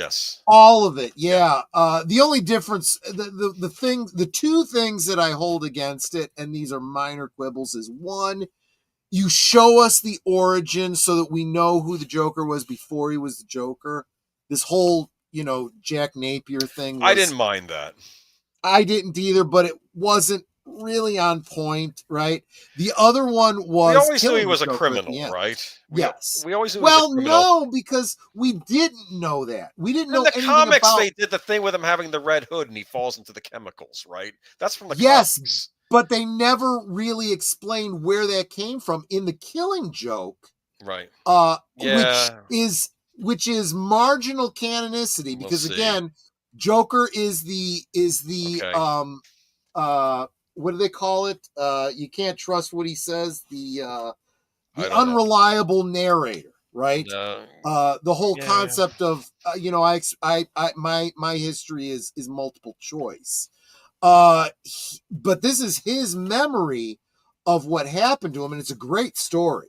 all of it, the only difference, the two things that I hold against it, and these are minor quibbles, is one, you show us the origin so that we know who the Joker was before he was the Joker. This whole, Jack Napier thing. I didn't mind that. I didn't either, but it wasn't really on point, right? The other one was... We always knew he was a criminal, right? Yes. We always knew he was a criminal. Well, no, because we didn't know that. We didn't know anything about... In the comics, they did the thing with him having the red hood and he falls into the chemicals, right? That's from the comics. But they never really explained where that came from in The Killing Joke. Right. Which is which is marginal canonicity, because again, Joker is the what do they call it? You can't trust what he says. The unreliable narrator, right? The whole concept of my history is multiple choice. But this is his memory of what happened to him, and it's a great story.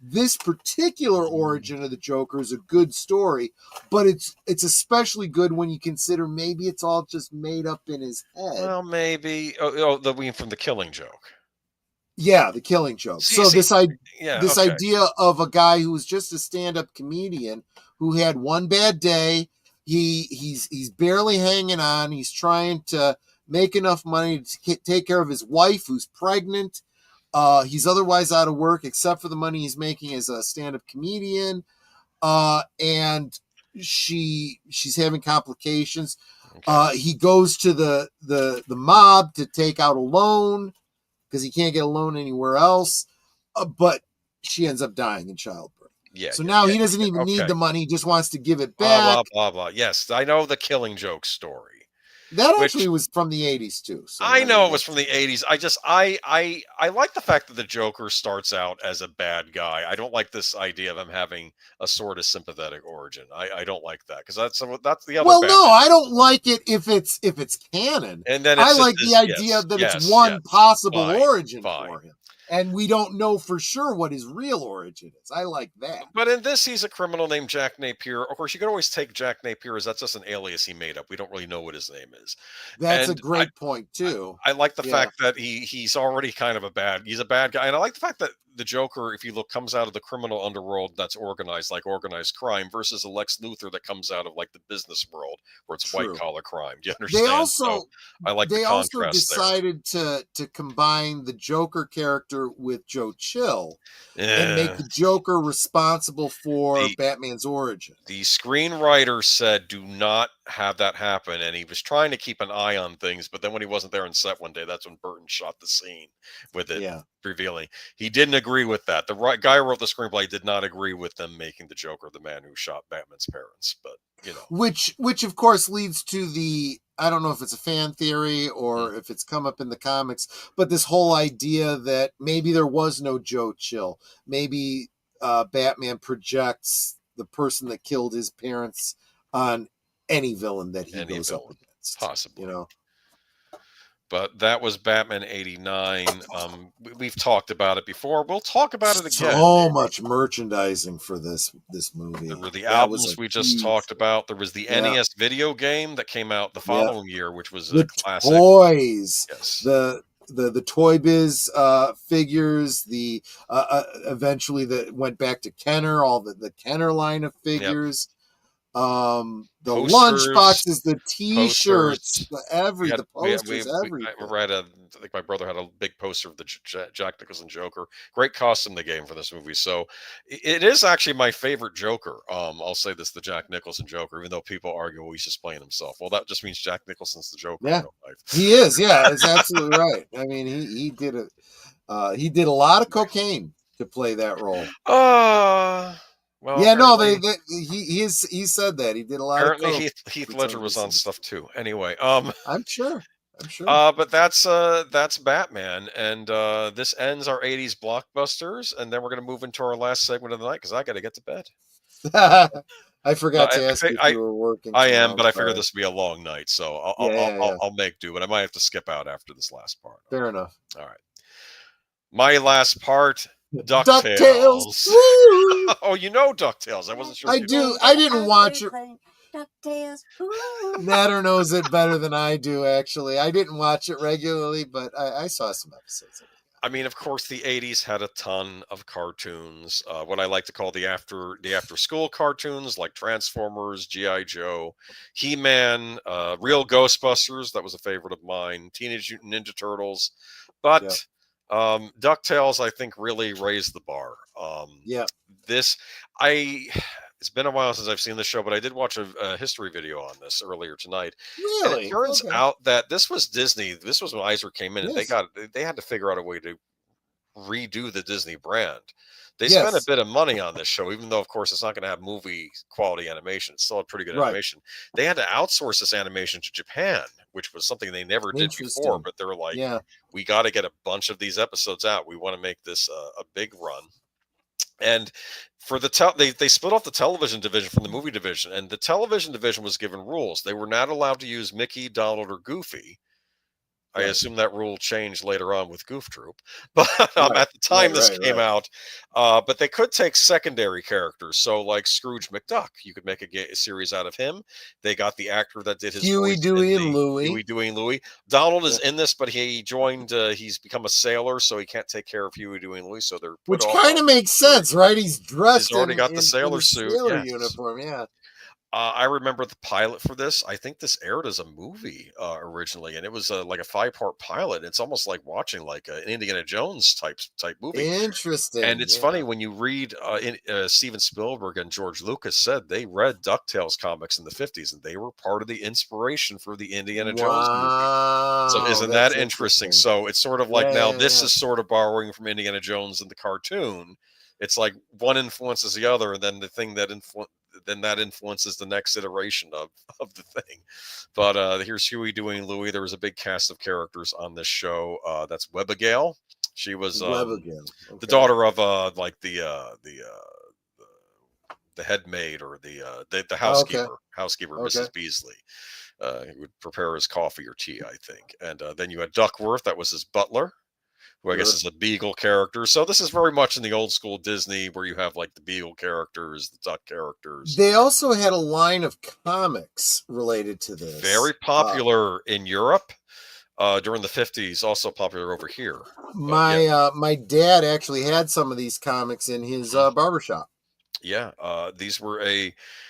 This particular origin of the Joker is a good story, but it's especially good when you consider maybe it's all just made up in his head. Well, maybe. The mean from the Killing Joke. Yeah, the Killing Joke. This idea of a guy who was just a stand-up comedian who had one bad day. He's barely hanging on. He's trying to make enough money to take care of his wife who's pregnant. He's otherwise out of work except for the money he's making as a stand-up comedian. And she's having complications. Okay. He goes to the mob to take out a loan because he can't get a loan anywhere else. But she ends up dying in childbirth. Yeah. So now he doesn't even need the money. He just wants to give it back. Blah, blah, blah, blah. Yes, I know the Killing Joke story. That actually was from the 80s too. So I know it was from the 80s. I like the fact that the Joker starts out as a bad guy. I don't like this idea of him having a sort of sympathetic origin. I don't like that because that's the other. Well, no, I don't like it if it's canon. And then I like the idea that it's one possible origin for him. And we don't know for sure what his real origin is. I like that. But in this, he's a criminal named Jack Napier. Of course, you could always take Jack Napier as that's just an alias he made up. We don't really know what his name is. That's a great point, too. I like the fact that he's already kind of he's a bad guy. And I like the fact that the Joker, if you look, comes out of the criminal underworld that's organized, like organized crime, versus the Lex Luthor that comes out of like the business world where it's white collar crime. Do you understand? They also decided to combine the Joker character with Joe Chill and make the Joker responsible for Batman's origin. The screenwriter said, "Do not have that happen," and he was trying to keep an eye on things. But then when he wasn't there on set one day, that's when Burton shot the scene with it. Yeah. Revealing he didn't agree with that. The guy who wrote the screenplay did not agree with them making the Joker the man who shot Batman's parents. But which of course leads to the, I don't know if it's a fan theory or if it's come up in the comics, but this whole idea that maybe there was no Joe Chill. Maybe Batman projects the person that killed his parents on any villain that he goes up against. Possibly, But that was Batman 89. We've talked about it before. We'll talk about it again. So much merchandising for this movie. There were the albums we just talked about. There was the NES video game that came out the following year, which was a classic. Toys. Yes. The Toy Biz figures. The eventually that went back to Kenner. All the Kenner line of figures. The lunch boxes, the T-shirts, the posters, everything. I think my brother had a big poster of the Jack Nicholson Joker. Great costume they gave him for this movie. So it is actually my favorite Joker. I'll say this: the Jack Nicholson Joker. Even though people argue, he's just playing himself. Well, that just means Jack Nicholson's the Joker. Yeah, he is. Yeah, that's absolutely right. I mean, he did a lot of cocaine to play that role. Well, he said that he did a lot. Apparently, Heath Ledger was on stuff too. Anyway, I'm sure. But that's Batman, and this ends our '80s blockbusters, and then we're going to move into our last segment of the night because I got to get to bed. I forgot to ask you if you were working. I am, but I figured this would be a long night, so I'll make do. But I might have to skip out after this last part. Fair enough. All right, my last part. DuckTales. Oh, you know DuckTales. I wasn't sure. I do. I didn't watch it. DuckTales. Natter knows it better than I do, actually. I didn't watch it regularly, but I saw some episodes of it. I mean, of course, the 80s had a ton of cartoons. What I like to call the after school cartoons, like Transformers, G.I. Joe, He-Man, Real Ghostbusters. That was a favorite of mine. Teenage Mutant Ninja Turtles. But DuckTales, I think, really raised the bar. It's been a while since I've seen the show, but I did watch a history video on this earlier tonight. Really? And it turns out that this was Disney. This was when Eisner came in, and they had to figure out a way to redo the Disney brand. They spent a Yes. bit of money on this show, even though, of course, it's not going to have movie quality animation. It's still a pretty good Right. animation. They had to outsource this animation to Japan, which was something they never did before. Interesting. But they're like, Yeah. we got to get a bunch of these episodes out. We want to make this a big run. And for they split off the television division from the movie division, and the television division was given rules. They were not allowed to use Mickey, Donald, or Goofy. I Right. assume that rule changed later on with Goof Troop, but Right. at the time this Right. came out, but they could take secondary characters. So, like Scrooge McDuck, you could make a series out of him. They got the actor that did his Huey, voice Dewey, in and the Louie. Huey, Dewey, and Louie. Donald is Yeah. in this, but he joined. He's become a sailor, so he can't take care of Huey, Dewey, and Louie. So they're put Which off kind of makes sense, right? He's dressed He's already got the in sailor the suit. sailor Yes. uniform. Yeah. I remember the pilot for this. I think this aired as a movie originally, and it was like a 5-part pilot. It's almost like watching like an Indiana Jones type movie. Interesting. And it's yeah. funny when you read Steven Spielberg and George Lucas said they read DuckTales comics in the 50s, and they were part of the inspiration for the Indiana Jones movie. So isn't that interesting? So it's sort of like this is sort of borrowing from Indiana Jones and the cartoon. It's like one influences the other, and then the thing that influences the next iteration of the thing. But here's Huey, Dewey, and Louie. There was a big cast of characters on this show. That's Webigail. She was the daughter of like the head maid or the housekeeper, Mrs. Beasley. He would prepare his coffee or tea, I think. And then you had Duckworth, that was his butler, who I guess is a Beagle character. So this is very much in the old school Disney where you have like the Beagle characters, the Duck characters. They also had a line of comics related to this. Very popular in Europe during the 50s, also popular over here. My dad actually had some of these comics in his barbershop. Yeah, these were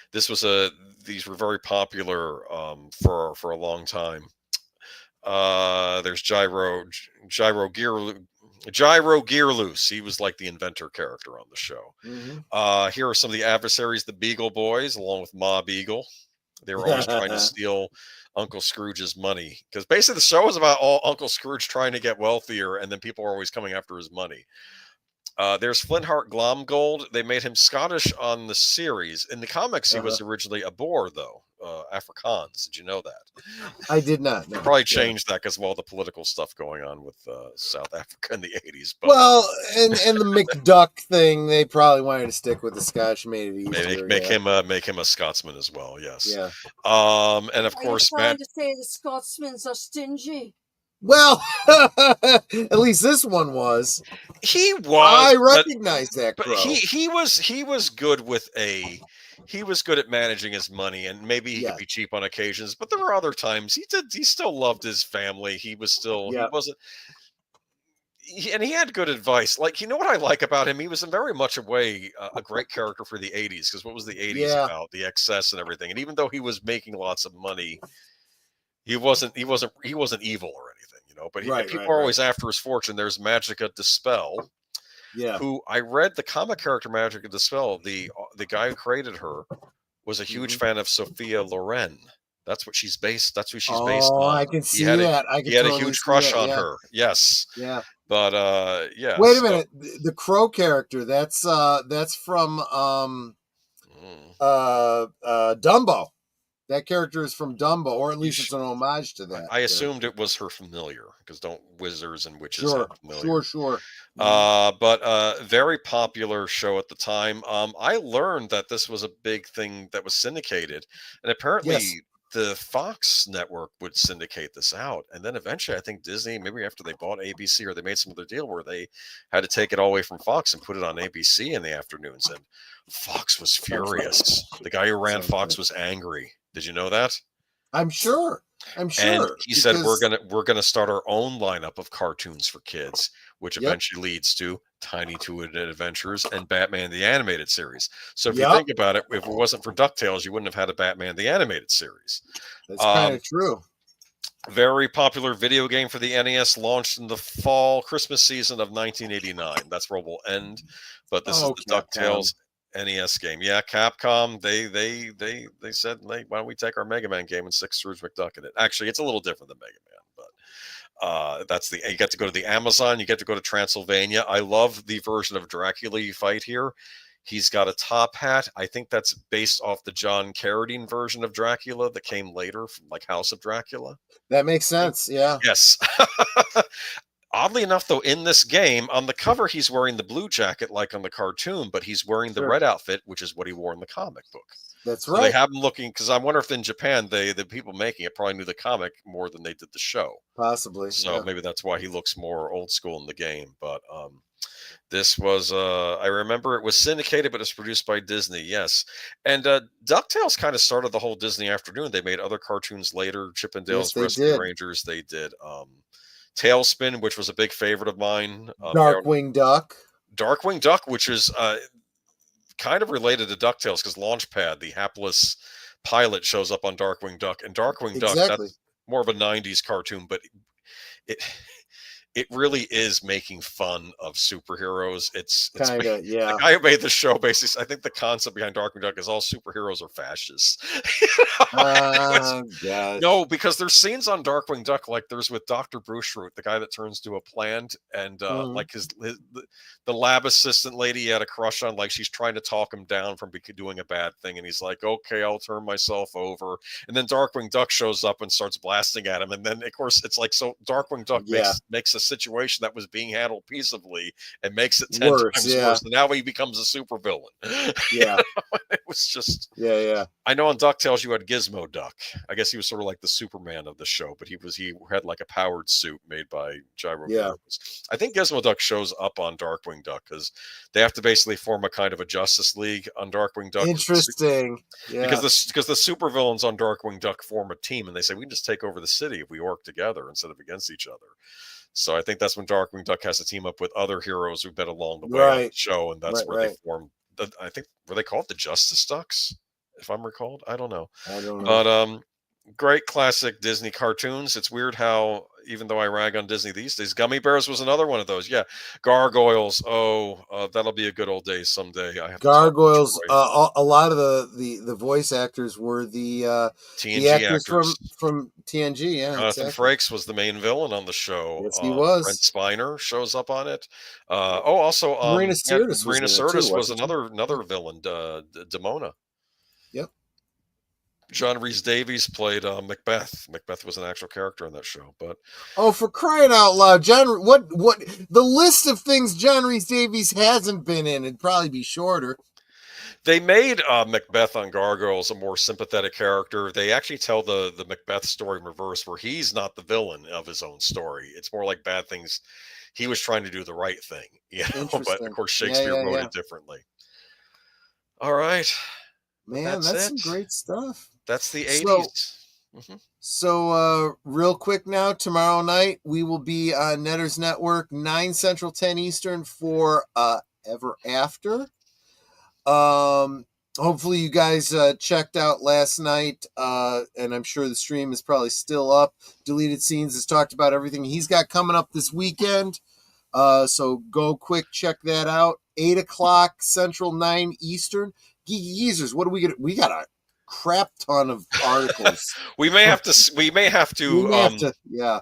very popular for a long time. There's Gyro Gearloose. He was like the inventor character on the show. Mm-hmm. Here are some of the adversaries: the Beagle Boys, along with Ma Beagle. They were always trying to steal Uncle Scrooge's money, because basically the show is about Uncle Scrooge trying to get wealthier, and then people are always coming after his money. There's Flintheart Glomgold. They made him Scottish on the series. In the comics, he was originally a Boer, though. Afrikaans. Did you know that? I did not. No. Probably changed that because of all the political stuff going on with South Africa in the 80s. But well, and the McDuck thing, they probably wanted to stick with the Scotch, made it easier. Make him a Scotsman as well. Yes. Yeah. And of course, are you trying to say the Scotsmen are stingy? Well, at least this one was. He was. I recognize that. But he was good with he was good at managing his money, and maybe he could be cheap on occasions. But there were other times he still loved his family. He was still he wasn't. And he had good advice. Like, you know what I like about him? He was in very much a way a great character for the 80s, because what was the 80s about? The excess and everything. And even though he was making lots of money, he wasn't evil or anything, you know. But people are always after his fortune. There's Magica Dispel, who I read the comic character Magica Dispel. The guy who created her was a huge fan of Sophia Loren. That's what she's based. That's who she's based on. I can see that. He had a huge crush on her. Yes. Yeah. But yeah. Wait a minute. The Crow character. That's from Dumbo. That character is from Dumbo, or at least it's an homage to that. I assumed it was her familiar, because don't wizards and witches have familiar? Sure. But very popular show at the time. I learned that this was a big thing that was syndicated, and apparently the Fox network would syndicate this out, and then eventually I think Disney, maybe after they bought ABC or they made some other deal where they had to take it all away from Fox and put it on ABC in the afternoons, and Fox was furious. The guy who ran Fox was angry. Did you know that? I'm sure. And he said we're gonna start our own lineup of cartoons for kids, which eventually leads to Tiny Toon Adventures and Batman the Animated Series. So if you think about it, if it wasn't for DuckTales, you wouldn't have had a Batman the Animated Series. That's kind of true. Very popular video game for the NES, launched in the fall Christmas season of 1989. That's where we'll end. But this is the DuckTales NES game. Yeah, Capcom, they said, why don't we take our Mega Man game and stick Scrooge McDuck in it? Actually, it's a little different than Mega Man, You get to go to the Amazon, you get to go to Transylvania. I love the version of Dracula you fight here. He's got a top hat. I think that's based off the John Carradine version of Dracula that came later from like House of Dracula. That makes sense. Yeah. Yes. Oddly enough, though, in this game, on the cover, he's wearing the blue jacket like on the cartoon, but he's wearing the red outfit, which is what he wore in the comic book. That's so right. They have him looking, because I wonder if in Japan, the people making it probably knew the comic more than they did the show. Possibly. So maybe that's why he looks more old school in the game. But this was, I remember it was syndicated, but it's produced by Disney. Yes. And DuckTales kind of started the whole Disney afternoon. They made other cartoons later. Chippendales, Rescue Rangers. They did Tailspin, which was a big favorite of mine. Darkwing Duck. Darkwing Duck, which is kind of related to DuckTales because Launchpad, the hapless pilot, shows up on Darkwing Duck. And Darkwing Duck, that's more of a 90s cartoon, but it really is making fun of superheroes. It's kind of, yeah. The guy who made the show, basically, I think the concept behind Darkwing Duck is all superheroes are fascists. No, because there's scenes on Darkwing Duck, like there's with Dr. Bruceroot, the guy that turns to a plant, and like the lab assistant lady he had a crush on, like she's trying to talk him down from doing a bad thing, and he's like, okay, I'll turn myself over. And then Darkwing Duck shows up and starts blasting at him, and then of course it's like, so Darkwing Duck makes a situation that was being handled peaceably and makes it 10 times worse. And now he becomes a supervillain. Yeah. It was just yeah. I know on DuckTales you had Gizmo Duck. I guess he was sort of like the Superman of the show, but he had like a powered suit made by Gyro. Yeah. I think Gizmo Duck shows up on Darkwing Duck because they have to basically form a kind of a Justice League on Darkwing Duck. Interesting. Yeah. Because the supervillains on Darkwing Duck form a team and they say we can just take over the city if we work together instead of against each other. So I think that's when Darkwing Duck has to team up with other heroes who've been along the way on the show, and that's where they formed. I think were they called the Justice Ducks, if I'm recalled. I don't know. But great classic Disney cartoons. It's weird how even though I rag on Disney these days, Gummy Bears was another one of those. Yeah, Gargoyles. That'll be a good old day someday. I have Gargoyles. A lot of the voice actors were the TNG actors from TNG. Yeah, Jonathan Frakes was the main villain on the show. Yes, he was. Brent Spiner shows up on it. Also Marina Sirtis was another villain. Demona. Yep. John Rhys Davies played Macbeth. Macbeth was an actual character in that show, but for crying out loud, John! What the list of things John Rhys Davies hasn't been in? It'd probably be shorter. They made Macbeth on Gargoyles a more sympathetic character. They actually tell the Macbeth story in reverse, where he's not the villain of his own story. It's more like bad things. He was trying to do the right thing, but of course Shakespeare wrote it differently. All right, man, that's some great stuff. That's the 80s. So real quick now, tomorrow night we will be on Netters Network, 9 Central, 10 Eastern for Ever After. Hopefully you guys checked out last night, and I'm sure the stream is probably still up. Deleted Scenes has talked about everything he's got coming up this weekend. So go quick, check that out. 8 o'clock Central, 9 Eastern. Geeky Geezers, what do we get? We got a crap ton of articles. we may have to. Yeah.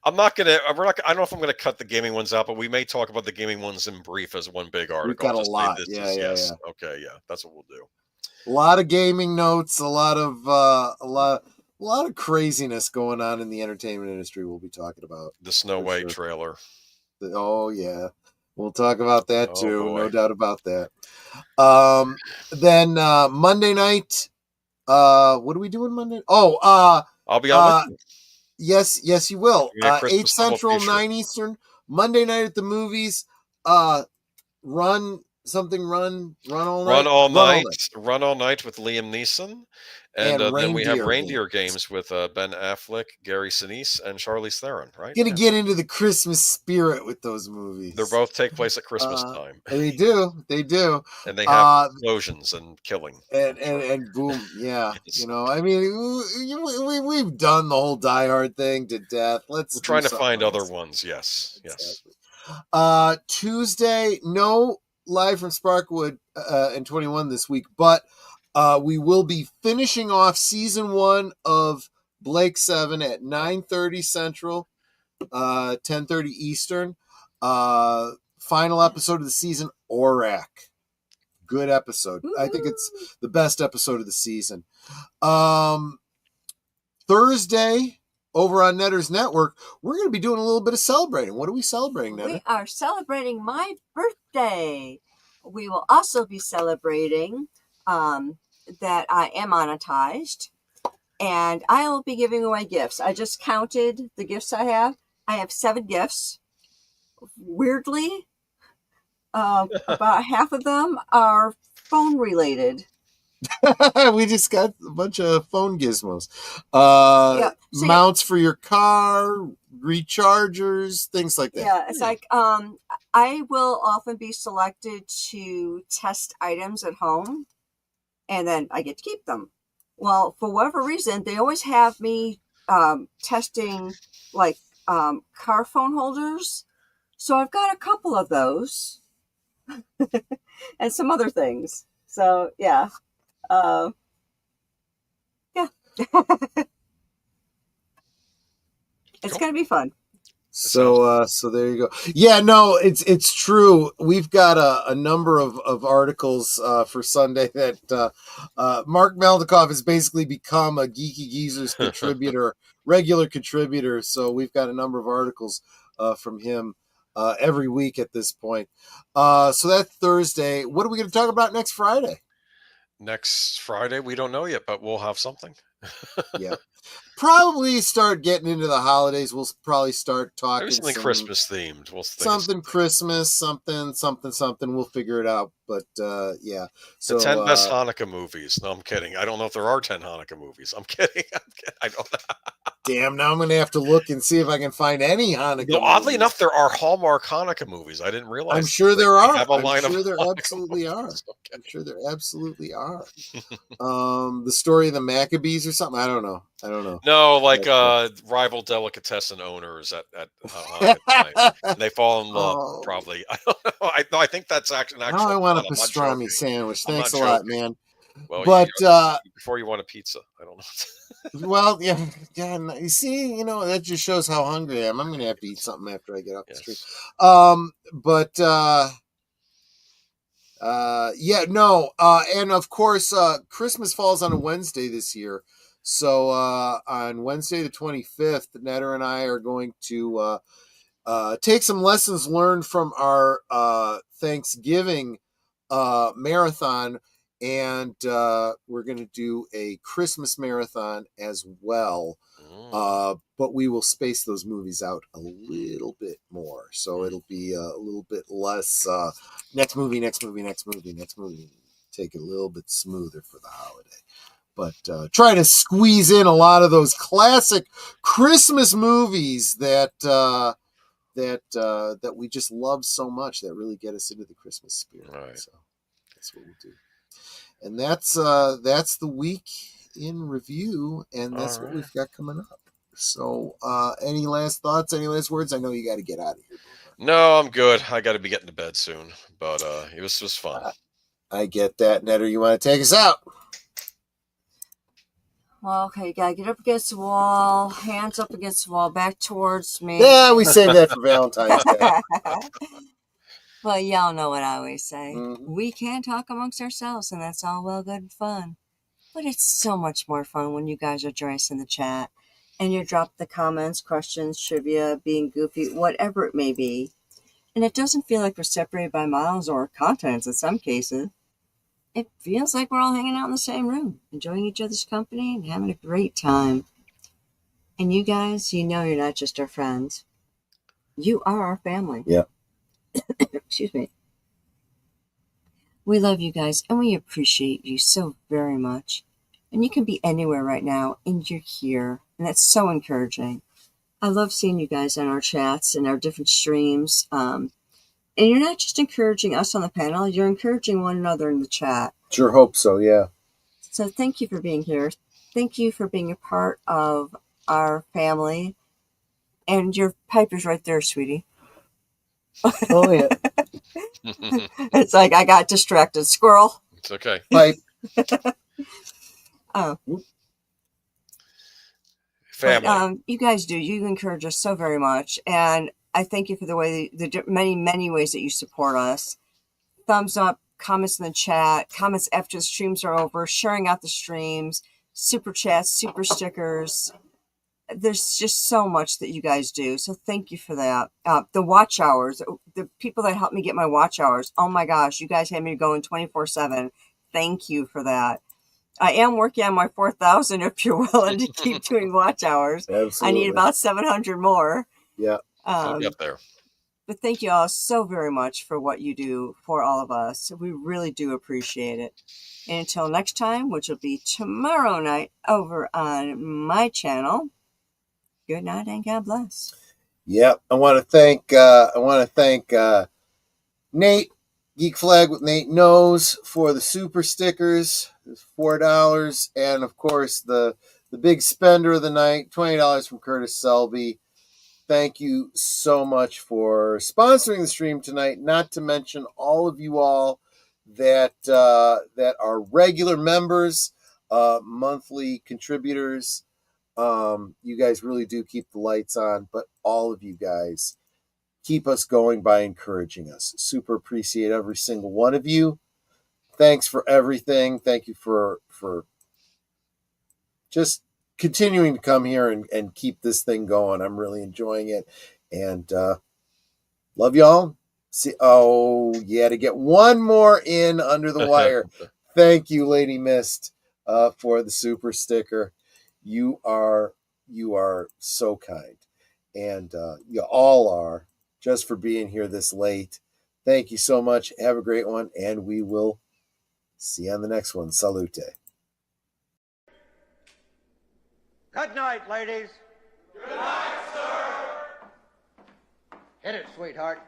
I don't know if I'm gonna cut the gaming ones out, but we may talk about the gaming ones in brief as one big article. We've got a lot. Yeah. Okay, yeah, that's what we'll do. A lot of gaming notes, a lot of craziness going on in the entertainment industry. We'll be talking about the Snow White trailer. Oh yeah, we'll talk about that too. Boy. No doubt about that. Then Monday night. What are we doing Monday? I'll be on. Yes, you will. 8 Central, feature. 9 Eastern. Monday night at the movies. Run all night with Liam Neeson, and then we have Reindeer Games with Ben Affleck, Gary Sinise, and Charlize Theron. Right? Gonna get into the Christmas spirit with those movies. They both take place at Christmas time. They do, and they have explosions and killing and boom, yeah. I mean, we've done the whole Die Hard thing to death. We're trying to find other ones. Yes. Tuesday, no live from Sparkwood and 21 this week, but we will be finishing off season 1 of Blake 7 at 9:30 Central. 10:30 Eastern. Final episode of the season, Orak. Good episode. I think it's the best episode of the season. Thursday, over on Netter's Network, we're going to be doing a little bit of celebrating. What are we celebrating, Netter? We are celebrating my birthday. We will also be celebrating that I am monetized, and I will be giving away gifts. I just counted the gifts I have. I have 7 gifts. Weirdly, about half of them are phone related. We just got a bunch of phone gizmos. So mounts for your car, rechargers, things like that. Yeah, it's like I will often be selected to test items at home, and then I get to keep them. Well, for whatever reason, they always have me testing like car phone holders. So I've got a couple of those and some other things. So yeah. It's going to be fun. So there you go. Yeah, no, it's true. We've got a number of articles for Sunday that Mark Meldikoff has basically become a Geeky Geezers contributor, regular contributor. So we've got a number of articles from him every week at this point. So that's Thursday. What are we going to talk about next Friday? Next Friday, we don't know yet, but we'll have something. Yeah. Probably start getting into the holidays. We'll probably start talking Maybe something Christmas themed. We'll think something Christmas, something. We'll figure it out. But yeah. So the 10 best Hanukkah movies. No, I'm kidding. I don't know if there are 10 Hanukkah movies. I'm kidding. I don't know. Damn, now I'm going to have to look and see if I can find any Hanukkah movies. Oddly enough, there are Hallmark Hanukkah movies. I didn't realize. I'm sure there are. I'm sure there absolutely are. I'm sure there absolutely are. The story of the Maccabees or something. I don't know. No, like rival delicatessen owners at Hanukkah time. And they fall in love. Probably. I don't know. I think that's actually. Now I want a pastrami sandwich. Thanks a lot, man. Well, but before you want a pizza, I don't know. Well, yeah. You see, that just shows how hungry I am. I'm going to have to eat something after I get off the street. And of course, Christmas falls on a Wednesday this year. So on Wednesday the 25th, Netter and I are going to take some lessons learned from our Thanksgiving marathon. And we're going to do a Christmas marathon as well. But we will space those movies out a little bit more. So it'll be a little bit less next movie. Take it a little bit smoother for the holiday. But try to squeeze in a lot of those classic Christmas movies that we just love so much, that really get us into the Christmas spirit. Right. So that's what we'll do. And that's the week in review, and that's what we've got coming up. So, any last thoughts? Any last words? I know you got to get out of here. No, I'm good. I got to be getting to bed soon, but it was just fun. I get that. Netter, you want to take us out? Well, okay, you gotta get up against the wall, hands up against the wall, back towards me. Yeah, we save that for Valentine's Day. Well, y'all know what I always say. Mm-hmm. We can talk amongst ourselves, and that's all well, good, and fun. But it's so much more fun when you guys are joining us in the chat, and you drop the comments, questions, trivia, being goofy, whatever it may be. And it doesn't feel like we're separated by miles or continents in some cases. It feels like we're all hanging out in the same room, enjoying each other's company and having a great time. And you guys, you're not just our friends. You are our family. Yeah. Excuse me. We love you guys, and we appreciate you so very much. And you can be anywhere right now, and you're here. And that's so encouraging. I love seeing you guys on our chats and our different streams. And you're not just encouraging us on the panel, you're encouraging one another in the chat. Sure hope so, yeah. So thank you for being here. Thank you for being a part of our family. And your pipe is right there, sweetie. Oh, yeah. It's like I got distracted. Squirrel. It's okay. Pipe. Oh. Family. But you guys do. You encourage us so very much. And I thank you for the way, the many, many ways that you support us. Thumbs up, comments in the chat, comments after the streams are over, sharing out the streams, super chats, super stickers. There's just so much that you guys do. So thank you for that. The watch hours, the people that helped me get my watch hours. Oh my gosh, you guys had me going 24/7. Thank you for that. I am working on my 4,000 if you're willing to keep doing watch hours. Absolutely. I need about 700 more. Yeah. I'll get there. But thank you all so very much for what you do for all of us. We really do appreciate it. And until next time, which will be tomorrow night over on my channel, good night and God bless. Yep. I want to thank Nate, Geek Flag with Nate Knows, for the super stickers. It's $4. And of course the big spender of the night, $20 from Curtis Selby. Thank you so much for sponsoring the stream tonight. Not to mention all of you all that are regular members, monthly contributors. You guys really do keep the lights on, but all of you guys keep us going by encouraging us. Super appreciate every single one of you. Thanks for everything. Thank you for just continuing to come here and keep this thing going. I'm really enjoying it. And love y'all. To get one more in under the wire. Thank you, Lady Mist, for the super sticker. You are so kind. And you all are, just for being here this late. Thank you so much. Have a great one, and we will see you on the next one. Salute. Good night, ladies. Good night, sir. Hit it, sweetheart.